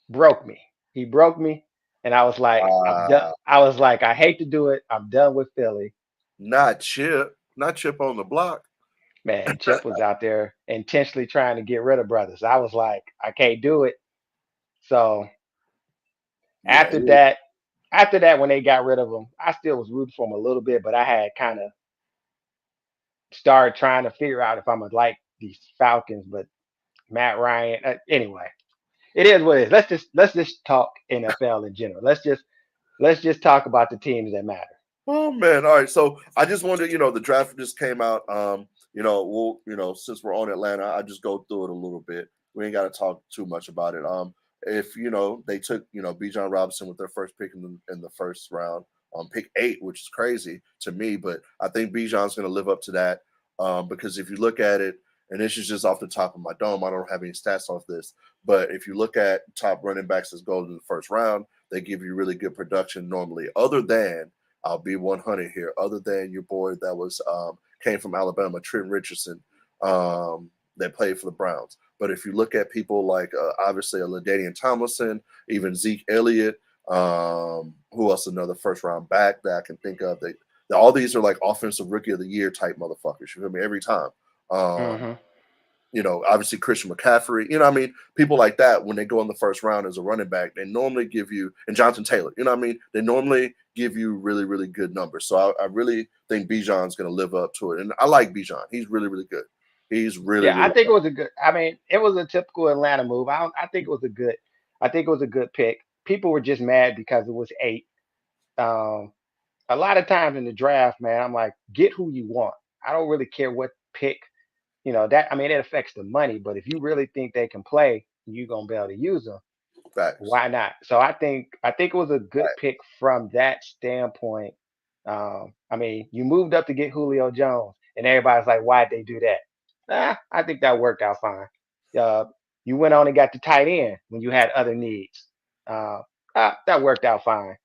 broke me. He broke me, and I was like, I'm done. Uh, I was like, I hate to do it. I'm done with Philly. Not Chip. Not Chip on the block. Man, Chip was out there intentionally trying to get rid of brothers. I was like, I can't do it. So Yeah. after that, after that, when they got rid of him, I still was rooting for him a little bit, but I had kind of started trying to figure out if I'm gonna like these Falcons. But Matt Ryan, anyway, it is what it is. Let's just talk NFL in general. Let's just talk about the teams that matter. Oh man. All right. So I just wanted, the draft just came out. Since we're on Atlanta, I just go through it a little bit. We ain't got to talk too much about it. If they took, Bijan Robinson with their first pick in the first round, pick 8, which is crazy to me, but I think Bijan's going to live up to that. Because if you look at it, and this is just off the top of my dome, I don't have any stats off this, but if you look at top running backs that go in the first round, they give you really good production normally. Other than I'll be 100 here. Other than your boy that was came from Alabama, Trent Richardson, that played for the Browns. But if you look at people like obviously a Ladainian Tomlinson, even Zeke Elliott, who else another first round back that I can think of, all these are like offensive rookie of the year type motherfuckers. You feel me? Every time. Um, Hmm. Obviously Christian McCaffrey, what I mean? People like that, when they go in the first round as a running back, they normally give you, and Jonathan Taylor, what I mean? They normally give you really, really good numbers. So I really think Bijan's going to live up to it. And I like Bijan. He's really, really good. He's really, Yeah, I really think it was a good. I mean, it was a typical Atlanta move. I think it was a good. I think it was a good pick. People were just mad because it was 8. Um, a lot of times in the draft, man, I'm like, get who you want. I don't really care what pick. That, I mean, it affects the money, but if you really think they can play, you're gonna be able to use them. facts. Why not? So I think it was a good Right. pick from that standpoint. I mean, you moved up to get Julio Jones, and everybody's like, why'd they do that? I think that worked out fine. Uh, you went on and got the tight end when you had other needs. Uh, that worked out fine.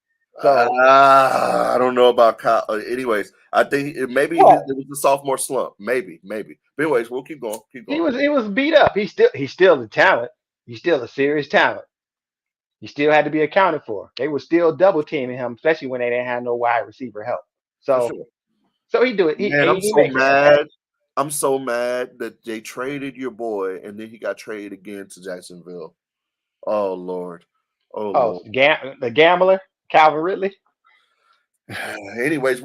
So I don't know about Kyle. Anyways, I think it what? was the sophomore slump. Maybe, maybe. But anyways, we'll keep going. Keep He going. was he was beat up. He's still the talent. He's still a serious talent. He still had to be accounted for. They were still double teaming him, especially when they didn't have no wide receiver help. For So sure. so he do it. He Man, he, I'm he so makes it happen. mad. I'm so mad that they traded your boy and then he got traded again to Jacksonville. Oh Lord. Oh Oh, Lord. the gambler, Calvin Ridley. Anyways,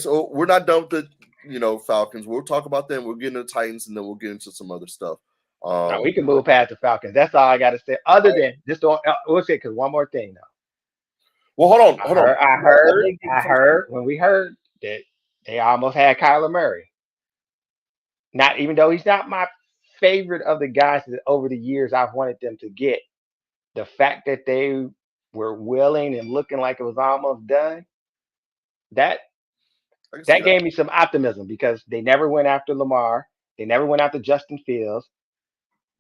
so we're not done with the Falcons. We'll talk about them. We'll get into the Titans and then we'll get into some other stuff. Now we Um can move past the Falcons. That's all I got to say. Other than just don't. We'll say because one more thing though. well, hold on, I hold on. heard. I Let heard. me do the I first pick. heard when we heard that they almost had Kyler Murray. Not even though he's not my favorite of the guys that over the years I've wanted them to get. The fact that they were willing and looking like it was almost done, that I can see that that. gave me some optimism because they never went after Lamar. They never went after Justin Fields.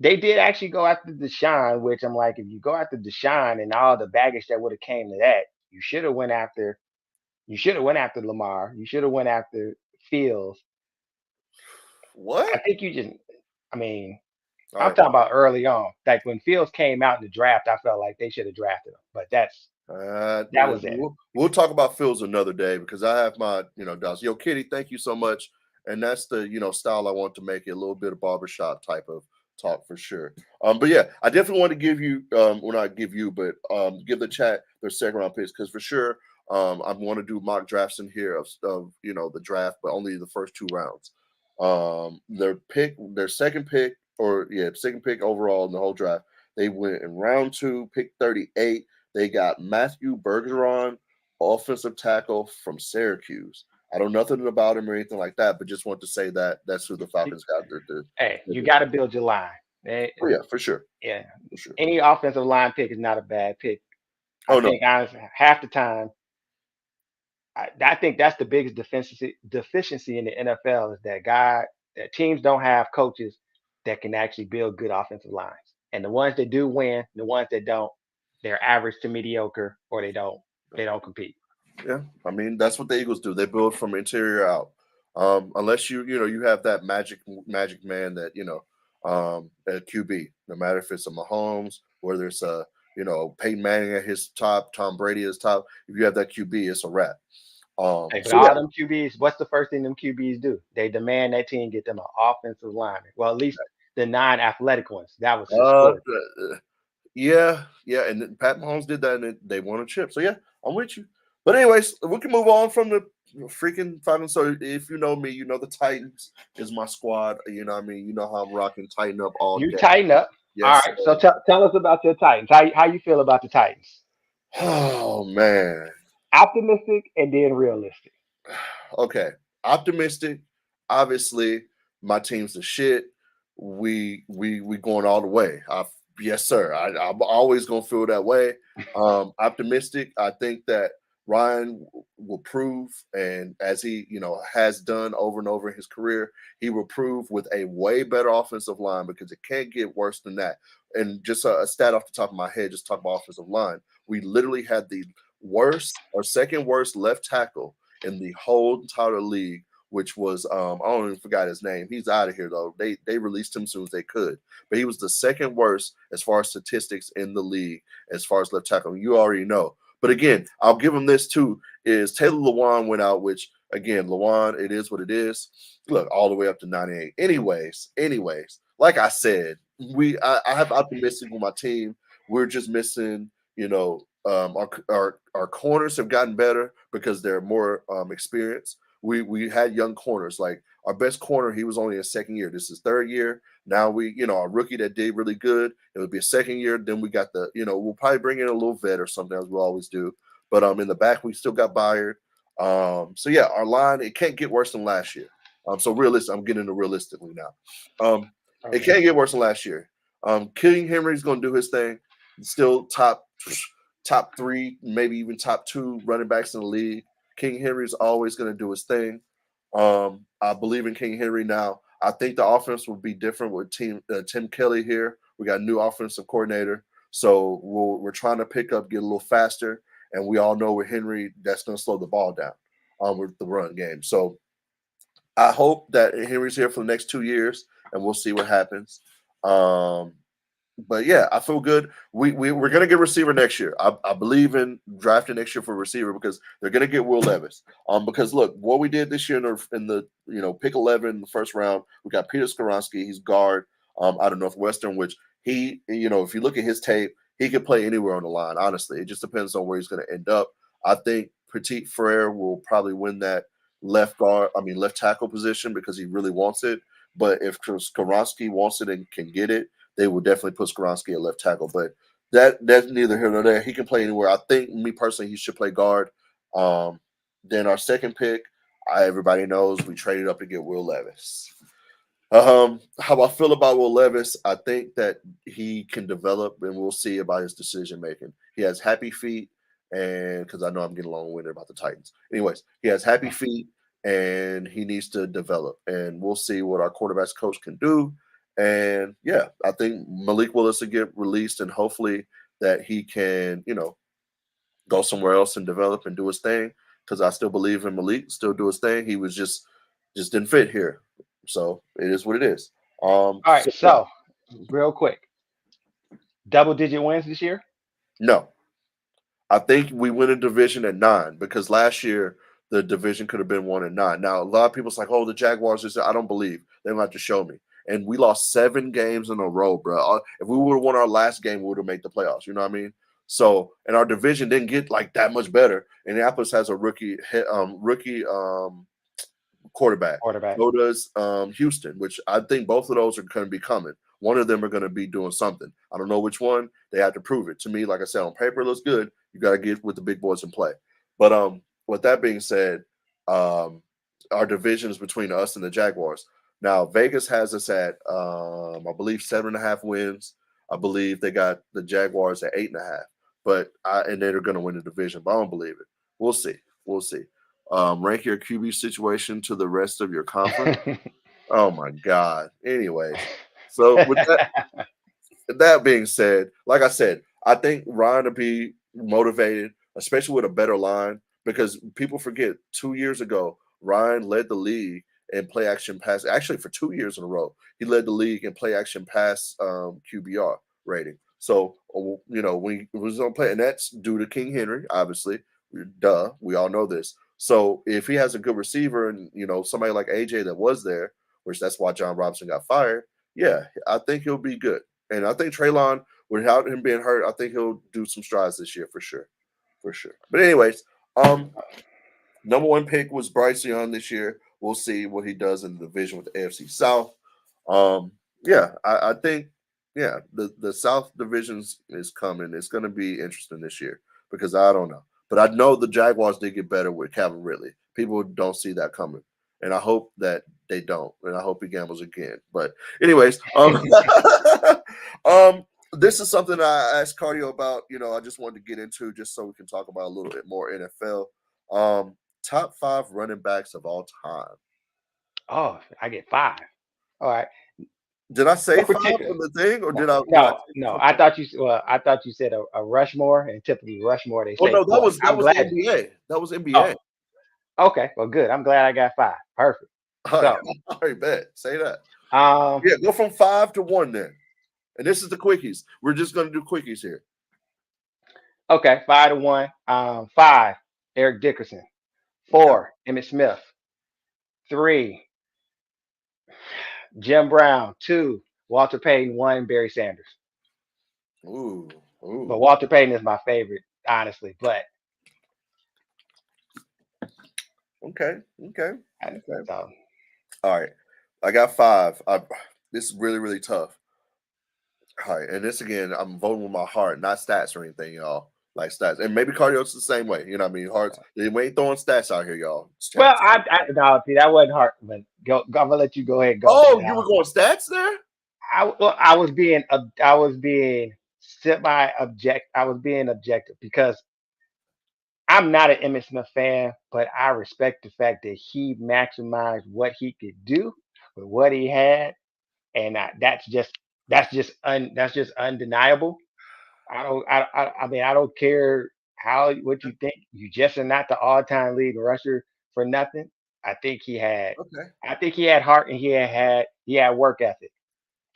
They did actually go after Deshaun, which I'm like, if you go after Deshaun and all the baggage that would have came to that, you should have went after Lamar. You should have went after Fields. I What? think you just I mean, All I'm right. talking about early on. Like when Fields came out in the draft, I felt like they should have drafted him. But that was it. We'll talk about Phil's another day because I have my, doubts. Yo, Kitty, thank you so much. And that's the, style I want to make it a little bit of barbershop type of talk for sure. But yeah, I definitely want to give you, well, not give you, but give the chat their second round picks because for sure, I want to do mock drafts in here of the draft, but only the first two rounds. Their second pick, or yeah, second pick overall in the whole draft, they went in round two, pick 38. They got Matthew Bergeron, offensive tackle from Syracuse. I don't know nothing about him or anything like that, but just want to say that that's who the Falcons got there. Hey, you got to build your line. Oh yeah, for sure, Yeah, for sure. any offensive line pick is not a bad pick. I Oh no, think honestly, half the time, I think that's the biggest deficiency in the NFL is that teams don't have coaches that can actually build good offensive lines. And the ones that do win, the ones that don't, they're average to mediocre, or they don't compete. yeah. I mean that's what the Eagles do. They build from interior out. Unless you have that magic man that at QB. No matter if it's a Mahomes, whether it's a Peyton Manning at his top, Tom Brady at his top. If you have that QB, it's a wrap. Hey, but So yeah, all them QBs, what's the first thing them QBs do? They demand that team get them an offensive lineman. Well, at least the non-athletic ones. That was just uh, sports. uh, yeah, and then Pat Mahomes did that, and they won a chip. So yeah, I'm with you. But anyways, we can move on from the freaking Falcons. So if you know me, you know the Titans is my squad. You know what I mean? You know how I'm rocking Tighten up all You day. tighten up. All Yes, right. So tell us about your Titans. How you feel about the Titans? oh man. Optimistic and then realistic. Okay. Optimistic. Obviously, my team's the shit. We going all the way. Yes, sir. I'm always gonna feel that way. Optimistic. I think that Ryan will prove, and as he has done over and over in his career, he will prove with a way better offensive line because it can't get worse than that. And just a stat off the top of my head, just talk about offensive line. We literally had the worst or second worst left tackle in the whole entire league, which was I don't even forgot his name. He's out of here though. They released him as soon as they could, but he was the second worst as far as statistics in the league as far as left tackle. You already know. But again, I'll give him this too: is Taylor Lewan went out, which again, Lewan, it is what it is. Look, all the way up to 98. Anyways, like I said, I have optimistic with my team. We're just missing, our corners have gotten better because they're more experienced. We had young corners like our best corner. He was only a second year. This is third year. Now our rookie that did really good. It would be a second year. Then we got we'll probably bring in a little vet or something as we always do. But in the back we still got Byard. So yeah, our line it can't get worse than last year. So realistic. I'm getting into realistically now. It Okay. can't get worse than last year. King Henry's going to do his thing. Still top three, maybe even top two running backs in the league. King Henry's always going to do his thing. I believe in King Henry now. I think the offense will be different with Tim Kelly here. We got a new offensive coordinator, so we're trying to pick up, get a little faster, and we all know with Henry that's going to slow the ball down with the run game. So I hope that Henry's here for the next 2 years, and we'll see what happens. Um, but yeah, I feel good. We're gonna get receiver next year. I believe in drafting next year for receiver because they're gonna get Will Levis. Because look, what we did this year in the pick 11 in the first round, we got Peter Skoronski. He's guard out of Northwestern, which if you look at his tape, he could play anywhere on the line. Honestly, it just depends on where he's gonna end up. I think Petit Frere will probably win that left tackle position because he really wants it. But if Skoronski wants it and can get it, they would definitely put Skoronski at left tackle. But that's neither here nor there. He can play anywhere. I think me personally, he should play guard. Then our second pick, everybody knows we traded up to get Will Levis. How I feel about Will Levis, I think that he can develop, and we'll see about his decision making. He has happy feet, and because I know I'm getting long-winded about the Titans. Anyways, he has happy feet, and he needs to develop. And we'll see what our quarterbacks coach can do. And yeah, I think Malik Willis will get released, and hopefully that he can, go somewhere else and develop and do his thing. Because I still believe in Malik, still do his thing. He was just didn't fit here, so it is what it is. All So right, yeah, so real quick, double digit wins this year. no, I think we win a division at 9 because last year the division could have been 1-9. Now a lot of people's like, oh, the Jaguars is. I don't believe they're going to have to show me. And we lost 7 games in a row, bro. If we would have won our last game, we would have made the playoffs. You know what I mean? So, and our division didn't get like that much better. Indianapolis has a rookie quarterback. Quarterback. So does Houston, which I think both of those are going to be coming. One of them are going to be doing something. I don't know which one. They have to prove it. To me, like I said, on paper it looks good. You got to get with the big boys and play. But with that being said, um, our division is between us and the Jaguars. Now Vegas has us at I believe 7.5 wins. I believe they got the Jaguars at 8.5. And they're going to win the division. But I don't believe it. We'll see. We'll see. Rank your QB situation to the rest of your conference. Oh my God. Anyways, so with that being said, like I said, I think Ryan will be motivated, especially with a better line, because people forget 2 years ago, Ryan led the league in play action pass. Actually, for 2 years in a row, he led the league in play action pass QBR rating. So, when he was on play, and that's due to King Henry, obviously. Duh, we all know this. So, if he has a good receiver and, somebody like AJ that was there, which that's why John Robinson got fired, yeah, I think he'll be good. And I think Traylon, without him being hurt, I think he'll do some strides this year for sure. For sure. But anyways, number one pick was Bryce Young this year. We'll see what he does in the division with the AFC South. Yeah, I think the South divisions is coming. It's going to be interesting this year because I don't know, but I know the Jaguars did get better with Calvin Ridley. People don't see that coming, and I hope that they don't, and I hope he gambles again. But anyways, um, this is something I asked Cardio about. I just wanted to get into just so we can talk about a little bit more NFL. Top 5 running backs of all time. Oh, I get 5. All right. Did I say No 5 particular. on the thing, or No, did I no, take no. something? I thought you said a Rushmore, and typically Rushmore they Oh say no, that 4. was that I'm was glad. NBA. That was NBA. Oh, okay. Well, good. I'm glad I got 5. Perfect. All right, So, all right, bet. Say that. um, Yeah, go from 5 to 1 then. And this is the quickies. We're just gonna do quickies here. okay, 5 to 1. 5, Eric Dickerson. Okay. 4, Emmett Smith. 3, Jim Brown. 2, Walter Payton. 1, Barry Sanders. Ooh, But ooh. Walter Payton is my favorite, honestly. But Okay, okay, okay. so All right. I got 5. This is really, really tough. All right, and this again, I'm voting with my heart, not stats or anything, y'all. Like stats, and maybe cardio's the same way. You know what I mean? Hearts. We ain't throwing stats out here, y'all. well, Stats. I no, see, that wasn't hard, but I'm gonna let you go ahead and go. Oh, But you were going stats there? well, I was being semi object. I was being objective because I'm not an Emmitt Smith fan, but I respect the fact that he maximized what he could do with what he had, and that's just undeniable. I mean, I don't care what you think. You just are not the all-time leading rusher for nothing. I think he had, Okay, I think he had heart, and he had work ethic,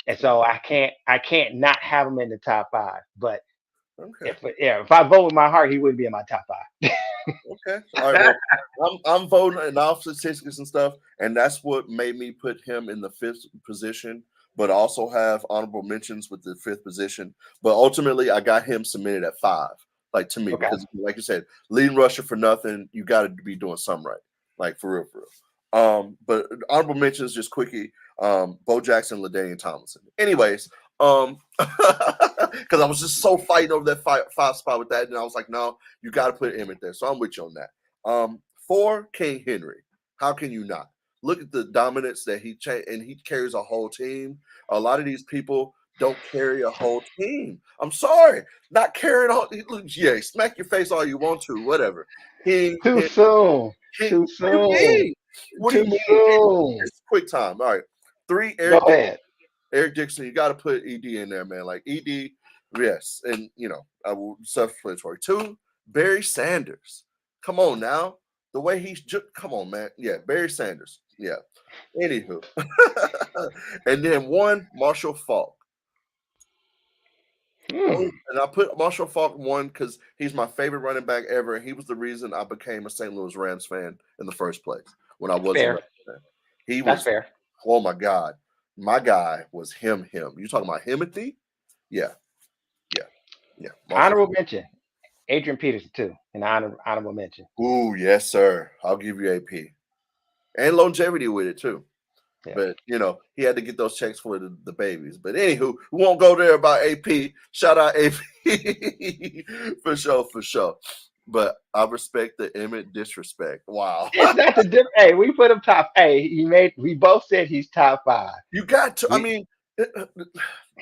and so okay, I can't not have him in the top 5. But okay. if I vote with my heart, he wouldn't be in my top 5. Okay. All right. Well, I'm voting and off statistics and stuff, and that's what made me put him in the 5th position, but also have honorable mentions with the 5th position. But ultimately, I got him submitted at 5, like to me, Okay. because like you said, leading rusher for nothing, you got to be doing something right, like for real, for real. But honorable mentions just quickie. Bo Jackson, LaDainian Tomlinson. Anyways, because I was just so fighting over that 5 spot with that, and I was like, no, you got to put Emmett there. So I'm with you on that. 4, King Henry. How can you not? Look at the dominance that and he carries a whole team. A lot of these people don't carry a whole team. I'm sorry, not carrying all. Look, yeah, smack your face all you want to, whatever. Too soon. He, Too what do you soon. mean? What do you Too mean? soon. It's quick time. All right, three. Go ahead. Eric Dixon. You got to put ED in there, man. Like ED, yes, and I will self-explanatory. Two, Barry Sanders. Come on now, the way he's come on, man. Yeah, Barry Sanders. Yeah. Anywho, and then one, Marshall Falk. Hmm. And I put Marshall Falk one because he's my favorite running back ever, and he was the reason I became a St. Louis Rams fan in the first place when I wasn't a Fair. Rams fan. He That's was, fair. oh my God, my guy was him. You talking about Himothy? Yeah, yeah, yeah. Marshall. Honorable mention. Adrian Peterson too. An honorable mention. Ooh, yes, sir. I'll give you AP and longevity with it too. Yeah. But he had to get those checks for the babies. But anywho, we won't go there about AP. Shout out AP for sure, for sure. But I respect the Emmett disrespect. Wow. It's not the diff. Hey, we put him top. Hey, we both said he's top five. You got to, I We mean,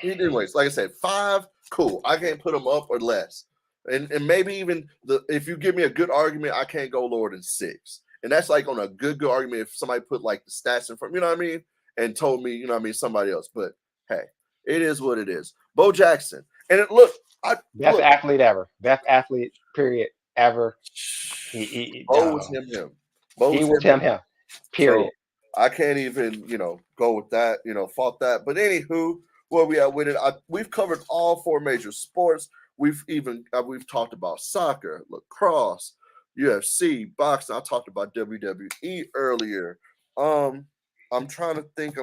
anyways, like I said, five, cool. I can't put them up or less. And maybe even if you give me a good argument, I can't go lower than six. And that's like on a good argument if somebody put like the stats in front, you know what I mean? And told me, somebody else. But hey, it is what it is. Bo Jackson. And look, best athlete ever. Best athlete period ever. He Bo was him. Bo he was was him. him. So Period. I can't even, go with that, fault that. But anywho, where we at with it, we've covered all four major sports. We've talked about soccer, lacrosse, UFC, boxing. I talked about WWE earlier. I'm trying to think.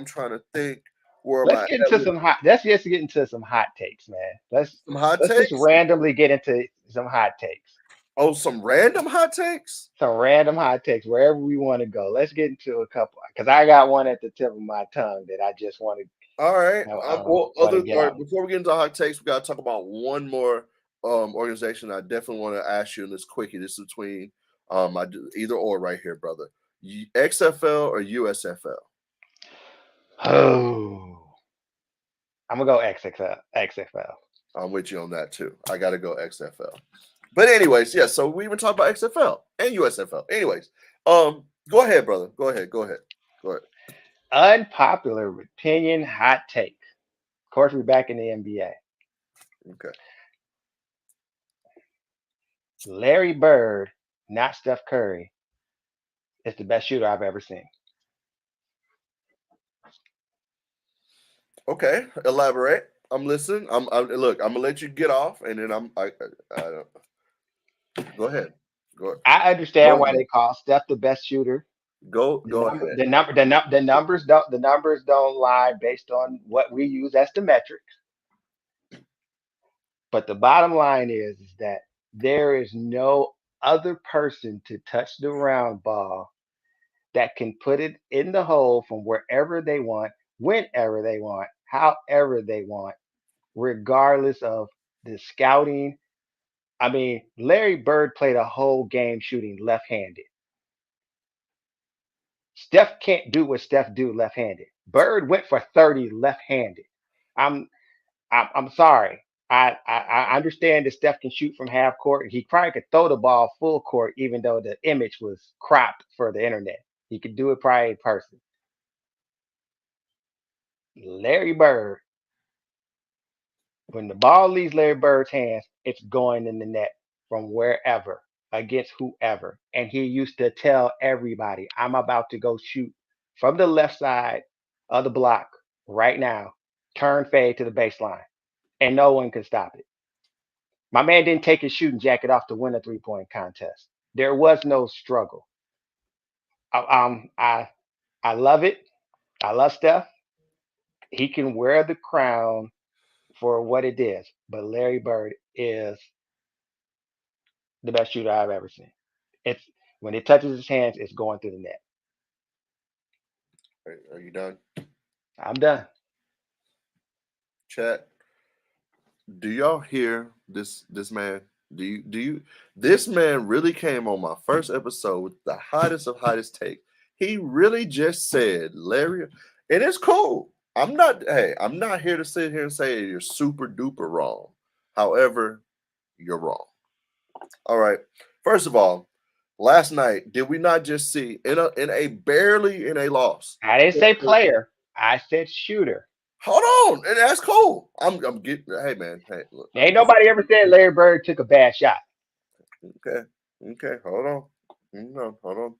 Where am Let's I get at into with some hot. Let's just get into some hot takes, man. some hot Let's just takes? randomly get into some hot takes. Oh, some random hot takes? Some random hot takes wherever we want to go. Let's get into a couple because I got one at the tip of my tongue that I just All right. want to get All right. out. Before we get into hot takes, we got to talk about one more organization. I definitely want to ask you in this quickie. This is between I do either or right here, brother. XFL or USFL? Oh, I'm gonna go XXL. XFL. I'm with you on that too. I got to go XFL. But anyways, yeah. So we even talked about XFL and USFL. Anyways, go ahead, brother. Go ahead. Unpopular opinion hot take. Of course, we're back in the NBA. Okay. Larry Bird, not Steph Curry, is the best shooter I've ever seen. Okay. Elaborate. I'm listening. Look. I'm gonna let you get off, and then go ahead. Go. I Go understand why ahead. they call Steph the best shooter. Go ahead. The numbers don't lie based on what we use as the metric. But the bottom line is that there is no other person to touch the round ball that can put it in the hole from wherever they want, whenever they want, however they want, regardless of the scouting. I mean, Larry Bird played a whole game shooting left-handed. Steph can't do what Steph do left-handed. Bird went for 30 left-handed. I'm I'm sorry. I understand that Steph can shoot from half court. He probably could throw the ball full court, even though the image was cropped for the internet. He could do it probably in person. Larry Bird, when the ball leaves Larry Bird's hands, it's going in the net from wherever against whoever. And he used to tell everybody, I'm about to go shoot from the left side of the block right now, turn fade to the baseline, and no one can stop it. My man didn't take his shooting jacket off to win a 3-point contest. There was no struggle. I, um, I I love it. I love Steph. He can wear the crown for what it is, but Larry Bird is the best shooter I've ever seen. It's when it touches his hands, it's going through the net. Are you done? I'm done. Chat. Do y'all hear this man? Do you this man really came on my first episode with the hottest of hottest take. He really just said Larry, and it's cool. I'm not here to sit here and say you're super duper wrong. However, you're wrong. All right. First of all, last night, did we not just see in a barely in a loss? I didn't say player. I said shooter. Hold on, and that's cool. I'm getting. Hey man, hey look, Ain't nobody ever said Larry Bird took a bad shot. okay, okay. Hold on, no, hold on.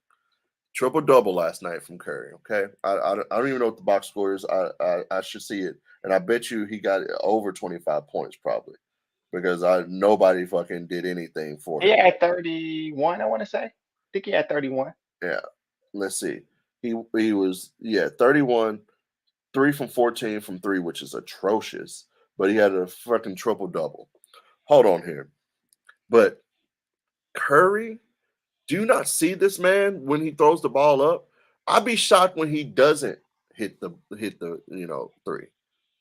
Triple double last night from Curry. Okay, I don't even know what the box score is. I should see it, and I bet you he got over 25 points probably because I nobody fucking did anything for He him. had 31, I want to say. I think he had 31. Yeah, let's see. He was 31, 3 from 14 from three, which is atrocious. But he had a fucking triple double. Hold on here, but Curry, do you not see this man when he throws the ball up? I'd be shocked when he doesn't hit the three.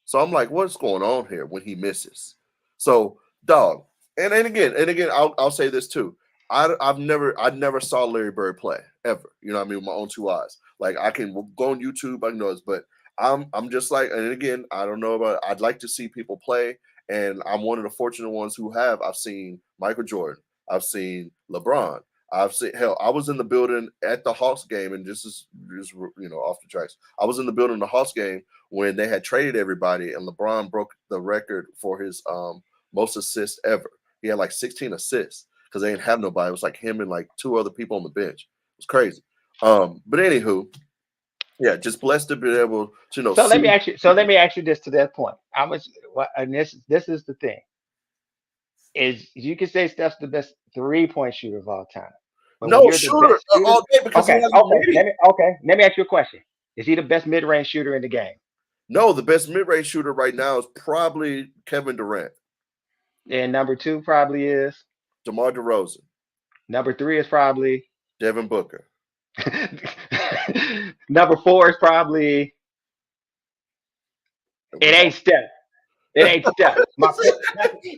So I'm like, what's going on here when he misses? So dog, and again, I'll say this too. I never saw Larry Bird play ever. You know what I mean, with my own two eyes. Like I can go on YouTube, I know this, but I'm just like, and again, I don't know about. I'd like to see people play, and I'm one of the fortunate ones who have. I've seen Michael Jordan. I've seen LeBron. I've seen hell. I was in the building at the Hawks game, and just off the tracks. I was in the building the Hawks game when they had traded everybody, and LeBron broke the record for his most assists ever. He had like 16 assists because they didn't have nobody. It was like him and like two other people on the bench. It was crazy. But anywho, yeah, just blessed to be able to So let see me ask you. So let people. me ask you this to that point. How much? And this is the thing. Is you can say Steph's the best 3-point shooter of all time, but when No you're the shooter best shooter, all day because he okay, hasn't okay. made it. Let me ask you a question. Is he the best mid-range shooter in the game? No, the best mid-range shooter right now is probably Kevin Durant, And number two probably is. DeMar DeRozan, Number three is probably. Devin Booker. Number four is probably. It ain't Steph. It ain't Steph. My point.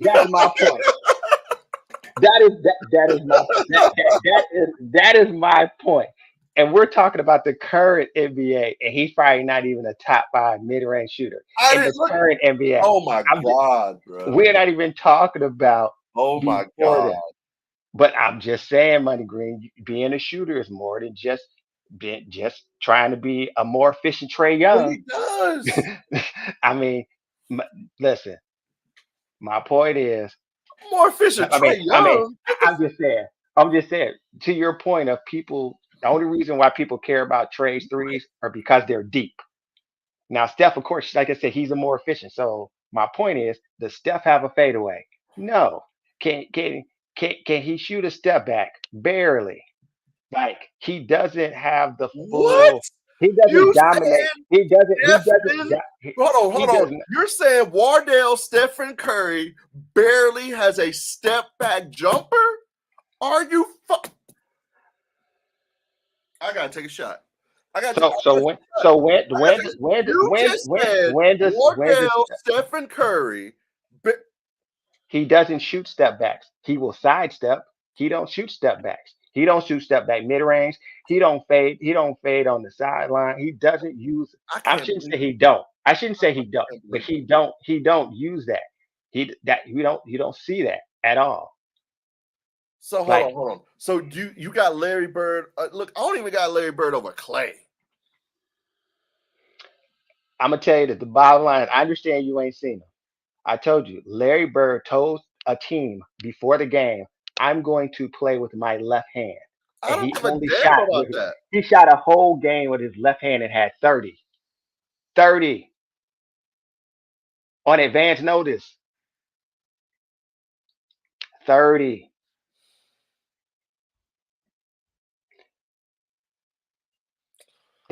That's my point. That is my point. And we're talking about the current NBA, and he's probably not even a top five mid-range shooter I in the didn't look. current NBA. Oh my I'm just, god, bro. we're not even talking about Oh my before god. then. But I'm just saying, Money Green, being a shooter is more than just trying to be a more efficient Trey But Young. he does. I mean, m- listen, my point is, More efficient. I mean, Trey I mean, Young. Get the I'm just saying. I'm just saying. To your point of people, the only reason why people care about Trey's threes are because they're deep. Now, Steph, of course, like I said, he's a more efficient. So my point is, does Steph have a fadeaway? No. Can he shoot a step back? Barely. Like he doesn't have the what? full. He You doesn't dominate. saying He doesn't. He doesn't. Stephen? Hold on, He hold on. doesn't. You're saying Wardell Stephen Curry barely has a step back jumper? Are you? I gotta take a shot. So I so gotta when take a shot. so when I gotta when take a shot. when You just said when does Wardell Stephen Curry. he doesn't shoot step backs. He will sidestep. He don't shoot step backs. He don't shoot step back mid range. He don't fade. He don't fade on the sideline. He doesn't use. I I can't shouldn't say believe. he don't. I shouldn't say he don't. I can't But believe he you. don't. He don't use that. You don't see that at all. So Like hold on. So you got Larry Bird? Look, I don't even got Larry Bird over Clay. I'm gonna tell you that the bottom line. I understand you ain't seen him. I told you. Larry Bird told a team before the game, "I'm going to play with my left hand." I And don't he give a only damn shot about with that. he shot a whole game with his left hand and had 30. 30 on advance notice. 30.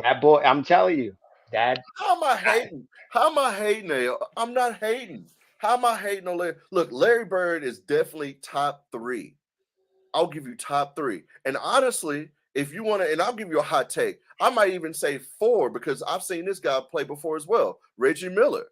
That boy, I'm telling you, that How am I I, hating? How am I hating? I'm not hating. How am I hating on Larry? Look, Larry Bird is definitely top three. I'll give you top three. And honestly, if you want to, and I'll give you a hot take, I might even say four because I've seen this guy play before as well. Reggie Miller.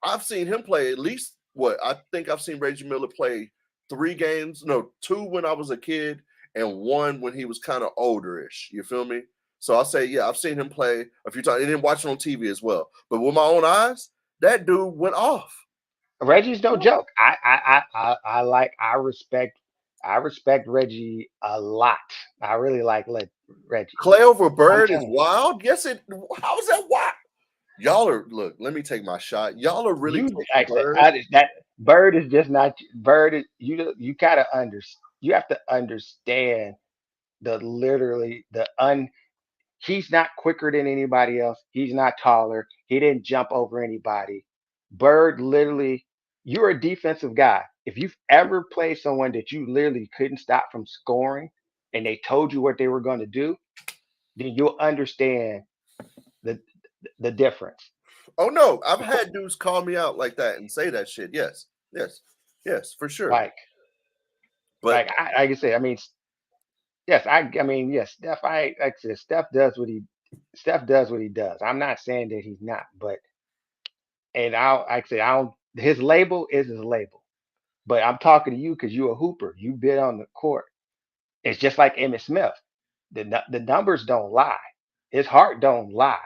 I've seen him play at least what I think I've seen Reggie Miller play 3 games, no, two when I was a kid and one when he was kind of olderish. You feel me? So I'll say, yeah, I've seen him play a few times. I didn't watch it on TV as well, but with my own eyes, that dude went off. Reggie's no joke. I respect Reggie a lot. I really like Reggie. Clay over I'm Bird is telling wild. Yes, it. How is that wild? Y'all are look. Let me take my shot. Y'all are really you, taking like I said, Bird. that Bird is just not Bird. Is, you gotta under you have to understand the literally the un. He's not quicker than anybody else. He's not taller. He didn't jump over anybody. Bird literally, you're a defensive guy. If you've ever played someone that you literally couldn't stop from scoring and they told you what they were going to do, then you'll understand the the difference. Oh no, I've The qu- had dudes call me out like that and say that shit. Yes, yes, yes, for sure. Like But like I say, I mean, yes, I mean, yes, Steph. Like I said, Steph does what he does. I'm not saying that he's not, but and like I say, I don't. His label is his label. But I'm talking to you because you're a hooper. You've been on the court. It's just like Emmitt Smith. The numbers don't lie. His heart don't lie.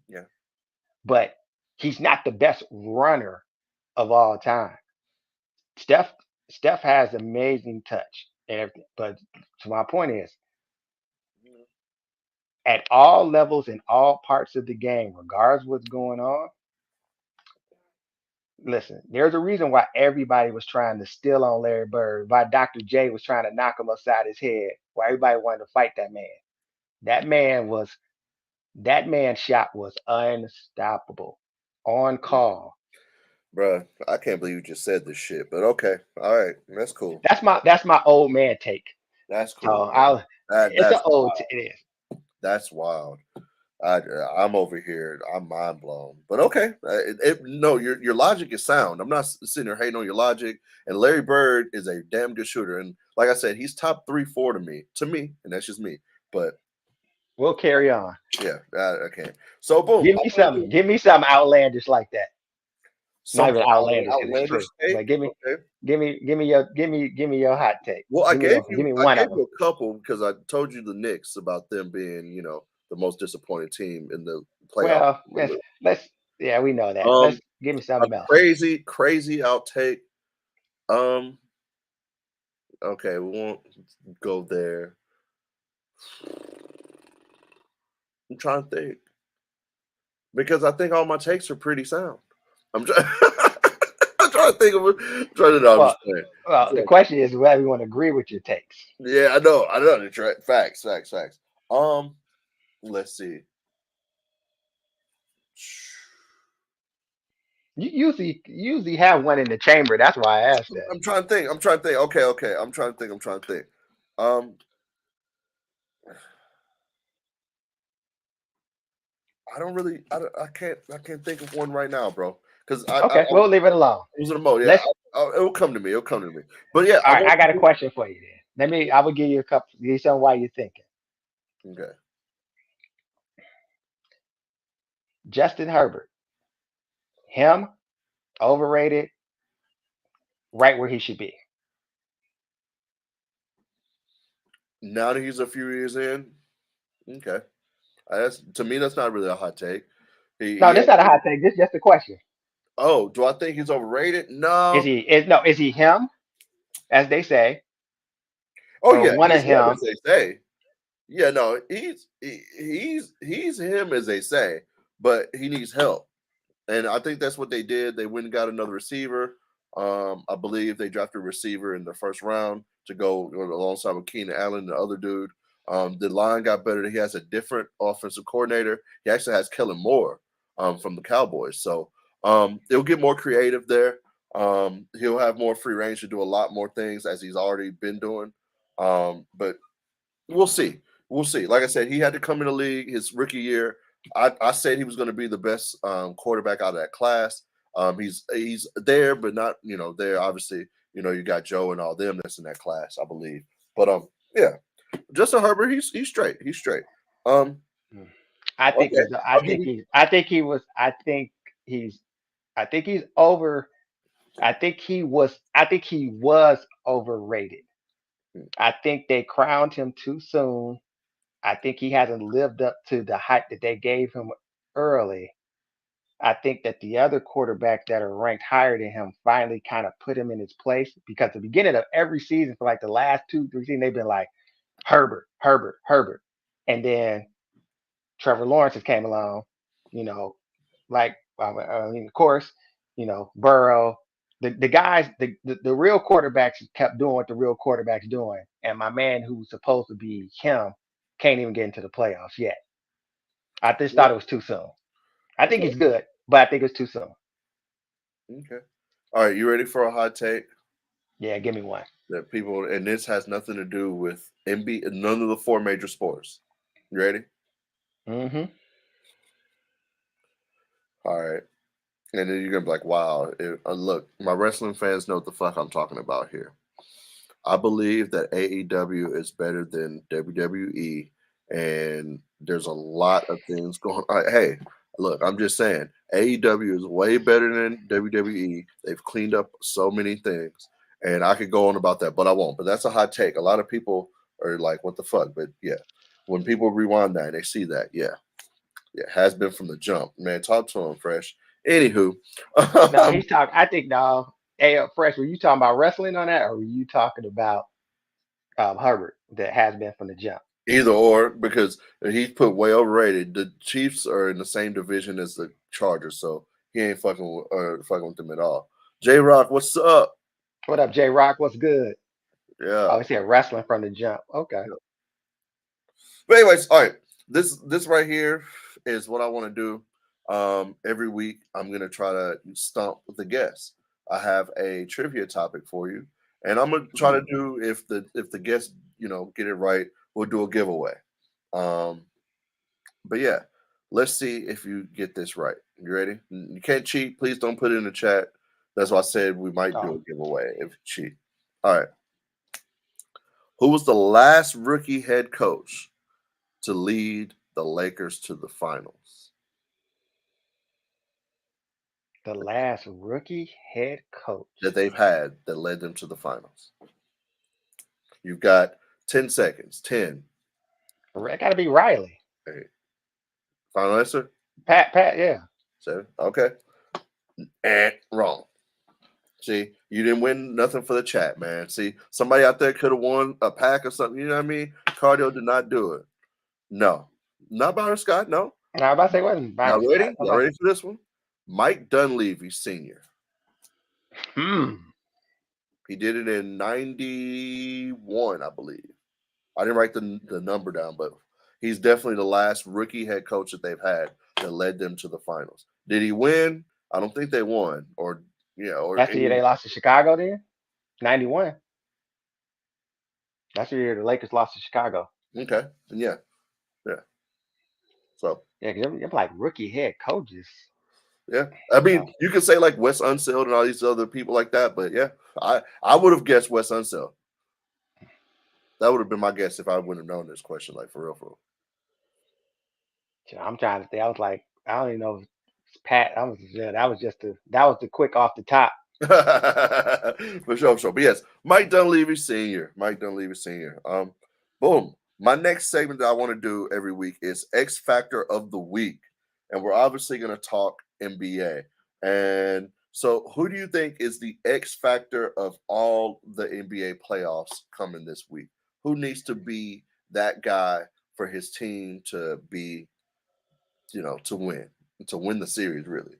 yeah, But he's not the best runner of all time. Steph Steph has amazing touch and everything. But to my point is, at all levels in all parts of the game, regardless of what's going on, listen, there's a reason why everybody was trying to steal on Larry Bird, why Dr. J was trying to knock him upside his head, why everybody wanted to fight that man. That man was that man's shot was unstoppable. On call. bruh, I can't believe you just said this shit. But okay, all right, that's cool. That's my old man take. That's So cool, man. I'll it's an That's old wild. it is. That's wild. I I'm over here. I'm mind blown. But okay, no, your logic is sound. I'm not sitting there hating on your logic. And Larry Bird is a damn good shooter. And like I said, he's top 3, 4 to me, and that's just me. But We'll carry on. yeah, I can't. So boom, I'm gonna do Give me something outlandish like that. Not something even outlandish because it's outlandish true. take. But Okay. give me your hot take. Well, Give me I one gave of them. you a couple because I told you the Knicks about them being, the most disappointing team in the playoff. Well, let's yeah, we know that. Um, Let's give me a something else. crazy outtake. Um, okay, we won't go there. I'm trying to think because I think all my takes are pretty sound. I'm trying. I'm trying to think of it. Trying to. No, I'm Well, just playing. I'm the playing. question is whether we want to agree with your takes. Yeah, I know. I know. That's right. Facts. Facts. Facts. Um, let's see. You usually have one in the chamber. That's why I asked that. I'm trying to think. I'm trying to think. Okay, okay. I'm trying to think. I'm trying to think. Um, I don't really. I can't think of one right now, bro. Because I Okay, we'll leave it alone. was in the mode. Yeah, Let's. it will come to me. It'll come to me. But yeah, All I right, want. I got a question for you then. I will give you a couple. Give you some while you're thinking. Okay. Justin Herbert, him overrated, right where he should be. Now that he's a few years in, okay. That's to me. That's not really a hot take. No, He this not a hot take. This is just a question. oh, do I think he's overrated? No. Is he him, as they say, Oh or yeah, one of he's him as him? they say. Yeah, no, he's him as they say, but he needs help. And I think that's what they did. They went and got another receiver. I believe they drafted a receiver in the first round to go alongside with Keenan Allen, the other dude. The line got better. He has a different offensive coordinator. He actually has Kellen Moore from the Cowboys. So he'll get more creative there. He'll have more free range to do a lot more things as he's already been doing. But we'll see. We'll see. Like I said, he had to come in the league his rookie year. I said he was going to be the best quarterback out of that class. He's there, but not there. Obviously, you got Joe and all them that's in that class, I believe. But yeah, Justin Herbert, he's straight. He's straight. Um, I think okay, he's. I'll give you. I think he was. He's. I think he's over. I think he was overrated. I think they crowned him too soon. I think he hasn't lived up to the hype that they gave him early. I think that the other quarterbacks that are ranked higher than him finally kind of put him in his place because the beginning of every season for like the last 2, 3 seasons, they've been like Herbert, Herbert, Herbert. And then Trevor Lawrence has came along, you know, like I mean, of course, Burrow. The guys, the real quarterbacks kept doing what the real quarterbacks doing, and my man who's supposed to be him can't even get into the playoffs yet. I just Yeah. thought it was too soon. I think Okay. he's good, but I think it's too soon. Okay. All right. You ready for a hot take Yeah, give me one. that people, and this has nothing to do with NBA, none of the four major sports. You ready? Mm-hmm. All right. And then you're gonna be like, "Wow, look, my wrestling fans know what the fuck I'm talking about here." I believe that AEW is better than WWE, and there's a lot of things going on. Hey, look, I'm just saying, AEW is way better than WWE. They've cleaned up so many things, and I could go on about that, but I won't. But that's a hot take. A lot of people are like, "What the fuck?" But yeah, when people rewind that and they see that, yeah, yeah, has been from the jump. Man, talk to him, fresh. Anywho, No, he's talking. I think no. Hey, Fresh, were you talking about wrestling on that, or were you talking about Herbert that has been from the jump? either or, because he's put way overrated. The Chiefs are in the same division as the Chargers, so he ain't fucking with them at all. J Rock, what's up? What up, J Rock? What's good? Oh, Yeah. he said wrestling from the jump. Okay. Yeah. But anyways, all right. This right here is what I want to do. Every week I'm gonna try to stump the guests. I have a trivia topic for you, and I'm gonna try to Ooh. do if the guests get it right, we'll do a giveaway. Um, But yeah, let's see if you get this right. You ready? You can't cheat. Please don't put it in the chat. That's why I said we might do Oh, a giveaway if you cheat. All right. Who was the last rookie head coach to lead the Lakers to the finals the last rookie head that coach. they've had that led them to the finals? You've got 10 seconds. 10. It got to be Riley. 8. Final answer? Pat, yeah. 7. Okay. Wrong. See, you didn't win nothing for the chat, man. See, somebody out there could have won a pack or something. You know what I mean? Cardio did not do it. No, not Byron Scott. No. And I was about to say, wasn't Y'all Byron Scott. ready? I was Y'all about ready for this one? Mike Dunleavy Sr. He did it in 91, I believe. I didn't write the number down, but he's definitely the last rookie head coach that they've had that led them to the finals. Did he win? I don't think they won. Or yeah, or that's the year any they lost to Chicago then? 91. That's the year the Lakers lost to Chicago. okay. Yeah, yeah. So Yeah, because you're like rookie head coaches. yeah. I Oh, mean, you could say like Wes Unseld and all these other people like that, but yeah, I would have guessed Wes Unseld. That would have been my guess if I wouldn't have known this question, like for real, for I'm trying to think. I was like, I don't even know if it's Pat. I was yeah, that was the quick off the top. real. For sure, for sure. But yes, Mike Dunleavy Sr. Mike Dunleavy Sr. Boom. My next segment that I want to do every week is X Factor of the Week. And we're obviously going to talk NBA. And so, who do you think is the X Factor of all the NBA playoffs coming this week? Who needs to be that guy for his team to be, to win the series, really?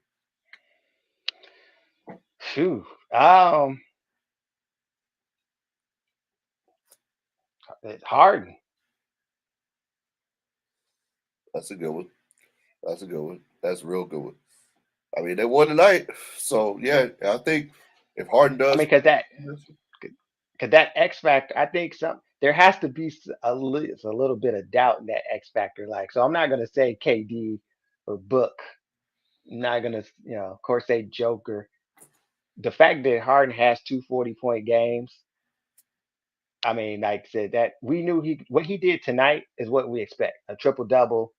Phew. It's Harden. That's a good one. That's a good one. That's a real good one. I mean, they won tonight, so yeah, I think if Harden I does, mean, cause that X factor. I think some there has to be a little bit of doubt in that X factor. Like, so I'm not gonna say KD or Book. I'm not gonna, of course, say Joker. The fact that Harden has 2 40-point games. I mean, like I said, that we knew what he did tonight is what we expect. A triple double.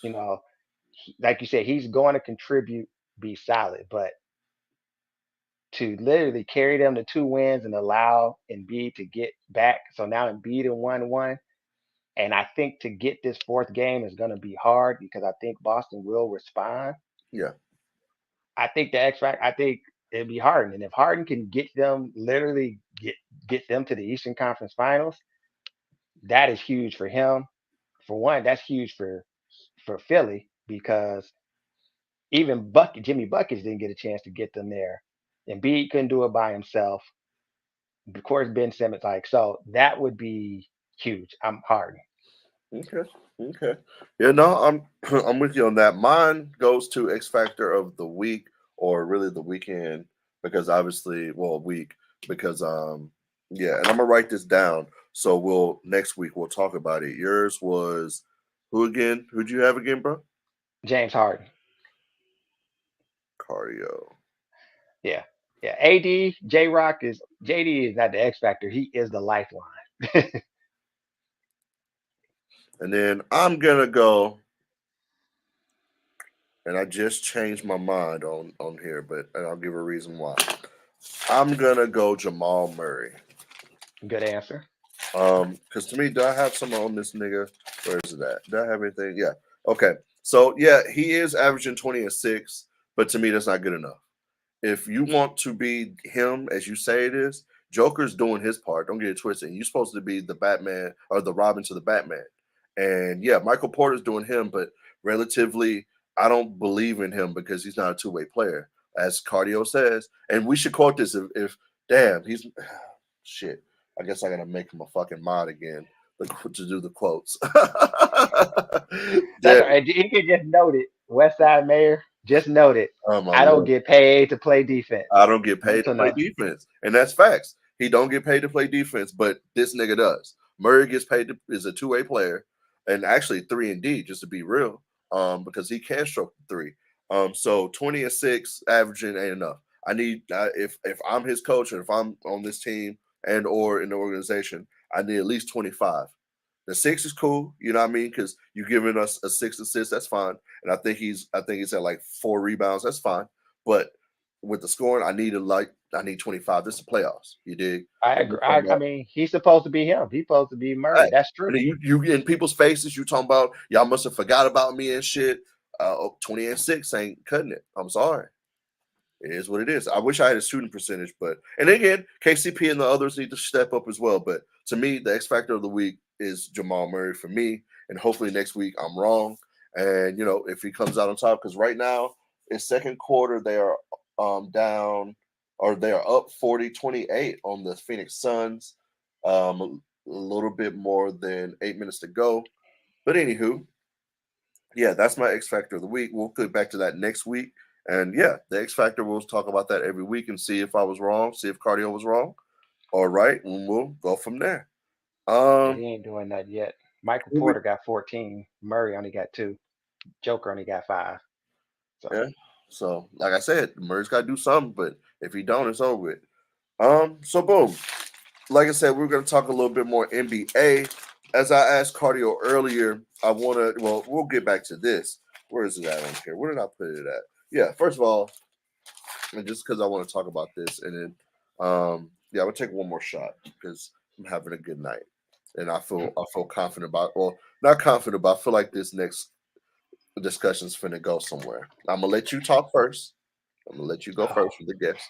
You know, like you said, he's going to contribute, be solid, but to literally carry them to 2 wins and allow Embiid to get back. So now Embiid in 1-1. And I think to get this fourth game is going to be hard because I think Boston will respond. Yeah. I think the X Factor, I think it'd be Harden. And if Harden can get them, literally get them to the Eastern Conference Finals, that is huge for him. For one, that's huge for Philly because even Jimmy Buckets didn't get a chance to get them there. Embiid couldn't do it by himself. Of course, Ben Simmons, like so, that would be huge. I'm Harden. Okay. Okay. Yeah, no, I'm I'm with you on that. Mine goes to X Factor of the week or really the weekend because obviously, well, week because yeah, and I'm gonna write this down so we'll next week we'll talk about it. Yours was who again? Who'd you have again, bro? James Harden. Cardio. Yeah. Yeah. AD, J Rock is JD is not the X factor. He is the lifeline. And then I'm gonna go and I just changed my mind on here, but and I'll give a reason why. I'm gonna go Jamal Murray. Good answer. Because to me, do I have some on this nigga? Where is it at? Do I have anything? Yeah. Okay. So yeah, he is averaging 20 and 6, but to me, that's not good enough. If you want to be him as you say it is, Joker's doing his part. Don't get it twisted. You're supposed to be the Batman or the Robin to the Batman. And yeah, Michael Porter's doing him, but relatively, I don't believe in him because he's not a two-way player, as Cardio says. And we should quote this if damn, he's shit. I guess I gotta make him a fucking mod again to do the quotes. That's Damn. all right. You can just note it. West Side Mayor, just note it. Oh my I don't lord. get paid to play defense. I don't get paid to Mental play note. defense, and that's facts. He don't get paid to play defense, but this nigga does. Murray gets paid to, is a two-way player, and actually 3 and D just to be real, because he can stroke the three. So 20 and 6 averaging ain't enough. I need if I'm his coach and if I'm on this team and or in the organization, I need at least 25. The six is cool, you know what I mean, because you're giving us a 6 assist, that's fine, and I think he's at like 4 rebounds, that's fine, but with the scoring, I need 25. This is the playoffs. You dig? I And you agree. talking I about mean, he's supposed to be him. He's supposed to be Murray. facts. That's And true. then you in people's faces, you talking about y'all must have forgot about me and shit. 20 and 6 ain't cutting it. I'm sorry. It is what it is. I wish I had a shooting percentage, but and again, KCP and the others need to step up as well. But to me, the X factor of the week is Jamal Murray for me, and hopefully next week I'm wrong. And if he comes out on top, because right now it's second quarter, they are down or they are up 40-28 on the Phoenix Suns. A little bit more than 8 minutes to go. But anywho, yeah, that's my X Factor of the week. We'll get back to that next week. And yeah, the X Factor, we'll talk about that every week and see if I was wrong, see if cardio was wrong or right, and we'll go from there. Yeah, Um, he ain't doing that yet. Michael who we- Porter got 14. Murray only got 2. Joker only got 5. So yeah. So, like I said, Murray's got to do something, but if he don't, it's over with. So boom. Like I said, we're going to talk a little bit more NBA. As I asked Cardio earlier, I want to, well, we'll get back to this. Where is it at on here? Where did I put it at? Yeah, first of all, and just because I want to talk about this, and then yeah, I would take one more shot because I'm having a good night, and I feel confident about. Well, not confident, but I feel like this next discussion's finna go somewhere. I'm gonna let you talk first. I'm gonna let you go oh, first with the guest.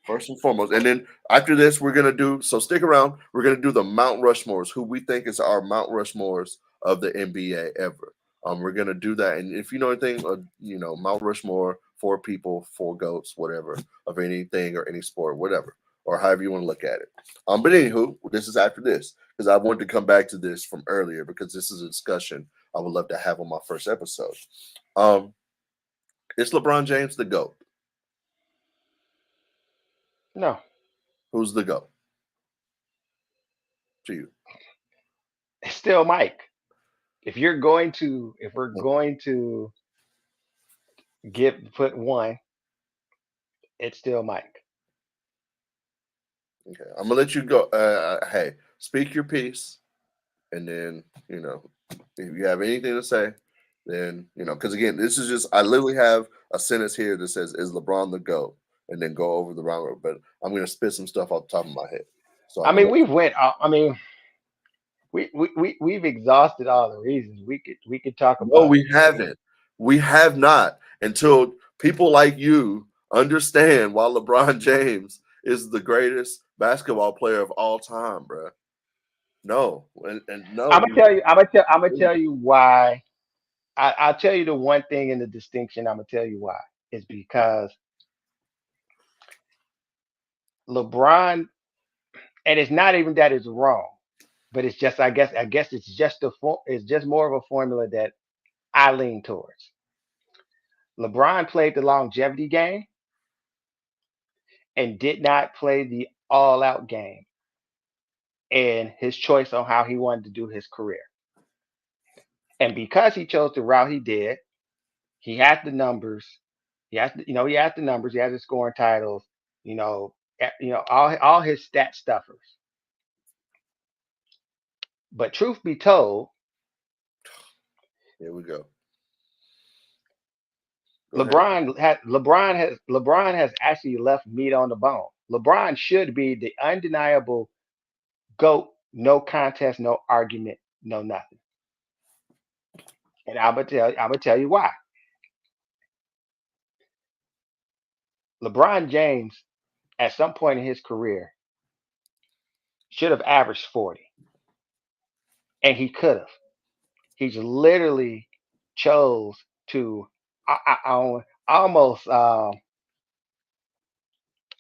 First and foremost. And then after this, we're gonna do so stick around. We're gonna do the Mount Rushmores, who we think is our Mount Rushmores of the NBA ever. We're gonna do that. And if you know anything, Mount Rushmore, 4 people, 4 goats, whatever, of anything or any sport, whatever, or however you want to look at it. But anywho, this is after this, because I wanted to come back to this from earlier because this is a discussion I would love to have on my first episode. Um, is LeBron James the GOAT? no. Who's the GOAT to you? It's still Mike. If we're going to give put one, it's still Mike. Okay, I'm gonna let you go. Hey, speak your piece, and then if you have anything to say, then because again, this is just I literally have a sentence here that says, "Is LeBron the GOAT?" and then go over the round. But I'm gonna spit some stuff off the top of my head. So I I'm gonna mean, we went. I mean, we've exhausted all the reasons. We could talk No, about we haven't. We have not until people like you understand why LeBron James is the greatest basketball player of all time, bro. No, and no, I'm gonna we tell you. I'm gonna tell you why. I'll tell you the one thing in the distinction. I'm gonna tell you why. Is because LeBron, and it's not even that it's wrong, but it's just I guess it's just more of a formula that I lean towards. LeBron played the longevity game and did not play the all out game in his choice on how he wanted to do his career. And because he chose the route he did, he had the numbers. He has the numbers. He has the scoring titles. All his stat stuffers. But truth be told, here we go. Go ahead. LeBron has actually left meat on the bone. LeBron should be the undeniable GOAT, no contest, no argument, no nothing. And I'm gonna tell you why. LeBron James, at some point in his career, should have averaged 40, and he could have. He's literally chose to almost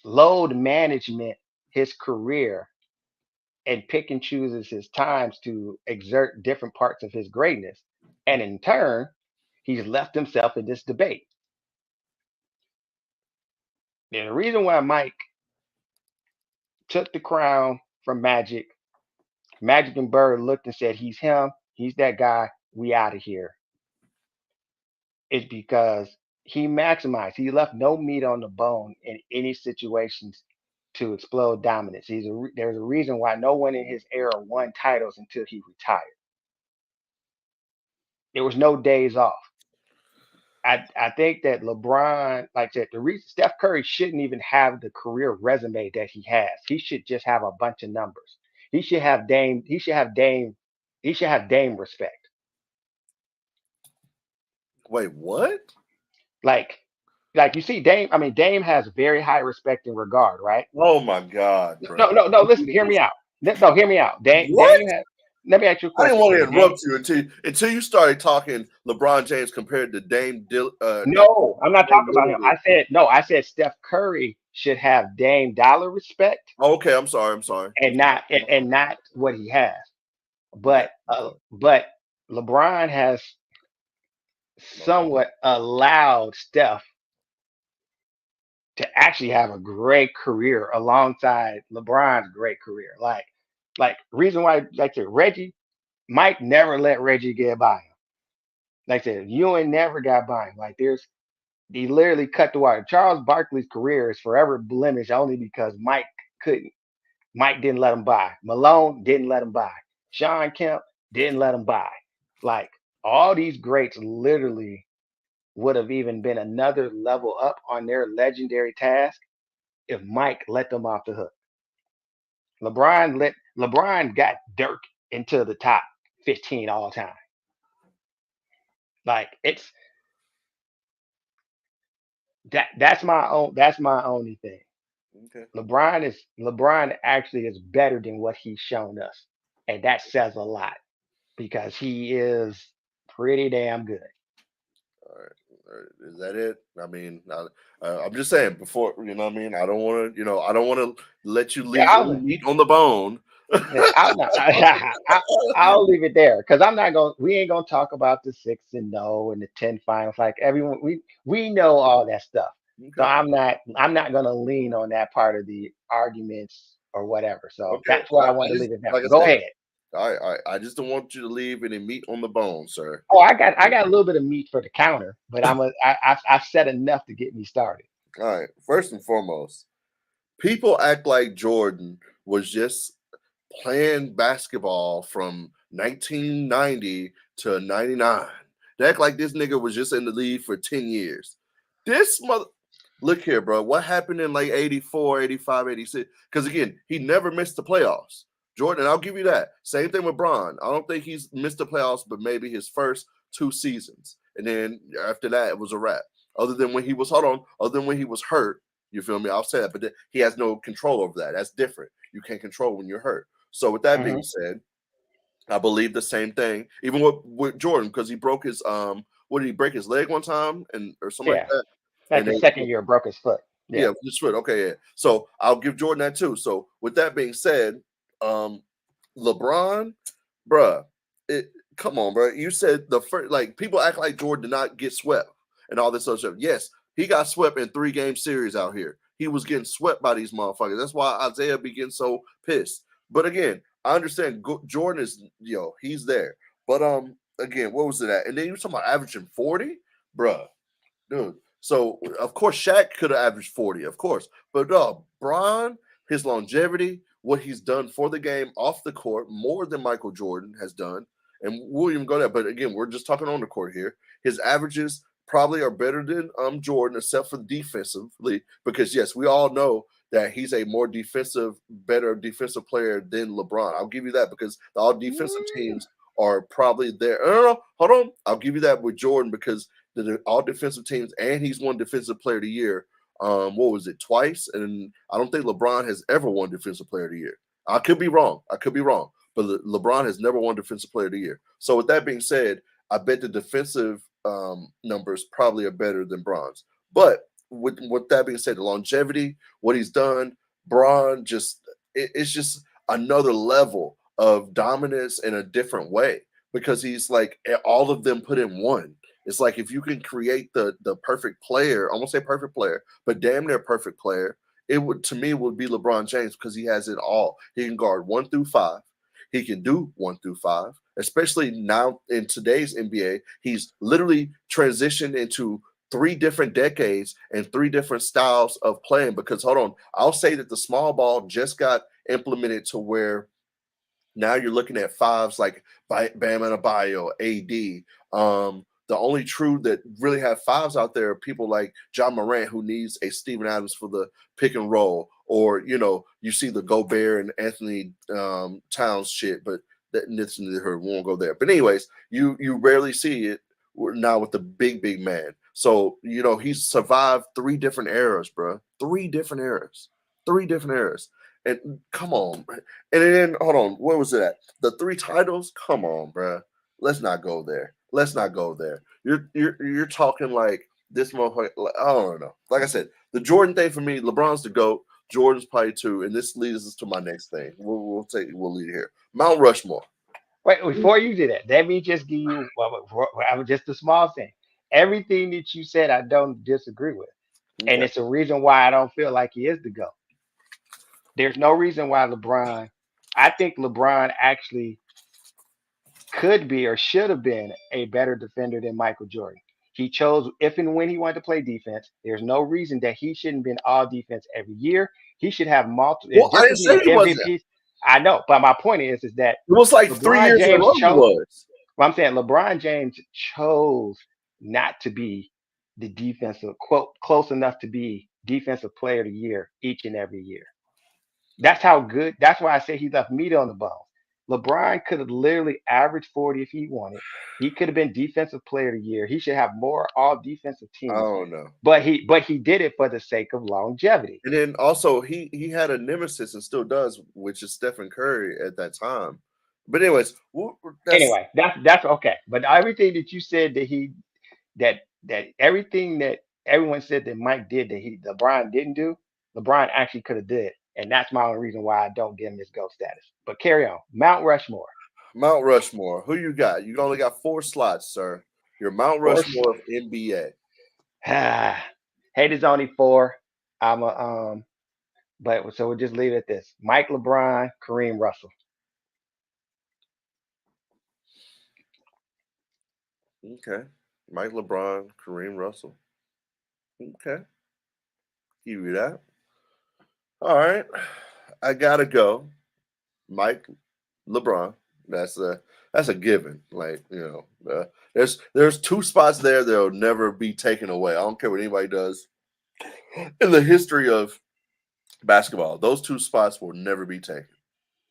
load management his career and pick and chooses his times to exert different parts of his greatness. And in turn, he's left himself in this debate. And the reason why Mike took the crown from Magic, Magic and Bird looked and said, he's him, he's that guy, we out of here, is because he maximized. He left no meat on the bone in any situations to explode dominance. There's a reason why no one in his era won titles until he retired. There was no days off. I think that LeBron, like I said, the reason Steph Curry shouldn't even have the career resume that he has. He should just have a bunch of numbers. He should have Dame. He should have Dame. He should have Dame respect. Wait, what? Like, like you see, Dame. I mean, Dame has very high respect and regard, right? Oh my God, No, bro. no, no. Listen, hear me out. No, hear me out. What? Dame has. Let me ask you a I didn't question, want to sir. Dame. interrupt you until you started talking LeBron James compared to not No, I'm not Dame talking about him. Lillard. I said no. I said Steph Curry should have Dame Dollar respect Oh, okay, I'm sorry. I'm sorry. I'm and sorry. not what he has. Okay. But LeBron has My bad. somewhat allowed Steph to actually have a great career alongside LeBron's great career. Like reason why, like I said, Reggie, Mike never let Reggie get by him. Like I said, Ewing never got by him. Like he literally cut the wire. Charles Barkley's career is forever blemished only because couldn't. Mike didn't let him by. Malone didn't let him by. Sean Kemp didn't let him by. Like all these greats literally would have even been another level up on their legendary task if Mike let them off the hook. LeBron got Dirk into the top 15 all time. Like it's that's my only thing. Okay. LeBron actually is better than what he's shown us. And that says a lot because he is pretty damn good. All right. All right. Is that it? I mean, I'm just saying before, you know what I mean? I don't want to, I don't want to let you Yeah, leave any meat on the bone. yeah, I'll not, I'll leave it there because we ain't gonna talk about the 6 and no and the 10 finals like everyone we know all that stuff. So Okay. I'm not gonna lean on that part of the arguments or whatever. So Okay. that's why I I wanted to just, leave it there. like I Go said, ahead. I just don't want you to leave any meat on the bone, sir. Oh, I got a little bit of meat for the counter, but I said enough to get me started. All right. First and foremost, people act like Jordan was just playing basketball from 1990 to 99. They act like this nigga was just in the league for 10 years. This mother, look here, bro. What happened in like 84, 85, 86? Because again, he never missed the playoffs. Jordan, I'll give you that. Same thing with Bron. I don't think he's missed the playoffs, but maybe his first 2 seasons. And then after that, it was a wrap. Other than when he was, hold on, other than when he was hurt, you feel me? I'll say that, but he has no control over that. That's different. You can't control when you're hurt. So with that being Hmm. said, I believe the same thing, even with Jordan, because he broke his what did he break his leg one time and or something like Yeah, that? like And his they second year broke his foot. Yeah. yeah, just foot. Okay, yeah. So I'll give Jordan that too. So with that being said, um, LeBron, bruh, come on, bro. You said the first, like people act like Jordan did not get swept and all this other stuff. Yes, he got swept in 3 game series out here. He was getting swept by these motherfuckers. That's why Isaiah be getting so pissed. But again, I understand Jordan is he's there. But again, what was it at? And then you talking about averaging 40, bruh. Dude. So of course Shaq could have averaged 40, of course. But Bron, his longevity, what he's done for the game off the court, more than Michael Jordan has done. And we'll even go there. But again, we're just talking on the court here. His averages probably are better than Jordan, except for defensively, because yes, we all know that he's a more better defensive player than LeBron. I'll give you that because all defensive Mm. teams are probably there. No, hold on. I'll give you that with Jordan because all defensive teams, and he's won Defensive Player of the Year. What was it, twice? And I don't think LeBron has ever won Defensive Player of the Year. I could be wrong. But LeBron has never won Defensive Player of the Year. So with that being said, I bet the defensive numbers probably are better than Bron's. But with that being said, the longevity, what he's done, Bron it's just another level of dominance in a different way because he's like all of them put in one. It's like if you can create the perfect player, I won't say perfect player, but damn near perfect player, it would to me would be LeBron James because he has it all. He can guard 1 through 5. He can do 1 through 5, especially now in today's NBA. He's literally transitioned into 3 different decades and 3 different styles of playing. Because hold on, I'll say that the small ball just got implemented to where now you're looking at fives like Bam Adebayo, AD. The only true that really have fives out there are people like John Morant, who needs a Steven Adams for the pick and roll, or you see the Gobert and Anthony Towns shit, but that's neither here. We won't go there. But anyways, you rarely see it now with the big man. So he's survived 3 different eras, bro. 3 different eras. 3 different eras. And come on, and then hold on, where was it at? The 3 titles? Come on, bro. Let's not go there. Let's not go there. You're talking like this motherfucker. Like, I don't know. Like I said, the Jordan thing for me, LeBron's the GOAT. Jordan's probably 2, and this leads us to my next thing. We'll lead here. Mount Rushmore. Wait, before you do that, let me just give you just a small thing. Everything that you said, I don't disagree with, and Okay. it's a reason why I don't feel like he is the GOAT. There's no reason why LeBron. I think LeBron actually could be or should have been a better defender than Michael Jordan. He chose if and when he wanted to play defense. There's no reason that he shouldn't be in all defense every year. He should have multiple, and Well, I just to didn't be an say he wasn't. MVP. I know, but my point is that It was like three LeBron years in a James row. He chose. was. Well, I'm saying LeBron James chose not to be the defensive quote close enough to be defensive player of the year each and every year. That's how good. That's why I say he left meat on the bone. LeBron could have literally averaged 40 if he wanted. He could have been defensive player of the year. He should have more all defensive I teams. don't know. But he did it for the sake of longevity. And then also he had a nemesis and still does, which is Stephen Curry at that time. But anyways, that's Anyway, that's okay. But everything that you said that everything that everyone said that Mike did that he LeBron didn't do, LeBron actually could have did. And that's my only reason why I don't give him his GOAT status. But carry on. Mount Rushmore. Mount Rushmore. Who you got? You only got 4 slots, sir. Your Mount First, Rushmore of NBA. hate is only four. I'm a but so we'll just leave it at this. Mike LeBron, Kareem Russell. Okay. Mike LeBron, Kareem Russell. Okay. Give you that. All right. I gotta go. Mike LeBron. That's a given. Like there's 2 spots there that'll never be taken away. I don't care what anybody does in the history of basketball. Those 2 spots will never be taken.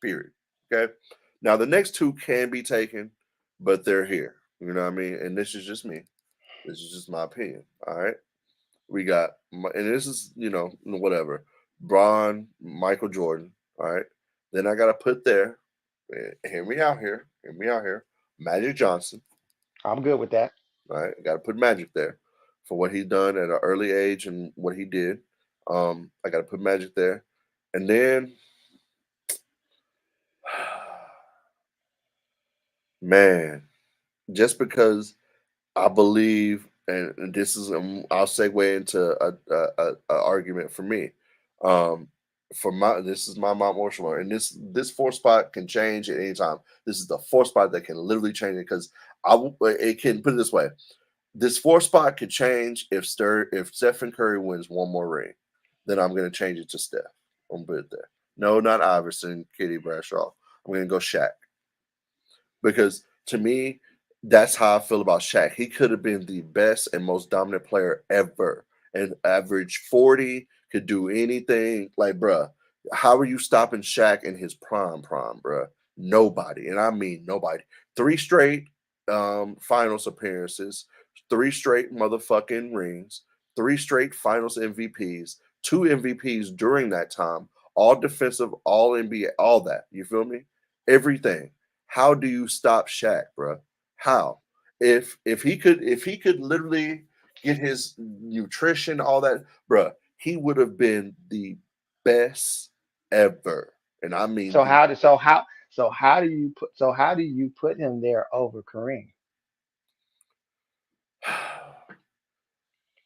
Period. Okay. Now the next two can be taken, but they're here. You know what I mean? And this is just me. This is just my opinion. All right. We got, and this is, whatever. Braun, Michael Jordan. All right. Then I got to put there, hear me out here. Hear me out here. Magic Johnson. I'm good with that. All right. Got to put Magic there for what he done at an early age and what he did. I got to put Magic there. And then, man, just because I believe, and this is, I'll segue into a argument for me. Um, this is my Mount Rushmore, and this four spot can change at any time. This is the four spot that can literally change it because it can put it this way. This four spot could change if Stephen Curry wins one more ring, then I'm gonna change it to Steph. I'm gonna put it there. No, not Iverson, Kitty Bradshaw. I'm gonna go Shaq because to me, that's how I feel about Shaq. He could have been the best and most dominant player ever, and average 40, could do anything. Like, bruh, how are you stopping Shaq in his prime, bruh? Nobody, and I mean nobody. Three straight finals appearances, three straight motherfucking rings, three straight finals MVPs, two MVPs during that time, all defensive, all NBA, all that. You feel me? Everything. How do you stop Shaq, bro? How? If he could literally get his nutrition, all that, bro, he would have been the best ever. And I mean So the how do so how how do you put him there over Kareem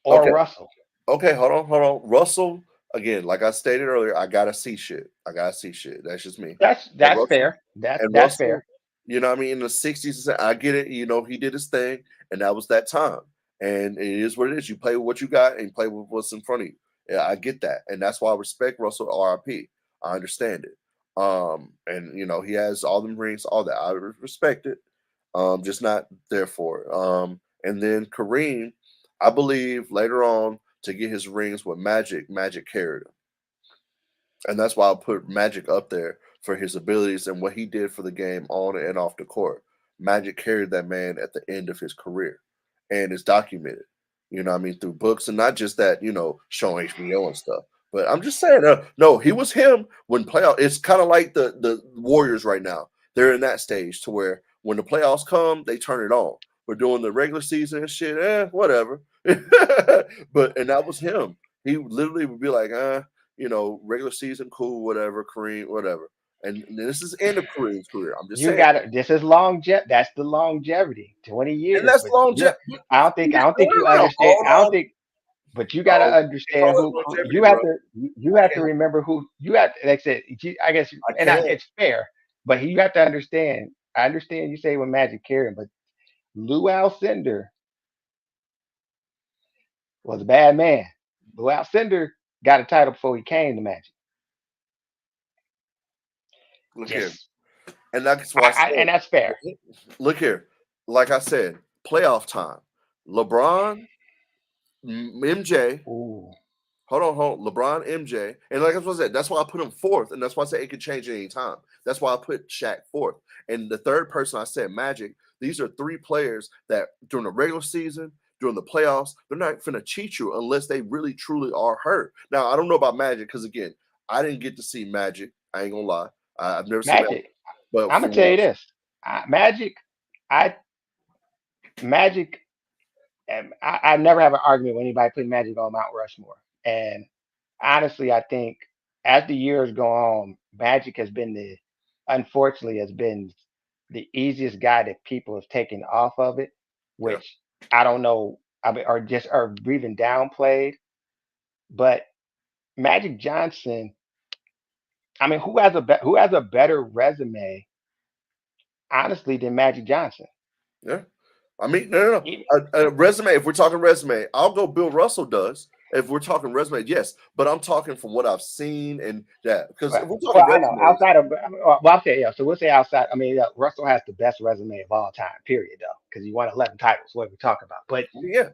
or okay. Russell? Okay, hold on. Russell, again, like I stated earlier, I gotta see shit. I gotta see shit. That's just me. And That's Russell, fair. That's and that's Russell, fair. in the 60s, I get it. He did his thing, and that was that time. And it is what it is. You play with what you got, and you play with what's in front of you. Yeah, I get that, and that's why I respect Russell. RIP. I understand it. And he has all them rings, all that. I respect it. Just not there for it. And then Kareem, I believe later on to get his rings with Magic, Magic carried him. And that's why I put Magic up there for his abilities and what he did for the game on and off the court. Magic carried that man at the end of his career. And it's documented, what I mean, through books and not just that, showing HBO and stuff. But I'm just saying, no, he was him when playoff. It's kind of like the Warriors right now. They're in that stage to where when the playoffs come, they turn it on. We're doing the regular season and shit, whatever. And that was him. He literally would be like, regular season, cool, whatever, Kareem, whatever. And this is end of Kareem's career. I'm just You saying, got to This is that's the longevity, 20 and years. that's But longevity. I don't think you Wait, understand. hold I don't on. think, but you got to No, you understand call it who longevity, you bro. have to. You I have to can't. remember who you have. Like I said, I guess, I and can't. it's fair. But you have to understand. I understand you say when Magic carried him, but Lou Alcindor was a bad man. Lou Alcindor got a title before he came to Magic. Look here, Just and that's why I and that's fair. said, look here. Like I said, playoff time. LeBron, MJ. Ooh, Hold on. LeBron, MJ, and like I said, that's why I put him fourth, and that's why I said it could change at any time. That's why I put Shaq fourth, and the third person I said Magic. These are three players that during the regular season, during the playoffs, they're not going to cheat you unless they really truly are hurt. Now I don't know about Magic because again, I didn't get to see Magic. I ain't gonna lie, I've never seen Magic, Magic. but I'm gonna from tell what you I've this. Magic. I Magic. I never have an argument with anybody putting Magic on Mount Rushmore. And honestly, I think as the years go on, Magic has been unfortunately, has been the easiest guy that people have taken off of it, yeah, which I don't know, I mean, or even downplayed. But Magic Johnson, I mean, who has a better resume, honestly, than Magic Johnson? yeah. I mean, no. Even- A resume. If we're talking resume, I'll go. Bill Russell does. If we're talking resume, yes. But I'm talking from what I've seen and that because if we're talking Well, I know resumes, outside of well, I'll say yeah. So we'll say outside. I mean, Russell has the best resume of all time, period, though, because he won 11 titles. What we talking about? yeah.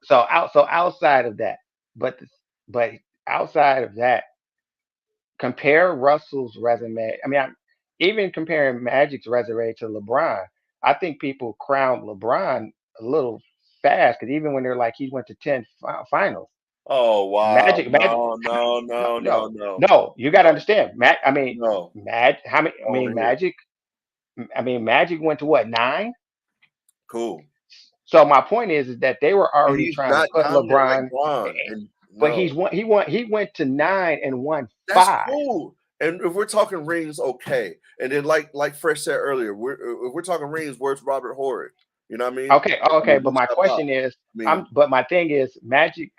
So outside of that, but but outside of that, compare Russell's resume. I mean, even comparing Magic's resume to LeBron, I think people crown LeBron a little fast because even when they're like he went to 10 finals, Oh wow. Magic, No, no, no, no, no, no, no, no. You got to no, understand, no. How many? I want to hear it. Magic went to what 9? Cool. So my point is that they were And already he's trying to not put dominant like LeBron, eh, Bron. eh, And but no, he went to 9 and won that's 5. cool. And if we're talking rings, okay. And then like Fresh said earlier, if we're talking rings, where's Robert Horry? You know what I mean? Okay, I okay, mean, but Luke my step up. question is, I mean, but my thing is, Magic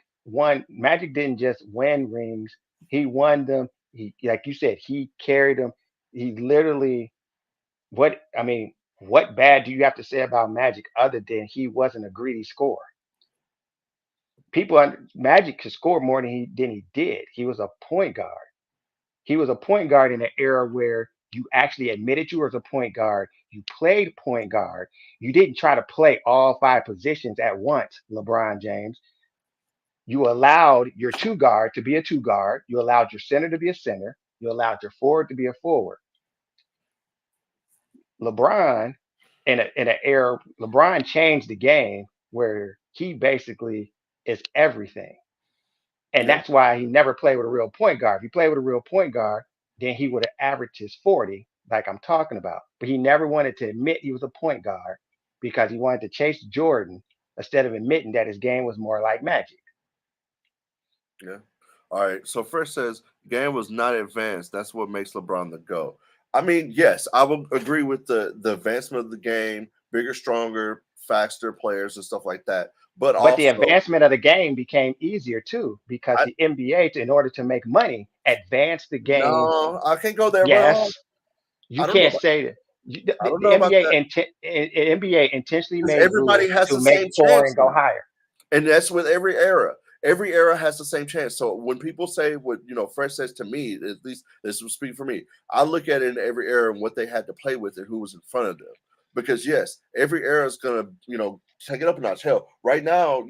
didn't just win rings; he won them. He, like you said, he carried them. He literally, what bad do you have to say about Magic other than he wasn't a greedy scorer? Magic could score more than he did. He was a point guard. He was a point guard in an era where you actually admitted you was a point guard. You played point guard. You didn't try to play all 5 positions at once, LeBron James. You allowed your two guard to be a two guard. You allowed your center to be a center. You allowed your forward to be a forward. LeBron, in an era, LeBron changed the game where he basically is everything. And yeah, that's why he never played with a real point guard. If he played with a real point guard, then he would have averaged his 40, like I'm talking about. But he never wanted to admit he was a point guard because he wanted to chase Jordan instead of admitting that his game was more like Magic. yeah. All right. So Fresh says game was not advanced. That's what makes LeBron the go. I mean, yes, I will agree with the advancement of the game, bigger, stronger, faster players and stuff like that. But But the also, advancement of the game became easier too because I the NBA, in order to make money, advanced the game. no, I can't go there, bro. Yes, you I don't know. can't say that. I don't The know about NBA that NBA intentionally because made everybody rules has to the make same scoring chance go now. higher. And that's with every era. Every era has the same chance. So when people say what Fresh says to me, at least this will speak for me. I look at it in every era and what they had to play with and who was in front of them. Because yes, every era is gonna take it up a notch. Hell, right now,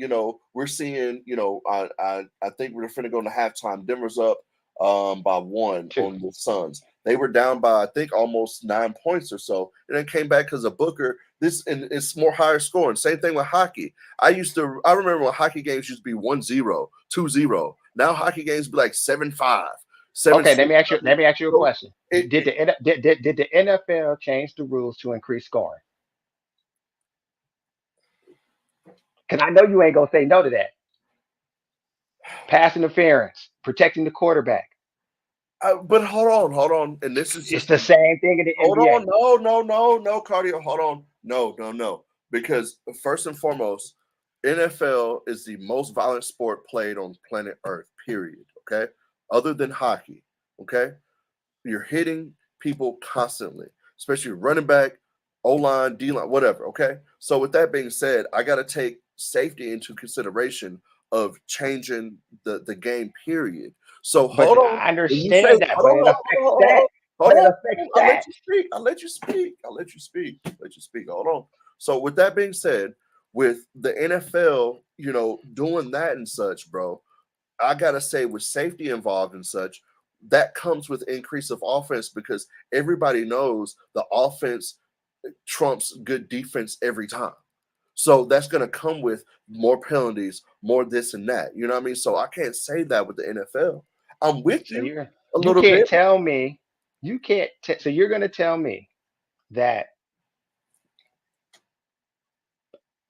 we're seeing, I think we're finna go into halftime. Denver's up by 1 Too. on the Suns. They were down by I think almost 9 points or so, and then came back because of Booker. This and it's more higher scoring. Same thing with hockey. I remember when hockey games used to be 1-0, 2-0. Now hockey games be like 7-5, seven Okay, six. let me ask you a So question. Did the NFL change the rules to increase scoring? Because I know you ain't gonna say no to that. Pass interference, protecting the quarterback. but hold on, and this is It's just the same thing in the hold NBA. on, no, no, no, no, cardio, hold on, no, no, no, because first and foremost, NFL is the most violent sport played on planet Earth. Period. Okay, other than hockey. Okay, you're hitting people constantly, especially running back, O line, D line, whatever. Okay. So with that being said, I got to take safety into consideration of changing the game. Period. So But hold on. I When you say understand that, hold but on, it hold affects on, hold that. on, hold But it on, affects I'll that. let you speak. I'll let you speak. I'll let you speak. Let you speak. Hold on. So with that being said, with the NFL, doing that and such, bro, I gotta say, with safety involved and such, that comes with increase of offense because everybody knows the offense trumps good defense every time. So that's gonna come with more penalties, more this and that. You know what I mean? So I can't say that with the NFL. I'm with So you you're a you little can't bit. tell me you can't. So you're gonna tell me that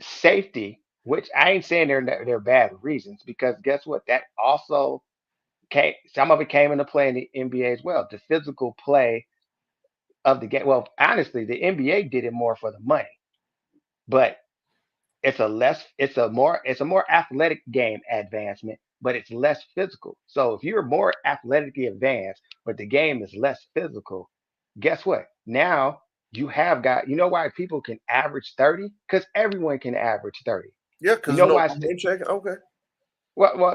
safety, which I ain't saying they're bad reasons, because guess what? That also some of it came into play in the NBA as well. The physical play of the game. Well, honestly, the NBA did it more for the money, but it's a more athletic game advancement, but it's less physical. So if you're more athletically advanced, but the game is less physical, guess what? Now you know why people can average 30? Because everyone can average 30. Yeah, You because know no why? hand checking. Okay.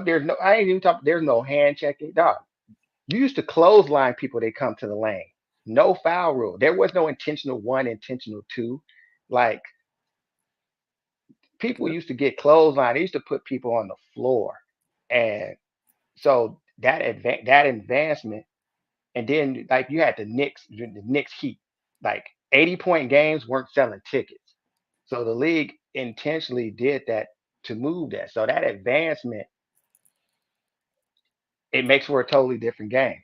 There's no. I ain't even talking. There's no hand checking, dog. You used to clothesline people. They come to the lane. No foul rule. There was no intentional one, intentional two. Like people Yeah. used to get clothesline. They used to put people on the floor, and so that advancement. And then like you had the Knicks Heat, like 80-point games weren't selling tickets. So the league intentionally did that to move that. So that advancement, it makes for a totally different game.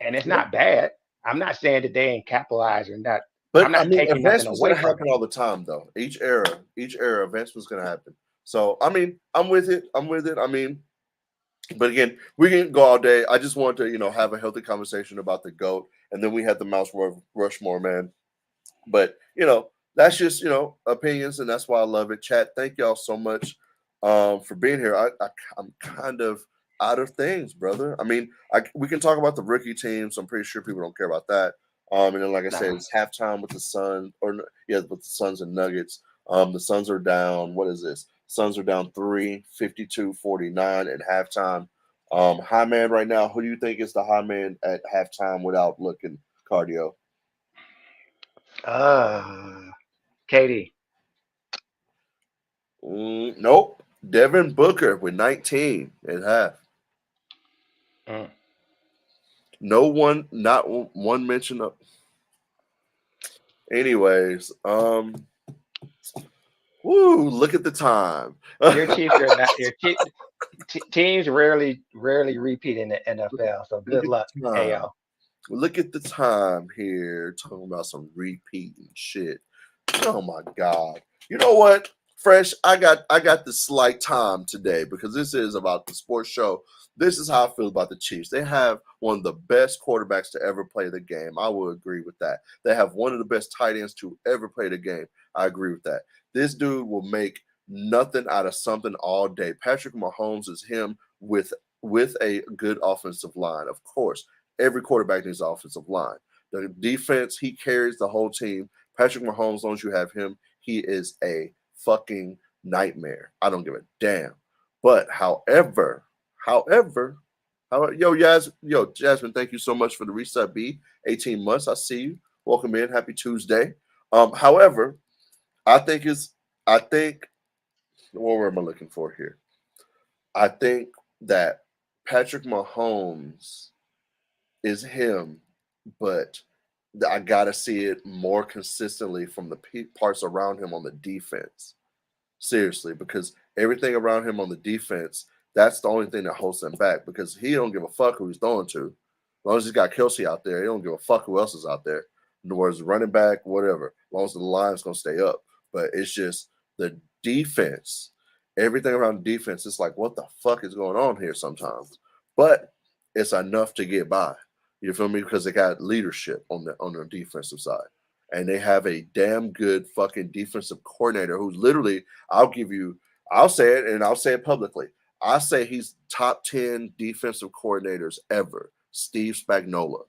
And it's Yeah. not bad. I'm not saying that they ain't capitalized or not. I'm But I not mean, taking nothing advancement's away gonna from it. happen all the time, though. Each era, advancement's gonna happen. So I mean, I'm with it. I'm with it. I mean, but again, we can go all day. I just want to, have a healthy conversation about the goat, and then we had the Rushmore, man. But that's just opinions, and that's why I love it. Chat, thank y'all so much for being here. I'm kind of out of things, brother. I mean, we can talk about the rookie teams. I'm pretty sure people don't care about that. And then, like I said, Nah. it's halftime with the Sun, yeah, with the Suns and Nuggets. The Suns are down. What is this? Suns are down 3, 52-49 at halftime. High man right now. Who do you think is the high man at halftime without looking cardio? Katie. Nope. Devin Booker with 19 at half. Mm. No one, not one mention of. Anyways, woo! Look at the time. Your Chiefs are not your teams rarely repeat in the NFL. So Look good at luck, the time. AO. Look at the time here. Talking about some repeating shit. Oh my god. You know what? Fresh, I got the slight time today because this is about the sports show. This is how I feel about the Chiefs. They have one of the best quarterbacks to ever play the game. I will agree with that. They have one of the best tight ends to ever play the game. I agree with that. This dude will make nothing out of something all day. Patrick Mahomes is him with a good offensive line. Of course, every quarterback needs an offensive line. The defense, he carries the whole team. Patrick Mahomes, as long as you have him, he is a fucking nightmare. I don't give a damn. But however, yo, Jasmine, thank you so much for the reset B. 18 months. I see you. Welcome in. Happy Tuesday. However, I think it's I think what am I looking for here? I think that Patrick Mahomes is him, but I gotta see it more consistently from the parts around him on the defense. Seriously, because everything around him on the defense, that's the only thing that holds him back. Because he don't give a fuck who he's throwing to. As long as he's got Kelsey out there, he don't give a fuck who else is out there. In other words, running back, whatever. As long as the line's gonna stay up. But it's just the defense. Everything around the defense, it's like, what the fuck is going on here sometimes? But it's enough to get by. You feel me? Because they got leadership on the defensive side. And they have a damn good fucking defensive coordinator who's literally, I'll give you, I'll say it and I'll say it publicly. I say he's top 10 defensive coordinators ever. Steve Spagnuolo.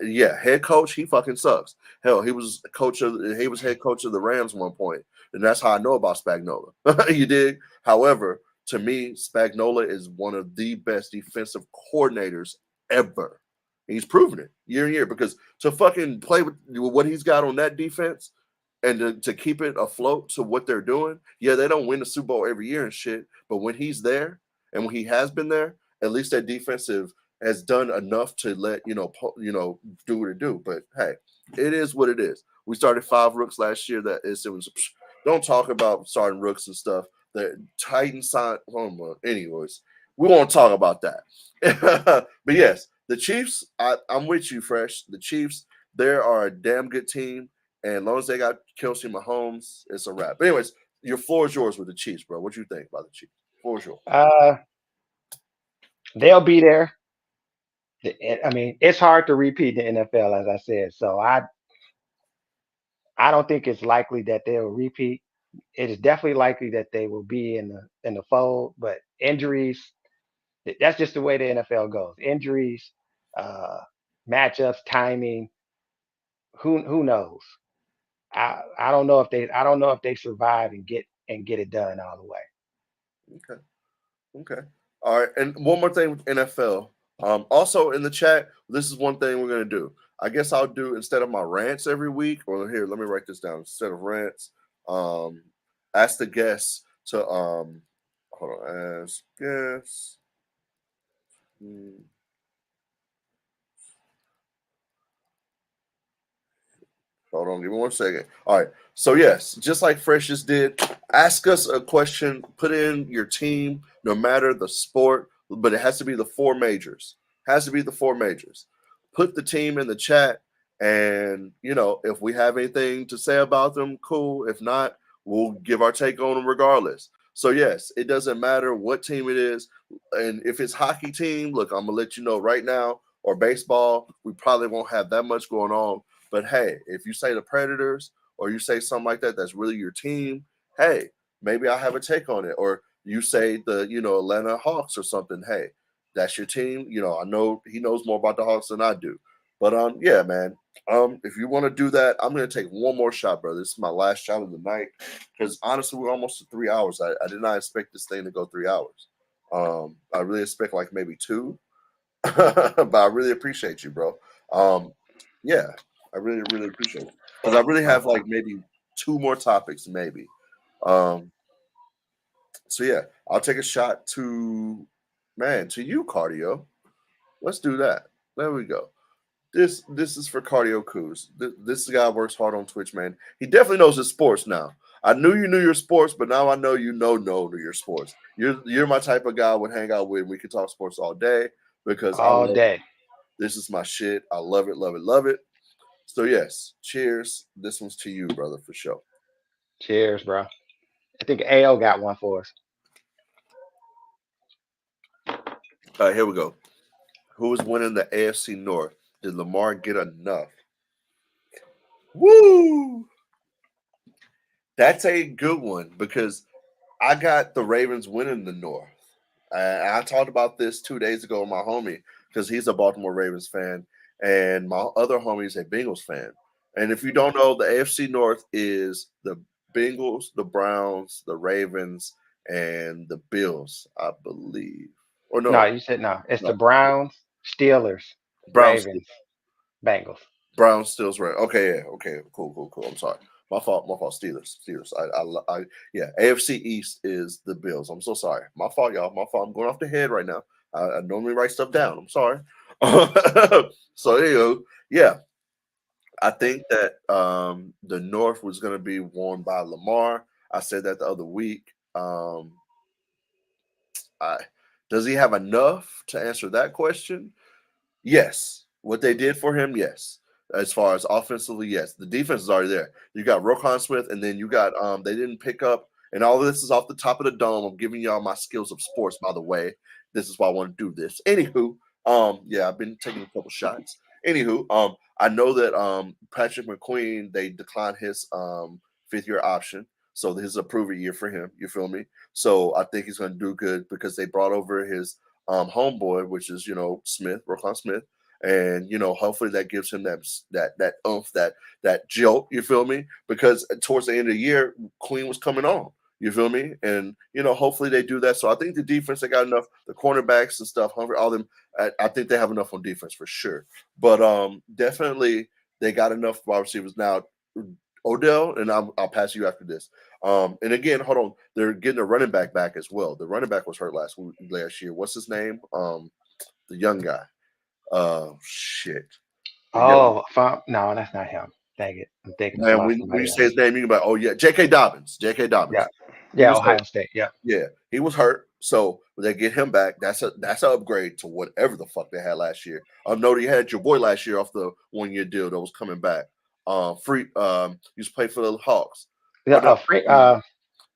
Yeah, head coach, he fucking sucks. Hell, he was head coach of the Rams one point, and that's how I know about Spagnuolo. You dig? However, to me, Spagnuolo is one of the best defensive coordinators ever. He's proven it year in year because to fucking play with what he's got on that defense and to keep it afloat to what they're doing. Yeah, they don't win the Super Bowl every year and shit, but when he's there and when he has been there, at least that defensive has done enough to let do what it do. But hey, it is what it is. We started 5 rooks last year. It was don't talk about starting rooks and stuff. The Titans signed. Oh my, anyways, we won't talk about that. But yes, the Chiefs. I'm with you, Fresh. The Chiefs. They are a damn good team. And as long as they got Kelsey Mahomes, it's a wrap. But anyways, your floor is yours with the Chiefs, bro. What you think about the Chiefs? Floor is yours. Uh, they'll be there. I mean, it's hard to repeat the NFL, as I said. So I don't think it's likely that they'll repeat. It is definitely likely that they will be in the fold, but injuries. That's just the way the NFL goes. Injuries, uh, matchups, timing. Who knows? I don't know if they survive and get it done all the way. Okay. Okay. All right. And one more thing with NFL. Also in the chat, this is one thing we're gonna do. I guess I'll do instead of my rants every week, or here, let me write this down. Instead of rants, um, ask the guests to hold on, ask guests. Hmm, Hold on, give me 1 second. All right. So yes, just like Fresh just did, ask us a question. Put in your team, no matter the sport, but it has to be the four majors. Has to be the four majors. Put the team in the chat, and if we have anything to say about them, cool. If not, we'll give our take on them regardless. So yes, it doesn't matter what team it is, and if it's hockey team, look, I'm gonna let you know right now. Or baseball, we probably won't have that much going on, but hey, if you say the Predators or you say something like that, that's really your team. Hey, maybe I have a take on it. Or you say the Atlanta Hawks or something. Hey, that's your team. I know he knows more about the Hawks than I do. But yeah, man. If you want to do that, I'm gonna take one more shot, brother. This is my last shot of the night because honestly, we're almost at 3 hours. I did not expect this thing to go 3 hours. I really expect like maybe two, but I really appreciate you, bro. Um, yeah, I really, really appreciate it because I really have like maybe two more topics, maybe. Um, so yeah, I'll take a shot to you, cardio. Let's do that. There we go. This is for CardioCous. This guy works hard on Twitch, man. He definitely knows his sports now. I knew you knew your sports, but now I know you know your sports. You're my type of guy I would hang out with. We could talk sports all day because I all love day. this is my shit. I love it, love it, love it. So yes, cheers. This one's to you, brother, for sure. Cheers, bro. I think AO got one for us. All right, here we go. Who is winning the AFC North? Did Lamar get enough? Woo! That's a good one because I got the Ravens winning the North. I talked about this 2 days ago with my homie because he's a Baltimore Ravens fan, and my other homie is a Bengals fan. And if you don't know, the AFC North is the Bengals, the Browns, the Ravens, and the Bills, I believe. Or No, no, you said no. It's the no, Browns, Steelers, Browns. Ravens, Bengals. Brown stills right. Okay, yeah, okay, cool, cool, cool. I'm sorry. My fault. My fault. Steelers. Yeah. AFC East is the Bills. I'm so sorry. My fault, y'all. My fault. I'm going off the head right now. I normally write stuff down. I'm sorry. So there you go. Yeah, I think that the North was going to be won by Lamar. I said that the other week. I does he have enough to answer that question? Yes. What they did for him, yes. As far as offensively, yes. The defense is already there. You got Roquan Smith, and then you got they didn't pick up, and all of this is off the top of the dome. I'm giving y'all my skills of sports, by the way. This is why I want to do this. Anywho, yeah, I've been taking a couple shots. Anywho, I know that Patrick McQueen, they declined his 5th year option. So this is a proven year for him. You feel me? So I think he's gonna do good because they brought over his homeboy, which is Smith, Roquan Smith, and hopefully that gives him that oomph, that jolt. You feel me? Because towards the end of the year, Queen was coming on. You feel me? And hopefully they do that. So I think the defense they got enough. The cornerbacks and stuff, Humphrey, all them. I think they have enough on defense for sure. But definitely they got enough wide receivers now. Odell, and I'll pass you after this. And again, hold on, they're getting a running back as well. The running back was hurt last year. What's his name? The young guy. Shit. The young Oh, no, that's not him. Dang it. I'm thinking man. about When you somebody say else. his name, you can be like, oh yeah, J.K. Dobbins. J.K. Yeah. Dobbins. He Yeah, was hurt. Ohio State. Yeah. Yeah, he was hurt. So when they get him back, that's an upgrade to whatever the fuck they had last year. I know you had your boy last year off the 1 year deal that was coming back. Free. Used to play for the Hawks. Yeah, Or no, the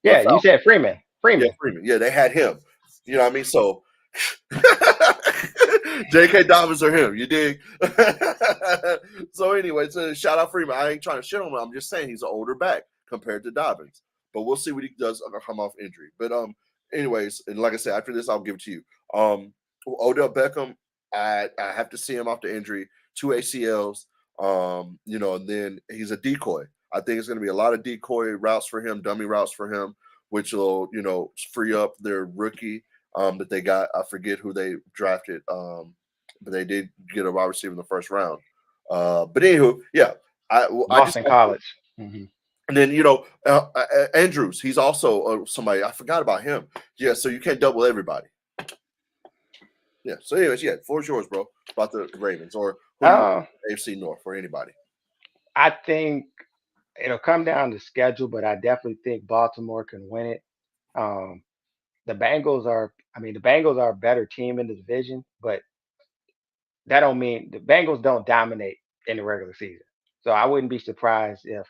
yeah, you Falcons. said Freeman. Yeah, Freeman. Freeman. Yeah, they had him. You know what I mean? So J.K. Dobbins or him, you dig? So anyway, so shout out Freeman. I ain't trying to shit on him. I'm just saying he's an older back compared to Dobbins. But we'll see what he does come off injury. But anyways, and like I said, after this, I'll give it to you. Odell Beckham, I have to see him off the injury, 2 ACLs. And then he's a decoy. I think it's going to be a lot of decoy routes for him, dummy routes for him, which will free up their rookie that they got. I forget who they drafted, but they did get a wide receiver in the first round. But anywho, yeah, I just Boston College. Hmm. and then Andrews. He's also somebody I forgot about him. Yeah, so you can't double everybody. Yeah. So anyways, yeah, floor's yours, bro. About the Ravens or who you Uh, AFC North or anybody. I think it'll come down to schedule, but I definitely think Baltimore can win it. Um, the Bengals are, I mean, the Bengals are a better team in the division, but that don't mean the Bengals don't dominate in the regular season. So I wouldn't be surprised if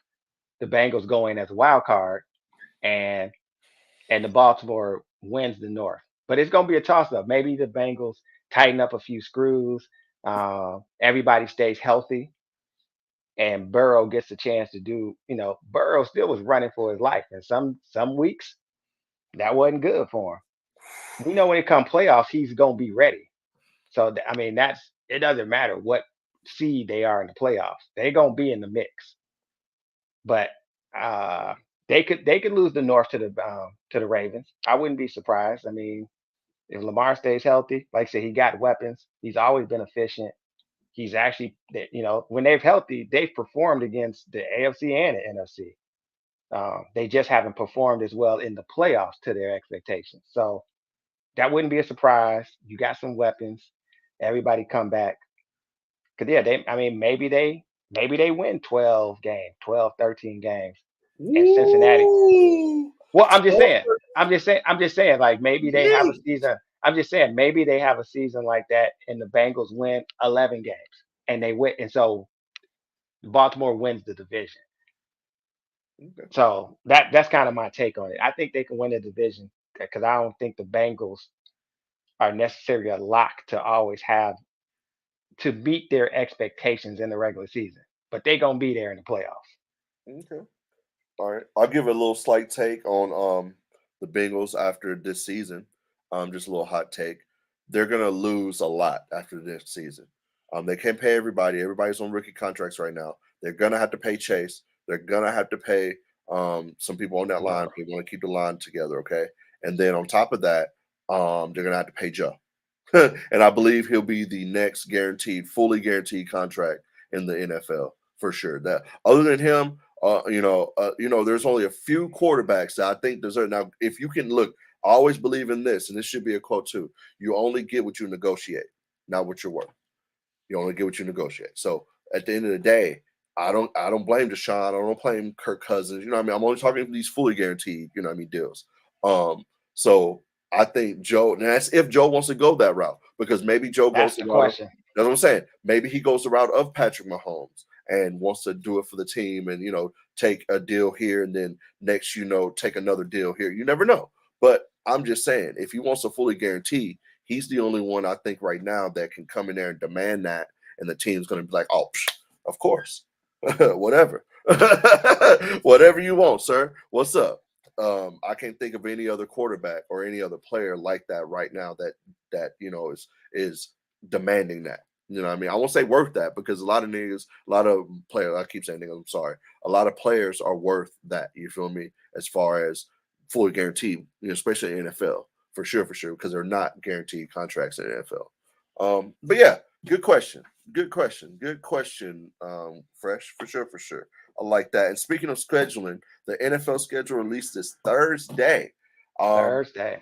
the Bengals go in as a wild card and the Baltimore wins the North. But it's going to be a toss up. Maybe the Bengals tighten up a few screws. Everybody stays healthy, and Burrow gets a chance to do. Burrow still was running for his life, and some weeks that wasn't good for him. We know when it comes playoffs, he's going to be ready. So I mean, that's it. Doesn't matter what seed they are in the playoffs; they're going to be in the mix. But uh, they could lose the North to the Ravens. I wouldn't be surprised. I mean, if Lamar stays healthy, like I said, he got weapons. He's always been efficient. He's actually, when they've healthy, they've performed against the AFC and the NFC. They just haven't performed as well in the playoffs to their expectations. So that wouldn't be a surprise. You got some weapons. Everybody come back. Cause yeah, I mean, maybe they win 12 games, 12, 13 games. And Cincinnati. Woo! Well, I'm just 12, saying. I'm just saying. Like maybe they have a yay! season. I'm just saying maybe they have a season like that, and the Bengals win 11 games, and they win, and so Baltimore wins the division. Okay. So that's kind of my take on it. I think they can win the division because I don't think the Bengals are necessarily a lock to always have to meet their expectations in the regular season, but they're gonna be there in the playoffs. Okay. All right. I'll give a little slight take on the Bengals after this season. Just a little hot take. They're gonna lose a lot after this season. They can't pay everybody. Everybody's on rookie contracts right now. They're gonna have to pay Chase. They're gonna have to pay some people on that line. Burrow. They want to keep the line together, okay? And then on top of that, they're gonna have to pay Joe. And I believe he'll be the next guaranteed, fully guaranteed contract in the NFL for sure. That other than him, there's only a few quarterbacks that I think deserve. Now, if you can look, I always believe in this, and this should be a quote too. You only get what you negotiate, not what you're worth. You only get what you negotiate. So at the end of the day, I don't blame Deshaun. I don't blame Kirk Cousins. You know what I mean? I'm only talking these fully guaranteed, you know what I mean, deals. So I think Joe, and that's if Joe wants to go that route, because maybe Joe goes That's the the route of, question. that's what I'm saying. Maybe he goes the route of Patrick Mahomes and wants to do it for the team and take a deal here and then next, take another deal here. You never know. But I'm just saying, if he wants to fully guarantee, he's the only one I think right now that can come in there and demand that, and the team's going to be like, "Oh, of course, whatever, whatever you want, sir. What's up?" I can't think of any other quarterback or any other player like that right now that is demanding that. You know what I mean? I won't say worth that because a lot of niggas, a lot of players, I keep saying niggas, I'm sorry. A lot of players are worth that. You feel me? As far as fully guaranteed, especially in NFL, for sure, because they're not guaranteed contracts in the NFL. But yeah, good question. Good question. Good question. Fresh, for sure, for sure. I like that. And speaking of scheduling, the NFL schedule released this Thursday. Um, Thursday.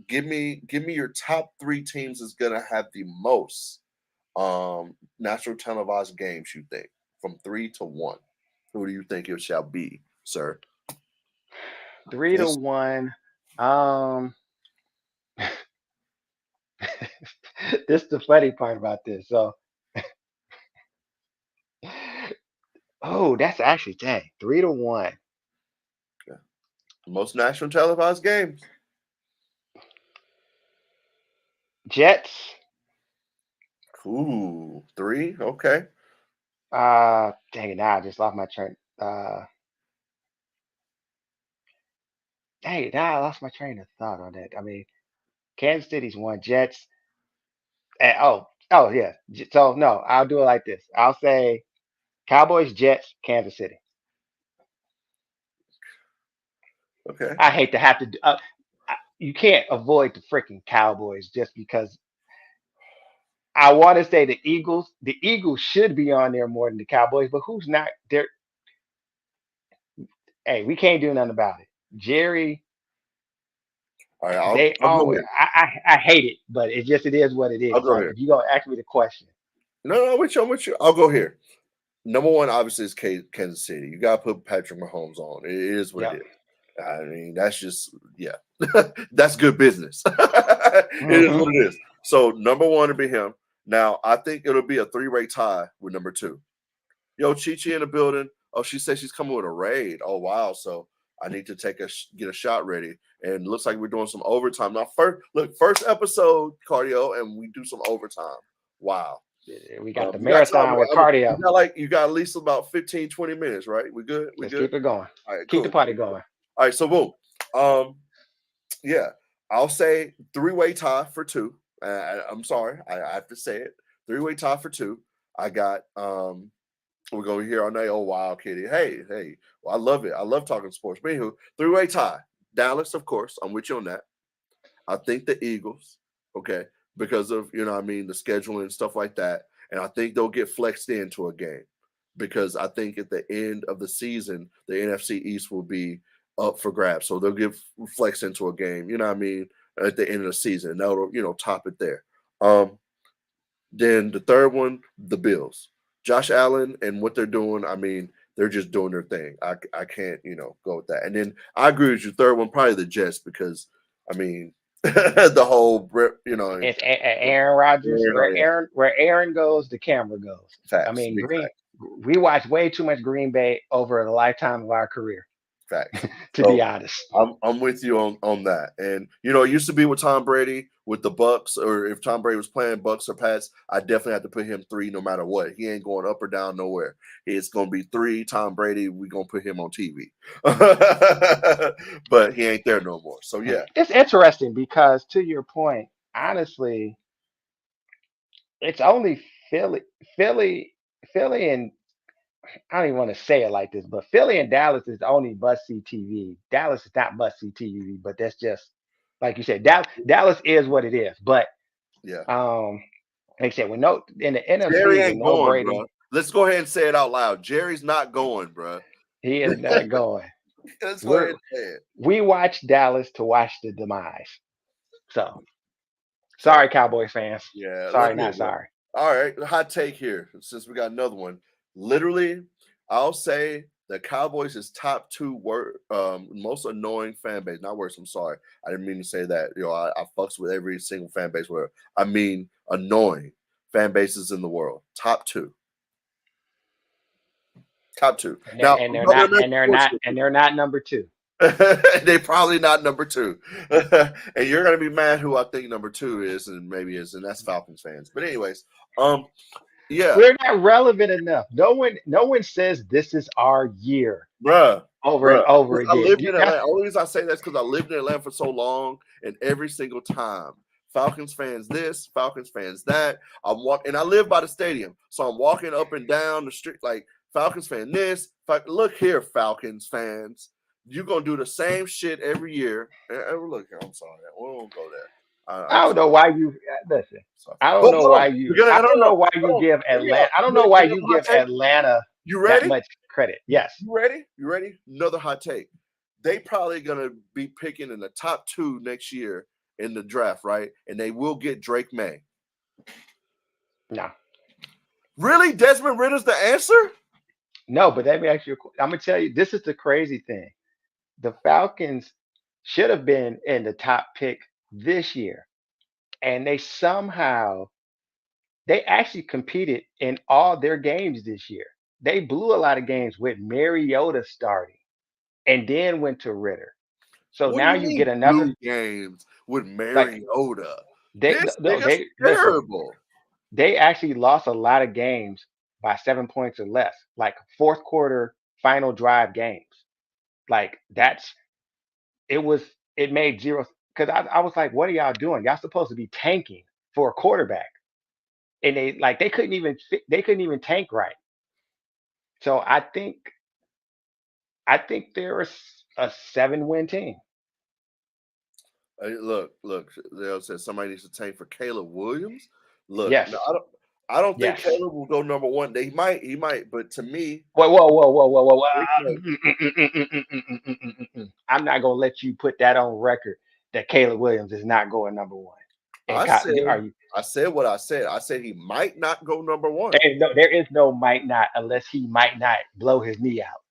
give me your top three teams that's gonna have the most national televised games. You think from 3 to 1? Who do you think it shall be, sir? 3 to Yes. 1. Um, this is the funny part about this. So, oh, that's actually dang 3 to 1. Yeah. Most national televised games. Jets. Ooh, three. Okay. Dang it! Now I just lost my train. Dang it! Now I lost my train of thought on that. I mean, Kansas City's one. Jets. Oh yeah. So no, I'll do it like this. I'll say Cowboys, Jets, Kansas City. Okay. I hate to have to. You can't avoid the freaking Cowboys just because I want to say the Eagles. The Eagles should be on there more than the Cowboys, but who's not there? Hey, we can't do nothing about it. Jerry, All right. I'll they I'll go always. here. I hate it, but it is what it I'll is. go Like here. if you gonna ask me the question, No, no, I'm with you. I'm with you. I'll go here. number one obviously is Kansas City. You got to put Patrick Mahomes on. It is what it Yep. is. I mean, that's just yeah, that's good business. It is Hmm. what it is. So number one to be him. Now I think it'll be a three-way tie with number two. Yo, Chi Chi in the building. Oh, she said she's coming with a raid. Oh wow, so I need to get a shot ready. And looks like we're doing some overtime now. First episode cardio, and we do some overtime. Wow. We got the You got time. marathon with cardio. You got at least about 15, 20 minutes, right? We good? We Let's good? keep it going. All right, Keep the cool. party going. All right, so boom. Um, yeah, I'll say three-way tie for two. I'm sorry, I have to say it. Three-way tie for two. I got we're gonna hear all night. Oh wow, Kitty. Hey, hey. Well, I love it. I love talking sports. But anywho, three-way tie. Dallas, of course. I'm with you on that. I think the Eagles, okay, because of I mean, the scheduling and stuff like that. And I think they'll get flexed into a game because I think at the end of the season, the NFC East will be up for grabs. So they'll get flexed into a game, you know what I mean, at the end of the season. And that'll, top it there. Then the third one, the Bills. Josh Allen and what they're doing, I mean, they're just doing their thing. I can't, go with that. And then I agree with you. Third one, probably the Jets because, I mean, the whole, It's Aaron Rodgers. yeah, Where Aaron goes, the camera goes. I facts, mean, big Green. facts, We watched way too much Green Bay over the lifetime of our career, facts. to be So honest. I'm with you on that. And it used to be with Tom Brady with the Bucks, or if Tom Brady was playing Bucks or Pats, I definitely have to put him three no matter what. He ain't going up or down nowhere. It's gonna be three. Tom Brady, we gonna put him on TV, but he ain't there no more. So yeah, It's interesting because, to your point, honestly, it's only Philly, Philly, Philly, and I don't even want to say it like this, but Philly and Dallas is only must see TV. Dallas is not must see TV, but that's just like you said. Dallas is what it is. But yeah. um, like I said, with no in the Jerry NFC with ain't no going, Brady, bro. Let's go ahead and say it out loud. Jerry's not going, bro. he is not going. Let's go ahead We're and say it. we watch Dallas to watch the demise. So So sorry, Cowboys fans. yeah, let's Sorry, hear not it, bro. sorry. All right, hot take here. Since we got another one, literally, I'll say the Cowboys is top two most annoying fan base. Not worse. I'm sorry, I didn't mean to say that. I fucks with every single fan base. Where I mean annoying fan bases in the world. Top two. Top two. And Now, they're another not American sports and they're not number two. they probably not number two. And you're gonna be mad who I think number two is, and maybe is, and that's Falcons fans. But anyways, yeah, We're not relevant enough. No one says this is our year bruh, over and bruh. over I again. lived in Atlanta. Only reason I say that's because I lived in Atlanta for so long, and every single time, Falcons fans this, Falcons fans that. And I live by the stadium, so I'm walking up and down the street like Falcons fan this. Look here, Falcons fans, you're gonna do the same shit every year. And look here, I'm sorry, we won't go there. I I'm don't sorry. know why you listen. Sorry. I don't But know hold on, why you. you're gonna I don't no, know why you hold on. give Hear me Atlanta. out. I don't You know ready why for you another hot give take? Atlanta You that ready? much credit. Yes. You ready? You ready? Another hot take. They probably gonna be picking in the top two next year in the draft, right? And they will get Drake May. No. Really? Desmond Ritter's the answer? No. But let me ask you. I'm gonna tell you. This is the crazy thing. The Falcons should have been in the top pick this year, and they actually competed in all their games this year. They blew a lot of games with Mariota starting, and then went to Ritter. So What do now you you get mean another blue games with like Mariota? they This no nigga's they listen. terrible. They actually lost a lot of games by 7 points or less, like fourth quarter final drive games. Like it was it made zero because I was like, what are y'all doing? Y'all supposed to be tanking for a quarterback, and they couldn't even tank right. So I think they're a 7-win team. Look. They said somebody needs to tank for Caleb Williams. Look, no, Yes, I don't think yes. Caleb will go number one. He might, but to me, Whoa, whoa, whoa, whoa, whoa, whoa, whoa. Drake May. I'm not gonna let you put that on record that Caleb Williams is not going number one. I Are said you? I said what I said. I said he might not go number one. There is no might not unless he might not blow his knee out.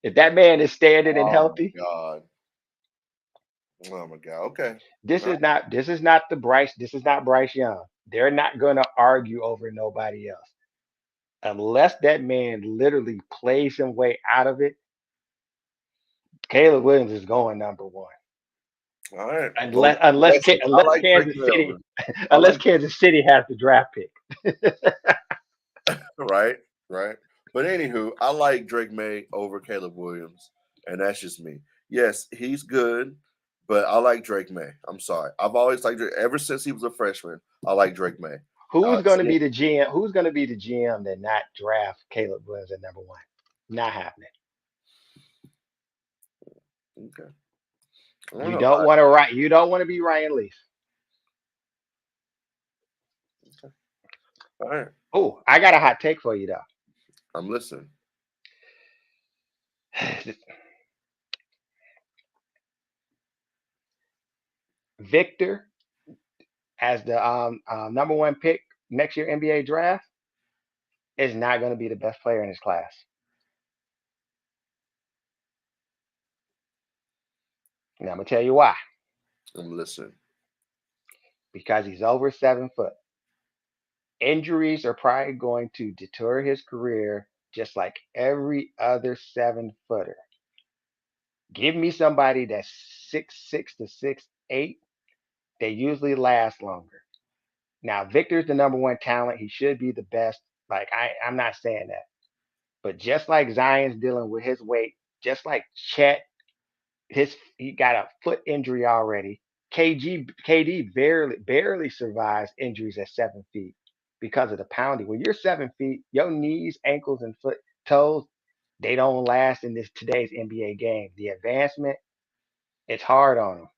If that man is standing and Oh my healthy, god. Oh my god. Okay. All this is not Bryce Young. They're not gonna argue over nobody else. Unless that man literally plays his way out of it, Caleb Williams is going number one. right. Well, I Unless like Drake Kansas May City over. I unless like Kansas City has the draft pick. right, right. But anywho, I like Drake May over Caleb Williams, and that's just me. Yes, he's good, but I like Drake May. I'm sorry. I've always liked Drake ever since he was a freshman. I like Drake May. Who's going to See, be the GM? Who's going to be the GM that not draft Caleb Williams at number one? Not happening. okay. I don't know. You don't want to be Ryan Leaf. All right. Oh, I got a hot take for you I'm listening. though. Victor as the number one pick next year NBA draft is not going to be the best player in his class. And I'm gonna tell you why. I'm listening. Because he's over 7 foot. Injuries are probably going to deter his career just like every other 7 footer. Give me somebody that's 6'6" to 6'8". They usually last longer. Now, Victor's the number one talent. He should be the best. I'm not saying that. But just like Zion's dealing with his weight, just like Chet, he got a foot injury already. KD barely survives injuries at 7 feet because of the pounding. When you're 7 feet, your knees, ankles, and toes, they don't last in this today's NBA game. The advancement, it's hard on him.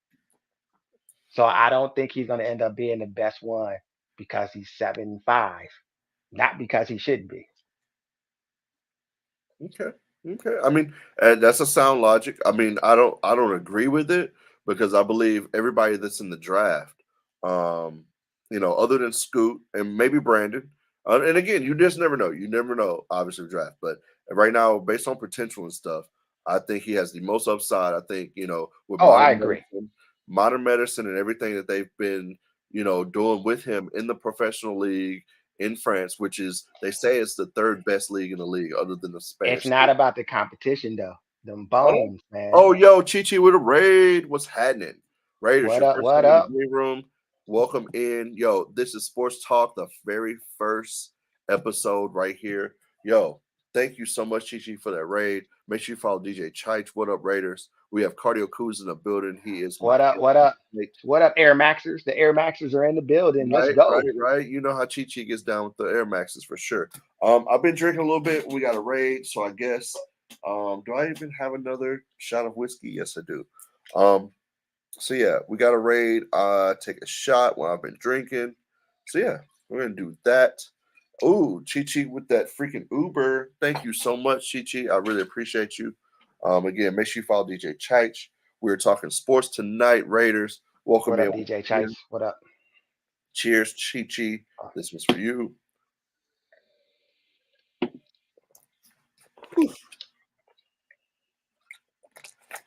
So I don't think he's going to end up being the best one because he's 7'5", not because he should be. Okay. Okay. I mean, that's a sound logic. I mean, I don't agree with it because I believe everybody that's in the draft, um, other than Scoot and maybe Brandon, and again, you just never know. You never know, obviously, draft. But right now, based on potential and stuff, I think he has the most upside. I think with Oh, I agree. modern medicine, and everything that they've been doing with him in the professional league in France, which is they say it's the third best league in the league, other than the It's Spanish not league. about the competition though. Them Oh, bones, man. oh, yo, Chi with a raid. What's happening? Raiders, What your up? first What time in the up? green room. Welcome in. Yo, this is Sports Talk, the very first episode right here. Yo, thank you so much, Chi for that raid. Make sure you follow DJ Chich. What up, Raiders? We have CardioCous in the building. He is my What up? What up? favorite. What up, Air Maxers? The Air Maxers are in the building. Let's Right, right, go. right. You know how Chi gets down with the Air Maxes for sure. I've been drinking a little bit. We got a raid, so I guess. Do I even have another shot of whiskey? Yes, I do. So yeah, we got a raid. Take a shot while I've been drinking. So yeah, we're gonna do that. Ooh, Chi with that freaking Uber. Thank you so much, Chi. I really appreciate you. Again, make sure you follow DJ Chich. We're talking sports tonight, Raiders. Welcome What in. up, DJ Chase? What up? Cheers, Chi. This was for you.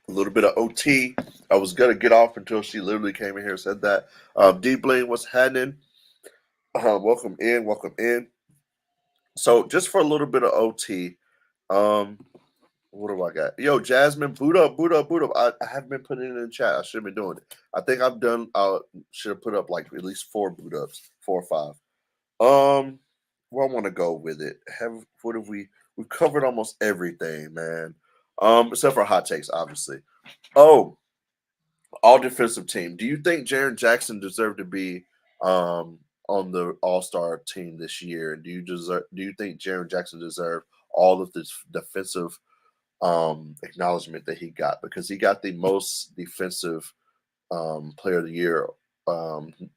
A little bit of OT. I was gonna get off until she literally came in here and said that. D Bling, what's happening? Welcome in, welcome in. So just for a little bit of OT, um, what do I got? Yo, Jasmine, boot up, boot up, boot up. I haven't been putting it in the chat. I should have been doing it. I think I've done. Should have put up like at least 4 boot ups, 4 or 5. Where I want to go with it. What have we? We've covered almost everything, man. Except for hot takes, obviously. Oh, all defensive team. Do you think Jaren Jackson deserved to be um on the All Star team this year? Do you think Jaren Jackson deserved all of this defensive acknowledgement that he got because he got the most defensive player of the year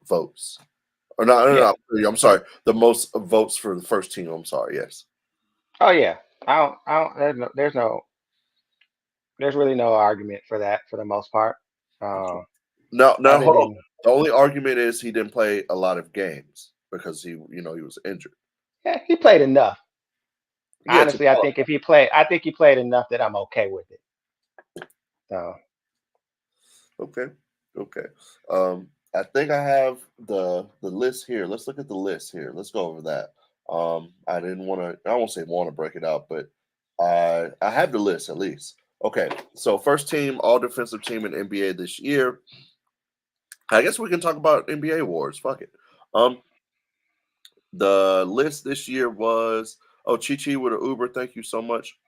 votes? Or not, no, Yeah. no, no, I'm sorry, the most votes for the first team. I'm sorry, yes. Oh yeah. I don't. There's really no argument for that for the most part. Now Other hold than on. The only argument is he didn't play a lot of games because he was injured. Yeah, he played enough. Yeah, to Honestly, qualify. I think he played enough that I'm okay with it. So Okay. Okay. I think I have the list here. Let's look at the list here. Let's go over that. I didn't want to. I won't say want to break it out, but I have the list at least. Okay. So first team, all defensive team in NBA this year. I guess we can talk about NBA awards. Fuck it. Um, the list this year was Chi Chi with an Uber. Thank you so much.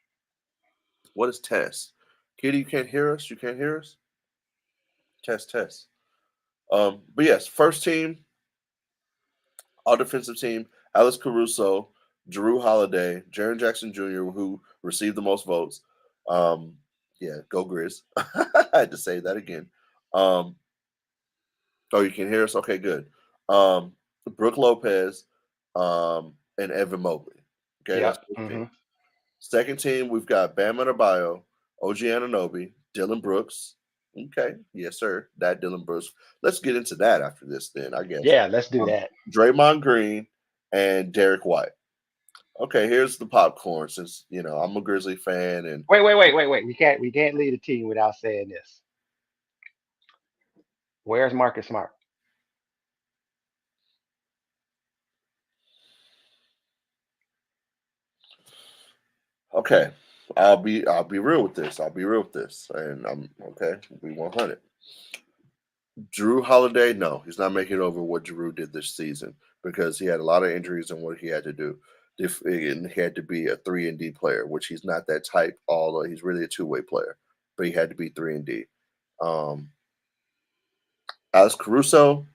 What is test? Kitty, you can't hear us. You can't hear us. Test test. But yes, first team, all defensive team, Alex Caruso, Drew Holiday, Jaren Jackson Jr., who received the most votes. Um, yeah, go Grizz. I had to say that again. Um, oh, you can hear us? Okay, good. Um, Brooke Lopez, and Evan Mobley. Okay, that's yep. first team. Second team, we've got Bam Adebayo, OG Ananobi, Dylan Brooks. Okay, yes, sir. That Dylan Brooks. Let's get into that after this, then, I guess. Yeah, let's do Um, that. Draymond Green and Derek White. Okay, here's the popcorn since, I'm a Grizzly fan. And Wait. We can't lead a team without saying this. Where's Marcus Smart? okay, I'll be real with this. I'll be real with this. And I'm okay, be 100. Drew Holiday, no, he's not making over what Drew did this season because he had a lot of injuries and what he had to do. And he had to be a 3 and D player, which he's not that type. Although he's really a two-way player, but he had to be 3 and D. Um, Alex Caruso,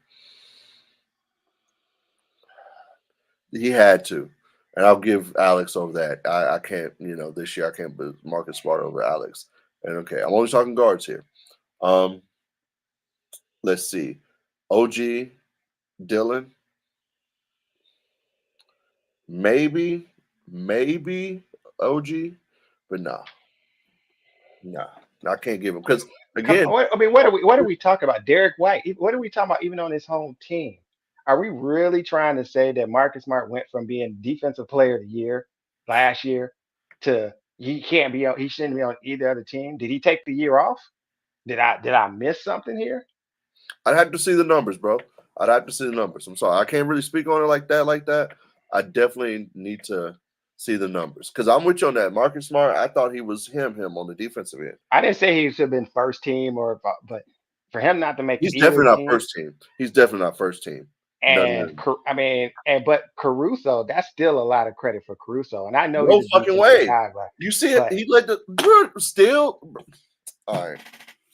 he had to, and I'll give Alex over that. I can't, this year I can't put Marcus Smart over Alex. And okay, I'm only talking guards here. Um, let's see, OG Dylan, maybe OG, but nah, I can't give him because Come again, on, I mean, what are we talking about? Derek White. What are we talking about? Even on his home team, are we really trying to say that Marcus Smart went from being Defensive Player of the Year last year to he can't be on? He shouldn't be on either other team. Did he take the year off? Did I miss something here? I'd have to see the numbers, bro. I'd have to see the numbers. I'm sorry, I can't really speak on it like that. Like that, I definitely need to see the numbers because I'm with you on that. Marcus Smart, I thought he was him on the defensive end. I didn't say he should have been first team but for him not to make He's either definitely not team. first team. He's definitely not first team. And None. I mean, but Caruso, that's still a lot of credit for Caruso. And I know No he's a fucking defensive way. guy, You see it? but He let the dude still. All right.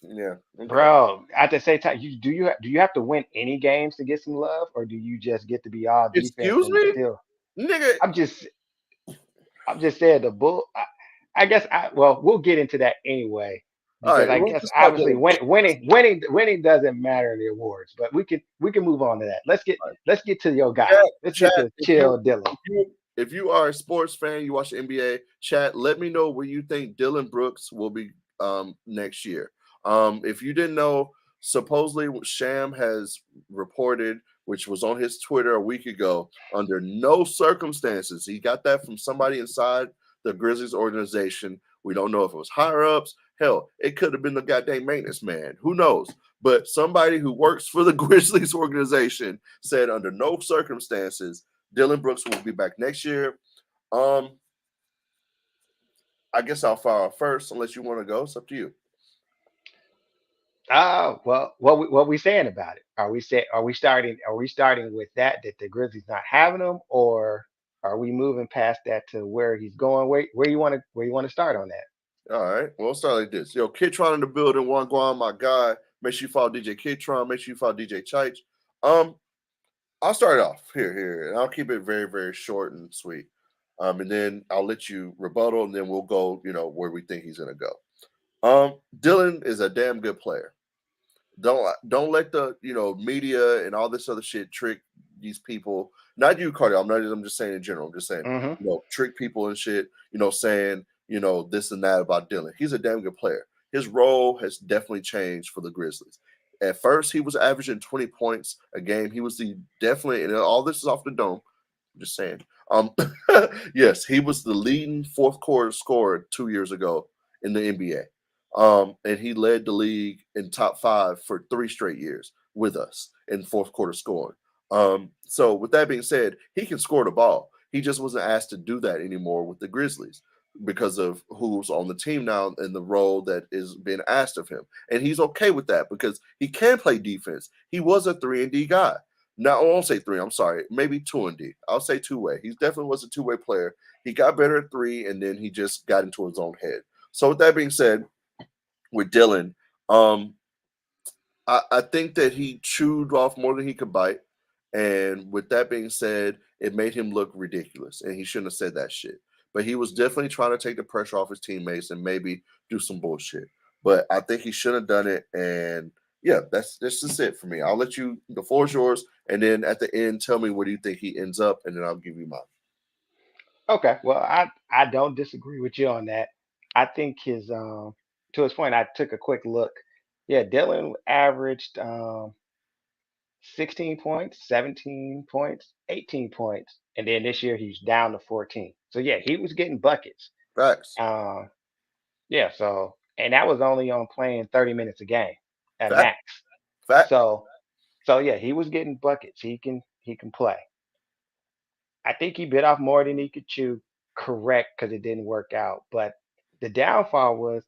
Yeah. Okay. bro, at the same time, do you have to win any games to get some love, or do you just get to be all defense Excuse and me, still? nigga. I'm just I'm just saying the bull. I guess well, we'll get into that anyway All because right. I Well, guess let's talk obviously Dylan Brooks. winning doesn't matter in the awards, but we can move on to that. Let's get to your guy. Chat, Let's get chat. to Chill Dylan. If you are a sports fan, you watch the NBA. Chat. Let me know where you think Dylan Brooks will be next year. If you didn't know, supposedly Sham has reported, which was on his Twitter a week ago, under no circumstances he got that from somebody inside the Grizzlies organization. We don't know if it was higher ups. Hell, it could have been the goddamn maintenance man. Who knows? But somebody who works for the Grizzlies organization said under no circumstances Dylan Brooks will be back next year. Um, I guess I'll fire off first, unless you want to go. It's up to you. Oh well, what we saying about it? Are we starting with that the Grizzlies not having him, or are we moving past that to where he's going? Where you want to start on that? All right. Well, let's start like this. Yo, Kitron in the building. One Guam, my guy. Make sure you follow DJ Kitron. Make sure you follow DJ Chich. Um, I'll start off here, and I'll keep it very, very short and sweet. And then I'll let you rebuttal, and then we'll go, where we think he's gonna go. Dylan is a damn good player. Don't let the media and all this other shit trick these people. Not you, Cardi. I'm just saying in general. I'm just saying Hmm. trick people and shit. Saying this and that about Dylan. He's a damn good player. His role has definitely changed for the Grizzlies. at first he was averaging 20 points a game. He was the definitely, and all this is off the dome. I'm just saying. Um, yes, he was the leading fourth quarter scorer 2 years ago in the NBA. And he led the league in top five for 3 straight years with us in fourth quarter scoring. So with that being said, he can score the ball. He just wasn't asked to do that anymore with the Grizzlies because of who's on the team now and the role that is being asked of him. And he's okay with that because he can play defense. He was a 3-and-D guy. Now, I won't say three. I'm sorry. Maybe 2-and-D. I'll say two-way. He definitely was a two-way player. He got better at three, and then he just got into his own head. So with that being said, with Dylan, um, I think that he chewed off more than he could bite. And with that being said, it made him look ridiculous. And he shouldn't have said that shit. But he was definitely trying to take the pressure off his teammates and maybe do some bullshit. But I think he should have done it. And yeah, that's just it for me. I'll let you, the floor is yours. And then at the end, tell me where do you think he ends up, and then I'll give you mine. Okay, well, I don't disagree with you on that. I think his to his point, I took a quick look. Yeah, Dylan averaged 16 points, 17 points, 18 points, and then this year he's down to 14. So yeah, he was getting buckets. Facts. Uh, yeah, so and that was only on playing 30 minutes a game at Fact. max. Fact. So so yeah, he was getting buckets. He can play. I think he bit off more than he could chew, correct, because it didn't work out. But the downfall was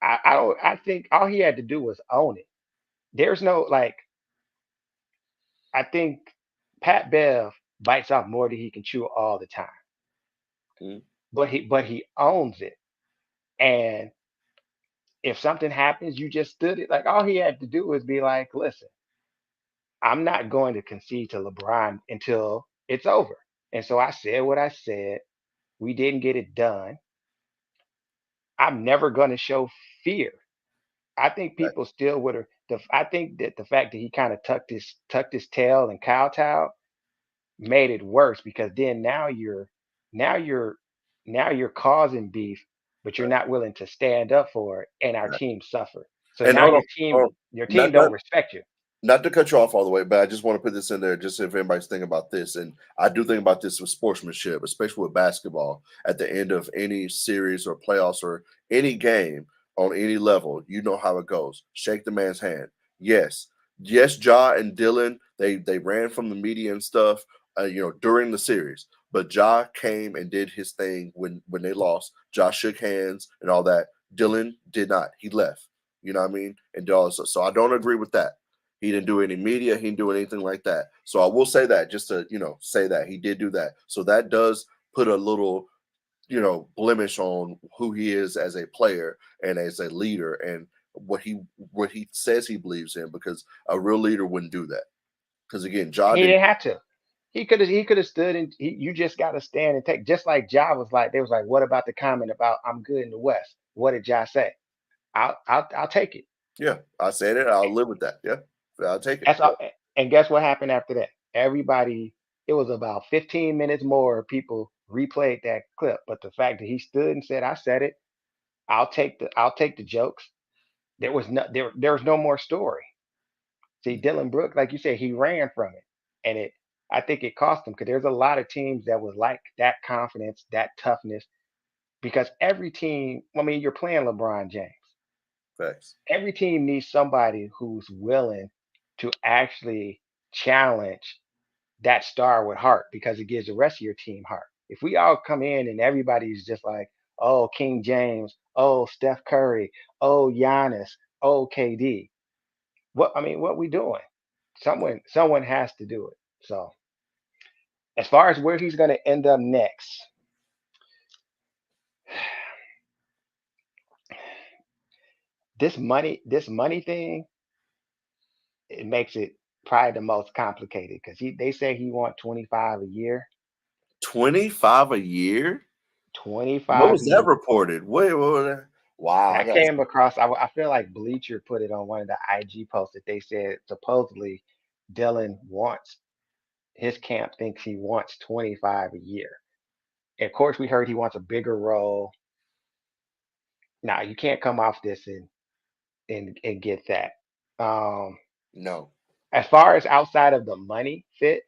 I think all he had to do was own it. There's no like I think Pat Bev bites off more than he can chew all the time. Mm, But he owns it. And if something happens, you just stood it. Like all he had to do was be like, listen, I'm not going to concede to LeBron until it's over. And so I said what I said. We didn't get it done. I'm never going to show fear. I think fact. people still would have. I think that the fact that he kind of tucked his tail and kowtowed made it worse because then now you're now you're causing beef, but you're Fact. not willing to stand up for it, and our Fact. team suffer. So And now hold on. your team Hold on. your team Not, don't not respect you. not to cut you off all the way, but I just want to put this in there just if anybody's thinking about this. And I do think about this with sportsmanship, especially with basketball. At the end of any series or playoffs or any game on any level, you know how it goes. Shake the man's hand. Yes. Yes, Ja and Dylan, they ran from the media and stuff, during the series. But Ja came and did his thing when they lost. Ja shook hands and all that. Dylan did not. He left. You know what I mean? And did all this stuff. So I don't agree with that. He didn't do any media. He didn't do anything like that. So I will say that just to say that he did do that. So that does put a little blemish on who he is as a player and as a leader and what he says he believes in because a real leader wouldn't do that. Because again, Ja He didn't. didn't have to. He could have stood and you just got to stand and take. Just like Ja was like, they was like, what about the comment about I'm good in the West? What did Ja say? I'll take it. Yeah, I said it. I'll live with that. Yeah, I'll take it. That's Yeah, all. And guess what happened after that? Everybody, it was about 15 minutes more people replayed that clip. But the fact that he stood and said, "I said it. I'll take the jokes." There was no more story. See, mm, Dylan Brooks, like you said, he ran from it, and I think it cost him because there's a lot of teams that was like that confidence, that toughness. Because every team, I mean, you're playing LeBron James. facts. Every team needs somebody who's willing to actually challenge that star with heart because it gives the rest of your team heart. If we all come in and everybody's just like, oh, King James, oh, Steph Curry, oh, Giannis, oh, KD, what we doing? Someone has to do it. So as far as where he's going to end up next, this money thing, it makes it probably the most complicated because they say he want 25 a year, 25 a year. What 25 was a that year. reported? Wait, wow, I That got came across. I feel like Bleacher put it on one of the IG posts that they said supposedly Dylan wants his camp thinks he wants 25 a year. And of course, we heard he wants a bigger role. Now you can't come off this and get that. Um, No. as far as outside of the money fit,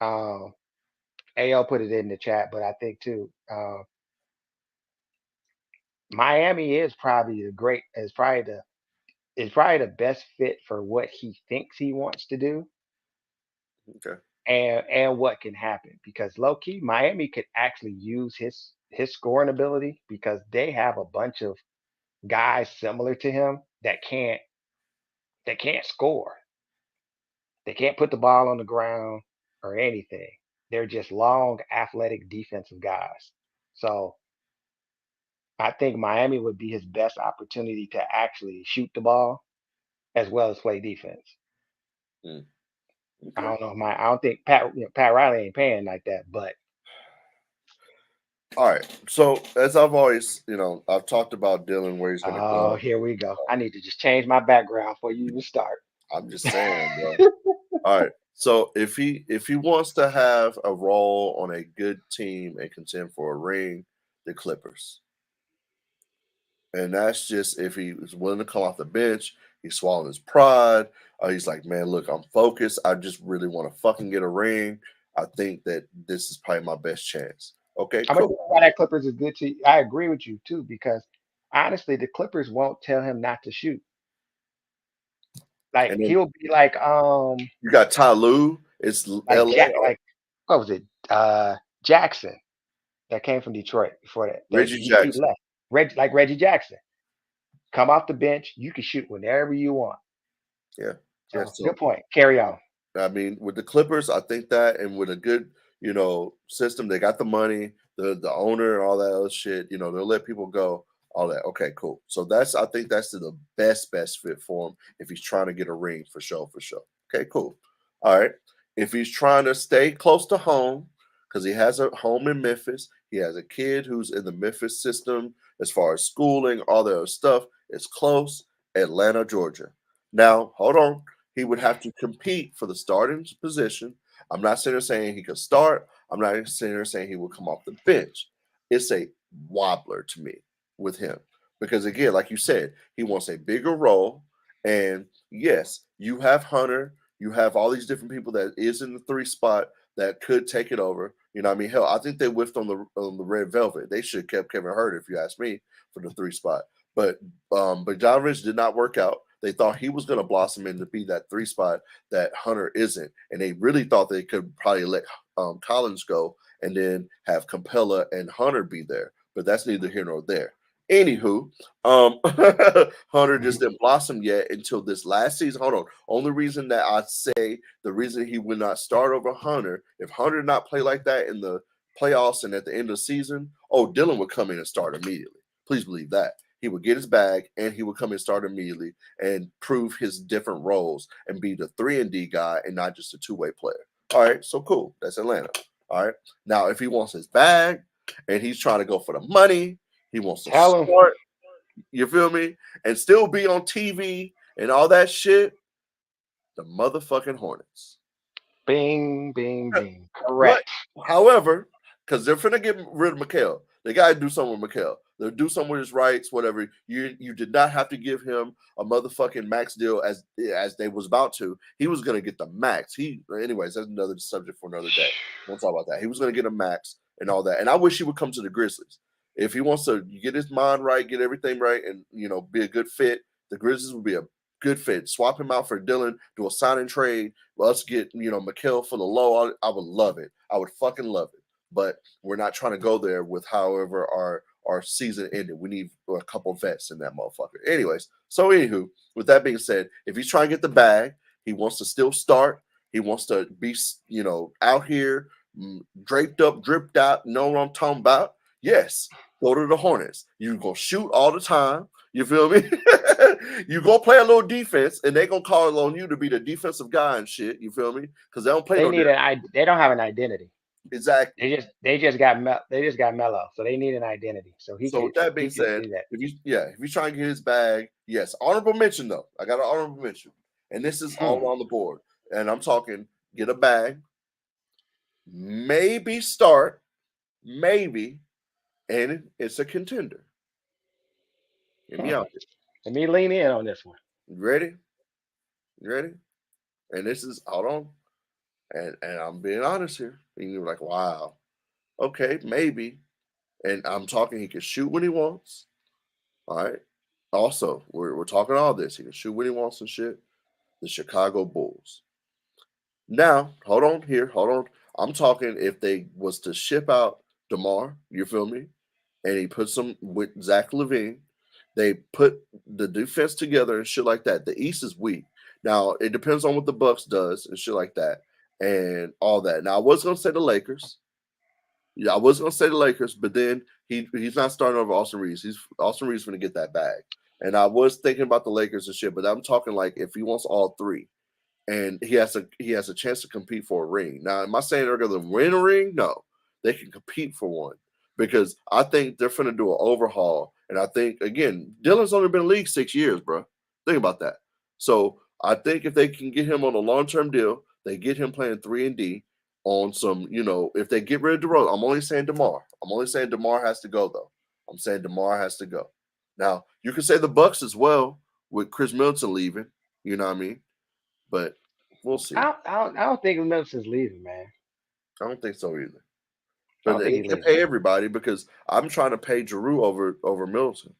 um, AO put it in the chat, but I think too, Miami is probably the best fit for what he thinks he wants to do Okay. and what can happen. Because low key, Miami could actually use his scoring ability because they have a bunch of guys similar to him that can't score. They can't put the ball on the ground or anything. They're just long, athletic defensive guys. So I think Miami would be his best opportunity to actually shoot the ball as well as play defense. Mm, I okay. don't know. I don't think Pat Riley ain't paying like that. But All right. So as I've always, I've talked about Dylan where he's going to oh, go. here we go. I need to just change my background before you even start. I'm just saying, bro. All right. So if he wants to have a role on a good team and contend for a ring, the Clippers. And that's just if he is willing to come off the bench, he's swallowing his pride. He's like, man, look, I'm focused. I just really want to fucking get a ring. I think that this is probably my best chance. Okay, I'm gonna cool. tell you why that Clippers is good to. I agree with you too because honestly, the Clippers won't tell him not to shoot. Like And then he'll be you got Ty Lue. It's LA. Like what was it? Jackson that came from Detroit before that. Reggie He Jackson. left. Reggie Jackson. Come off the bench. You can shoot whenever you want. Yeah. Yeah. So So good point. Carry on. I mean, with the Clippers, I think that, and with a good, system, they got the money, the owner, and all that other shit. They'll let people go, all that. Okay, cool. So I think that's the best fit for him if he's trying to get a ring for sure, for sure. Okay, cool. All right. If he's trying to stay close to home, because he has a home in Memphis, he has a kid who's in the Memphis system as far as schooling, all that other stuff. It's close. Atlanta, Georgia. Now, hold on, he would have to compete for the starting position. I'm not sitting there saying he could start. I'm not sitting there saying he will come off the bench. It's a wobbler to me with him because again, like you said, he wants a bigger role. And yes, you have Hunter, you have all these different people that is in the three spot that could take it over. You know what I mean? Hell, I think they whiffed on the red velvet. They should have kept Kevin Hurt, if you ask me, for the three spot. But Bogdanovich did not work out. They thought he was going to blossom into be that three spot that Hunter isn't, and they really thought they could probably let Collins go and then have Capella and Hunter be there. But that's neither here nor there. Anywho, Hunter just didn't blossom yet until this last season. Hold on. Only reason that I say the reason he would not start over Hunter, if Hunter did not play like that in the playoffs and at the end of the season, oh, Dylan would come in and start immediately. Please believe that. He would get his bag and he would come and start immediately and prove his different roles and be the 3-and-D guy and not just a two-way player. All right, so cool. That's Atlanta. All right. Now, if he wants his bag and he's trying to go for the money, he wants to Tell him. start, you feel me? And still be on TV and all that shit, the motherfucking Hornets. Bing, bing, bing. But, Correct. however, because they're finna get rid of Mikal, they gotta do something with Mikal. They'll do something with his rights, whatever. You did not have to give him a motherfucking max deal as they was about to. He was gonna get the max. Anyways, that's another subject for another day. We'll talk about that. He was gonna get a max and all that. And I wish he would come to the Grizzlies. If he wants to get his mind right, get everything right, and be a good fit, the Grizzlies would be a good fit. Swap him out for Dylan, do a sign and trade. Let's get Mikal for the low. I would love it. I would fucking love it. But we're not trying to go there with however our season ended. We need a couple vets in that motherfucker. Anyways, so anywho, with that being said, if he's trying to get the bag, he wants to still start. He wants to be out here draped up, dripped out. Know what I'm talking about? Yes, go to the Hornets. You gonna shoot all the time. You feel me? You go play a little defense, and they gonna call on you to be the defensive guy and shit. You feel me? Because they don't play They no need damn they don't have an identity. exactly. They just got mellow. So they need an identity. So So with that he being could said, do that. if you try and get his bag, yes, honorable mention though. I got an honorable mention, and this is all Hmm. on the board. And I'm talking get a bag, maybe start, maybe, and it's a contender. Get me Hmm. out there. Let me lean in on this one. You ready? You ready? And this is hold on, and I'm being honest here. And you're like, wow, okay, maybe. And I'm talking. He can shoot when he wants. All right. Also, we're talking all this. He can shoot when he wants and shit. The Chicago Bulls. Now, hold on here. Hold on. I'm talking if they was to ship out DeMar, you feel me? And he puts them with Zach Levine. They put the defense together and shit like that. The East is weak. Now, it depends on what the Bucks does and shit like that and all that. Now, I was gonna say the Lakers. Yeah, I was gonna say the Lakers, but then he's not starting over Austin Reeves. He's Austin Reeves gonna get that bag. And I was thinking about the Lakers and shit, but I'm talking like if he wants all three and he has a chance to compete for a ring. Now, am I saying they're going to win a ring? No, they can compete for one because I think they're going to do an overhaul. And I think again, Dylan's only been in the league 6 years, bro. Think about that. So I think if they can get him on a long term deal, they get him playing 3 and D on some. If they get rid of DeRozan, I'm only saying Demar. I'm only saying Demar has to go though. I'm saying Demar has to go. Now you can say the Bucks as well with Chris Middleton leaving. You know what I mean? But we'll see. I don't think Middleton's leaving, man. I don't think so either. I But don't think they he's can leaving. pay everybody because I'm trying to pay Giroux over Middleton.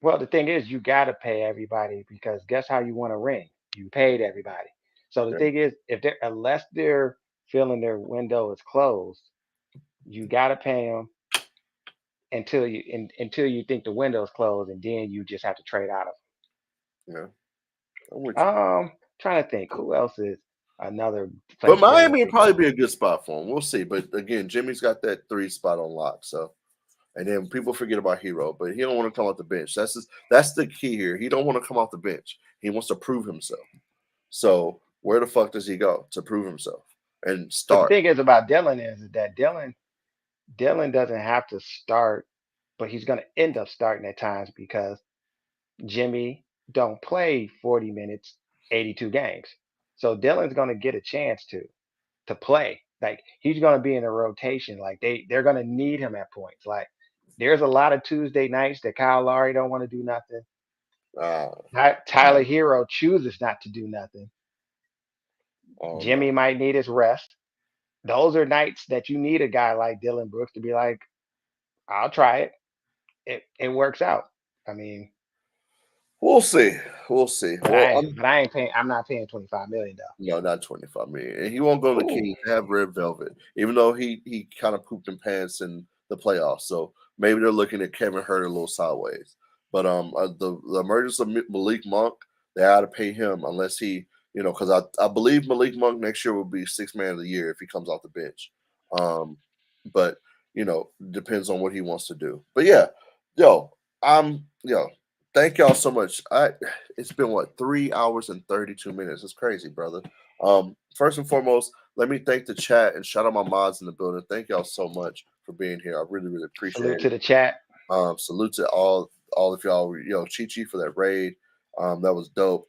Well, the thing is, you got to pay everybody because guess how you want a ring? You paid everybody. So the Yeah, thing is, if they're unless they're feeling their window is closed, you got to pay them until you think the window is closed, and then you just have to trade out of yeah, I'm with you. them. Trying to think who else is another But place Dylan Miami would could probably go. be a good spot for him. We'll see. But again, Jimmy's got that three spot on lock. So and then people forget about Hero, but he don't want to come off the bench. That's the key here. He don't want to come off the bench. He wants to prove himself. So where the fuck does he go to prove himself and But the start? thing is about Dylan is that Dylan doesn't have to start, but he's going to end up starting at times because Jimmy don't play 40 minutes, 82 games. So Dylan's going to get a chance to play. Like he's going to be in a rotation. Like they're going to need him at points. Like there's a lot of Tuesday nights that Kyle Lowry don't want to do nothing. Uh, Tyler Hero chooses not to do nothing. oh no. Jimmy might need his rest. Those are nights that you need a guy like Dylan Brooks to be like, I'll try it. It works out. I mean, We'll see. We'll see. Well, I ain't paying. I'm not paying 25 million no, not 25 million. And he won't go to though. the Ooh, Kings. They have red velvet, even though he kind of pooped in pants in the playoffs. So maybe they're looking at Kevin Hurt a little sideways. But the emergence of Malik Monk, they ought to pay him unless because I believe Malik Monk next year will be sixth man of the year if he comes off the bench. Um, but depends on what he wants to do. But yeah, yo, thank y'all so much. It's been what 3 hours and 32 minutes. It's crazy, brother. First and foremost, let me thank the chat and shout out my mods in the building. Thank y'all so much for being here. I really, really appreciate salute it. to the chat. Salute to all of y'all. Chi Chi for that raid. That was dope.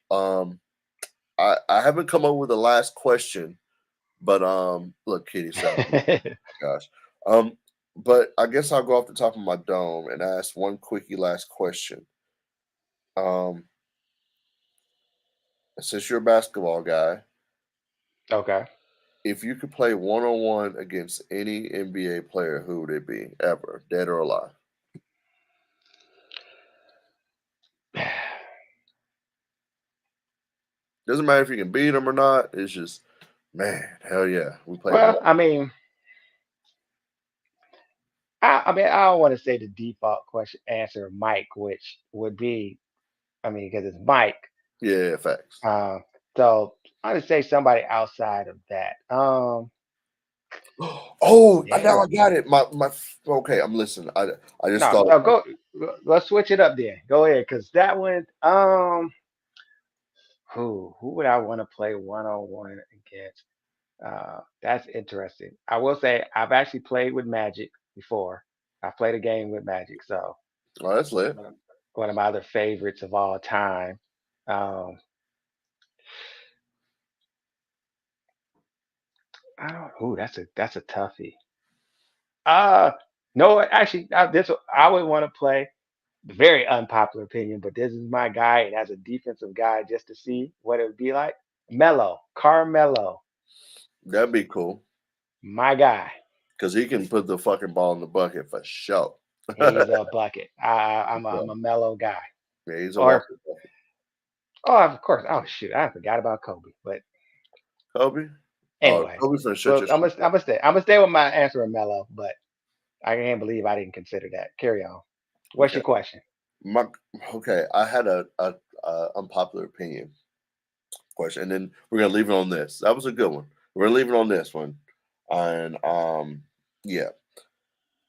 I haven't come up with a last question, but look, Kitty said, oh my gosh. Um, but I guess I'll go off the top of my dome and ask one quickie last question. Um, since you're a basketball guy, Okay. if you could play 1-on-1 against any NBA player, who would it be? Ever, dead or alive? Doesn't matter if you can beat him or not. It's just, man, hell yeah, we play one. Well, I mean, I mean, I don't want to say the default question answer Mike, which would be, I mean, because it's Mike. Yeah, facts. Uh, so I would say somebody outside of that. Oh, now Damn. I got it. My okay, I'm listening. I just No, thought no, of go. Let's switch it up then. Go ahead, because that one. Who would I want to play 1-on-1 against? That's interesting. I will say I've actually played with Magic before. I played a game with Magic, so oh, that's lit. one of, one of my other favorites of all time. Um, I don't. Ooh, that's a toughie. Uh no, actually, I would want to play. Very unpopular opinion, but this is my guy, and as a defensive guy, just to see what it would be like. Carmelo, That'd be cool my guy. because he can put the fucking ball in the bucket for sure. He's a bucket. I'm So, a mellow guy. yeah, he's a Or walking bucket. oh, of course. Oh shoot, I forgot about Kobe. But Kobe? Oh, anyway, Kobe's gonna shut well, your shit up. I'm gonna stay with my answer of mellow. But I can't believe I didn't consider that. Carry on. What's Okay. your question? My, okay, I had a unpopular opinion question, and then we're gonna leave it on this. That was a good one. We're gonna leave it on this one. And yeah,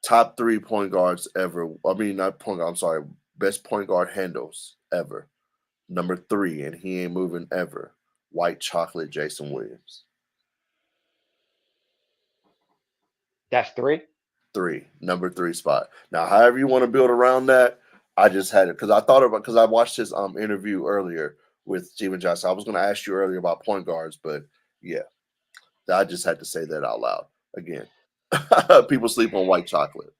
top three point guards ever. I mean, not point guard. I'm sorry, best point guard handles ever. Number three, and he ain't moving ever. White chocolate, Jason Williams. That's three. Three, number three spot. Now, however you want to build around that, I just had it because I thought about because I watched his interview earlier with Steven Johnson. I was going to ask you earlier about point guards, but yeah, I just had to say that out loud again. People sleep on white chocolate.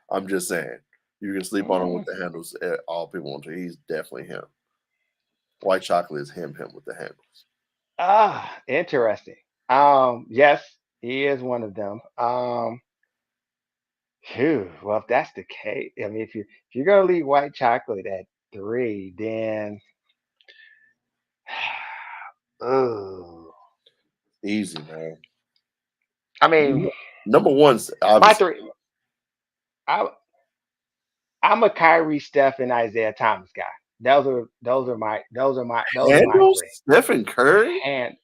I'm just saying you can sleep on him with Mm, the handles. All people want to. He's definitely him. White chocolate is him with the handles. interesting. Yes, he is one of them. Phew, well, if that's the case, I mean, if you're gonna leave white chocolate at three, then oh, Easy, man. I mean, Number one's my obviously three. I, I'm a Kyrie, Steph, and Isaiah Thomas guy. Those are my handles. three. Stephen Curry. And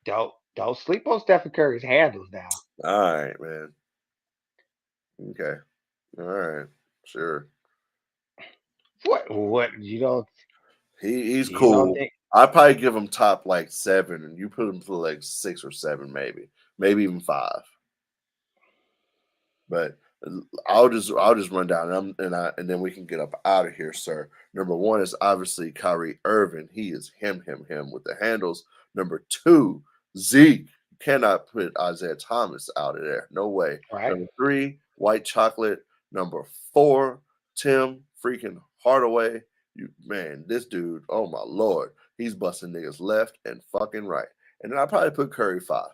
don't sleep on Stephen Curry's handles now. All right, man. Okay. All right. Sure. What He's you don't cool. think? I'd probably give him top like seven, and you put him for like six or seven, maybe even five. But I'll just run down and then we can get up out of here, sir. Number one is obviously Kyrie Irving. He is him with the handles. Number two, Zeke. You cannot put Isaiah Thomas out of there. No way. Right? Number three, White Chocolate. Number four, Tim freaking Hardaway. You man, this dude, oh my lord, he's busting niggas left and fucking right. And then I probably put Curry five.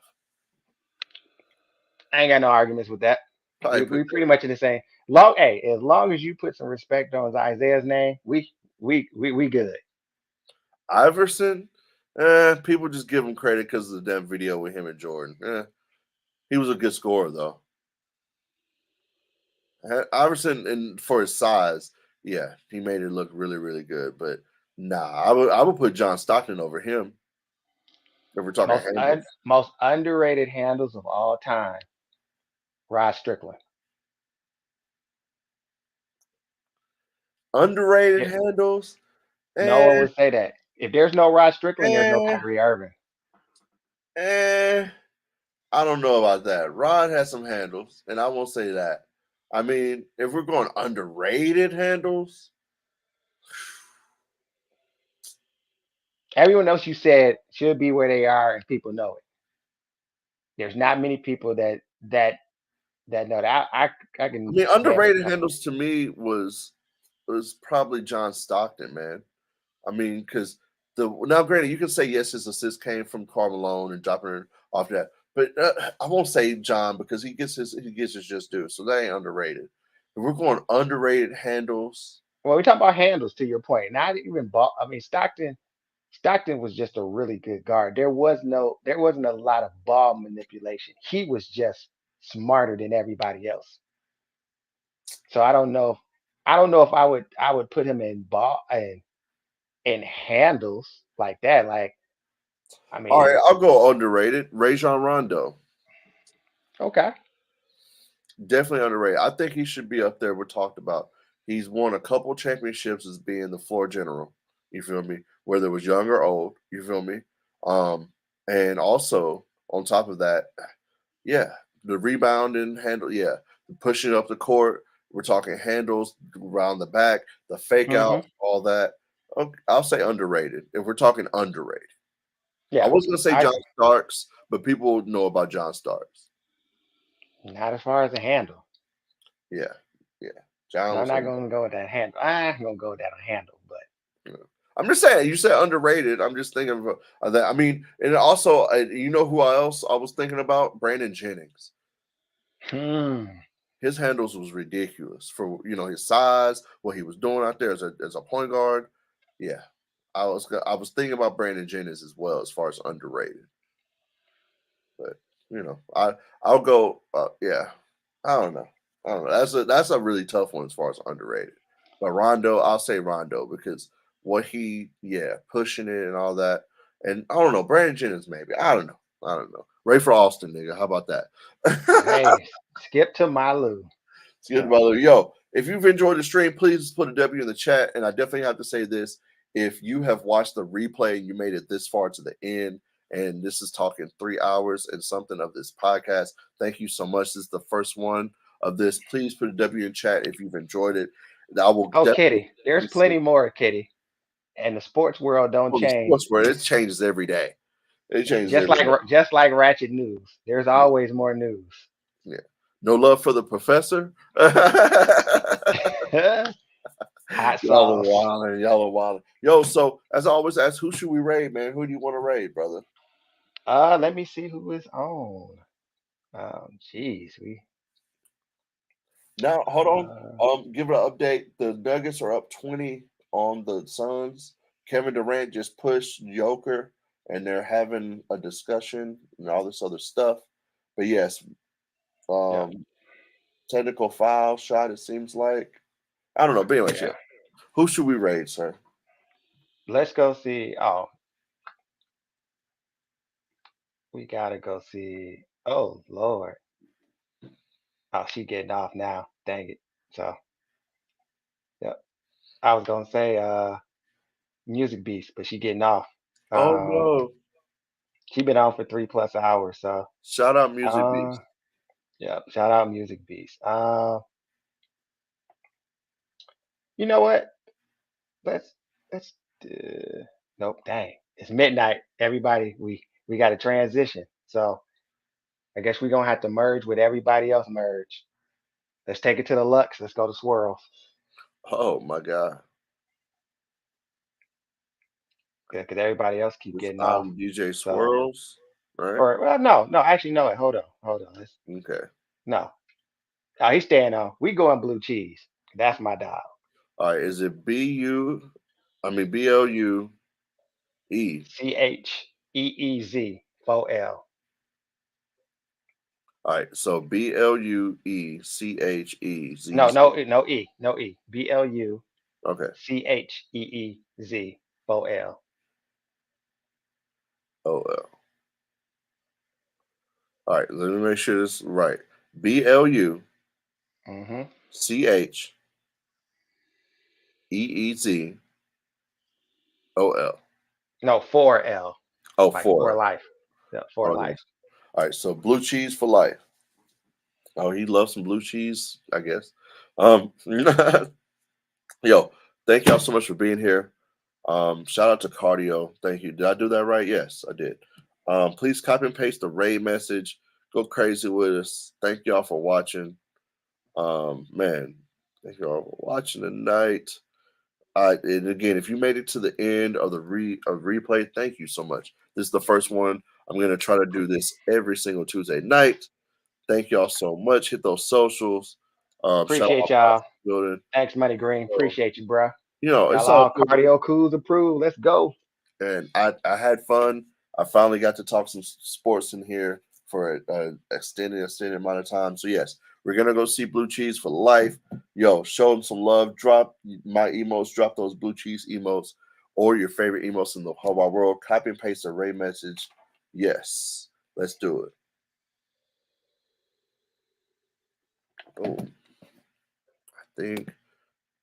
I ain't got no arguments with that. Probably put We pretty much in the same. As long as you put some respect on Isaiah's name, we good. Iverson, people just give him credit because of the damn video with him and Jordan. He was a good scorer though. Iverson, and for his size, yeah, he made it look really, really good. But nah, I would put John Stockton over him if we're talking handles. Most underrated handles of all time. Rod Strickland. Underrated Yeah, handles, no one eh, would say that. If there's no Rod Strickland, there's no eh, Kyrie Irving. eh. I don't know about that. Rod has some handles, and I won't say that. I mean, if we're going underrated handles, Everyone else you said should be where they are, and people know it. There's not many people that know that. I I can mean, name a underrated couple. handles to me was probably John Stockton, man. I mean, because the now, granted, you can say yes, his assist came from Carmelo and dropping it off that, but I won't say John because he gets his just due, so that ain't underrated. If we're going underrated handles, Well, we talk about handles to your point. Not even ball. I mean, Stockton was just a really good guard. There wasn't a lot of ball manipulation. He was just smarter than everybody else. So I don't know if I would put him in ball and in handles like that. Like I all right, mean, I'll go underrated. Rajon Rondo, okay, definitely underrated. I think he should be up there. We're talked about. He's won a couple championships as being the floor general. You feel me? Whether it was young or old. You feel me? Um, and also on top of that, yeah, the rebounding handle, yeah, the pushing up the court. We're talking handles around the back, the fake hmm out, all that. Okay, I'll say underrated. If we're talking underrated, I yeah, was gonna say I John agree. Starks, but people know about John Starks. Not as far as a handle. Yeah, yeah. John So I'm was not him. gonna go with that handle. I'm gonna go with that on handle, but Yeah. I'm just saying. You said underrated. I'm just thinking of that. I mean, and also, you know who else I was thinking about? Brandon Jennings. Hmm. His handles was ridiculous for his size, what he was doing out there as a point guard. Yeah, I was thinking about Brandon Jennings as well as far as underrated. But I'll go. Yeah, I don't know. I don't know. That's a really tough one as far as underrated. But Rondo, I'll say Rondo because what pushing it and all that. And I don't know, Brandon Jennings maybe. I don't know. I don't know. Ray for Austin, nigga. How about that? Hey, skip to Malu. It's good, Yeah. brother. Yo, if you've enjoyed the stream, please put a W in the chat. And I definitely have to say this. If you have watched the replay and you made it this far to the end, and this is talking 3 hours and something of this podcast, thank you so much. This is the first one of this. Please put a W in chat if you've enjoyed it. I will Oh, definitely Kitty. There's appreciate plenty more, Kitty. And the sports world don't well, the change. sports world. It changes every day. It changes Just every like day. just like Ratchet News. There's Yeah, always more news. yeah. No love for the professor. Hot Y'all are sauce. wilding. Y'all are wilding. Yo, so as I always ask, who should we raid, man? Who do you want to raid, brother? Let me see who is on. Jeez, we Now, hold on. uh Give it an update. The Nuggets are up 20 on the Suns. Kevin Durant just pushed Joker, and they're having a discussion and all this other stuff. But yes, yeah, um, technical foul shot. It seems like I don't know. But anyways, yeah. yeah. Who should we raid, sir? Let's go see. Oh, we gotta go see. Oh Lord. Oh, she getting off now. Dang it. So yeah. I was gonna say Music Beast, but she getting off. Oh Um no! she been on for 3+ hours, so Shout out Music uh Beast. yeah, shout out Music Beast. You know what? Let's let's nope, dang. It's midnight. Everybody, we got to transition. So I guess we're gonna have to merge with everybody else merge. Let's take it to the Lux. Let's go to Swirl. Oh my God! Yeah, because everybody else keep It's getting off. DJ So Swirls, right? or well, no, actually no. Wait, hold on. Let's Okay. no. Oh, he's staying on. We going blue cheese. That's my dog. All right. Is it BLUE? CHEEZ 4L. All right, so BLUECHEZZ. No E. BLU Okay. CHEEZ 4L. Oh well. All right, let me make sure this is right. BLUCHEEZ Mm-hmm. 4L. No, 4L. Oh, Like for 4L. life. Yeah, for Okay. life. All right, so blue cheese for life. Oh, he loves some blue cheese, I guess. Um, yo, thank y'all so much for being here. Shout out to Cardio. Thank you. Did I do that right? Yes, I did. Please copy and paste the raid message. Go crazy with us. Thank y'all for watching. Man, thank y'all for watching tonight. And again, if you made it to the end of the replay, thank you so much. This is the first one. I'm gonna try to do this every single Tuesday night. Thank y'all so much. Hit those socials. Shout out Appreciate my pops y'all. in the building. Thanks, Money Green. So, Appreciate you, bro. Y'all it's all all good. CardioCous approved. Let's go. And I had fun. I finally got to talk some sports in here for an extended amount of time. So yes, we're gonna go see Blue Cheese for life. Yo, show them some love. Drop my emotes. Drop those Blue Cheese emotes or your favorite emotes in the whole wide world. Copy and paste the Ray message. Yes, let's do it. Boom. I think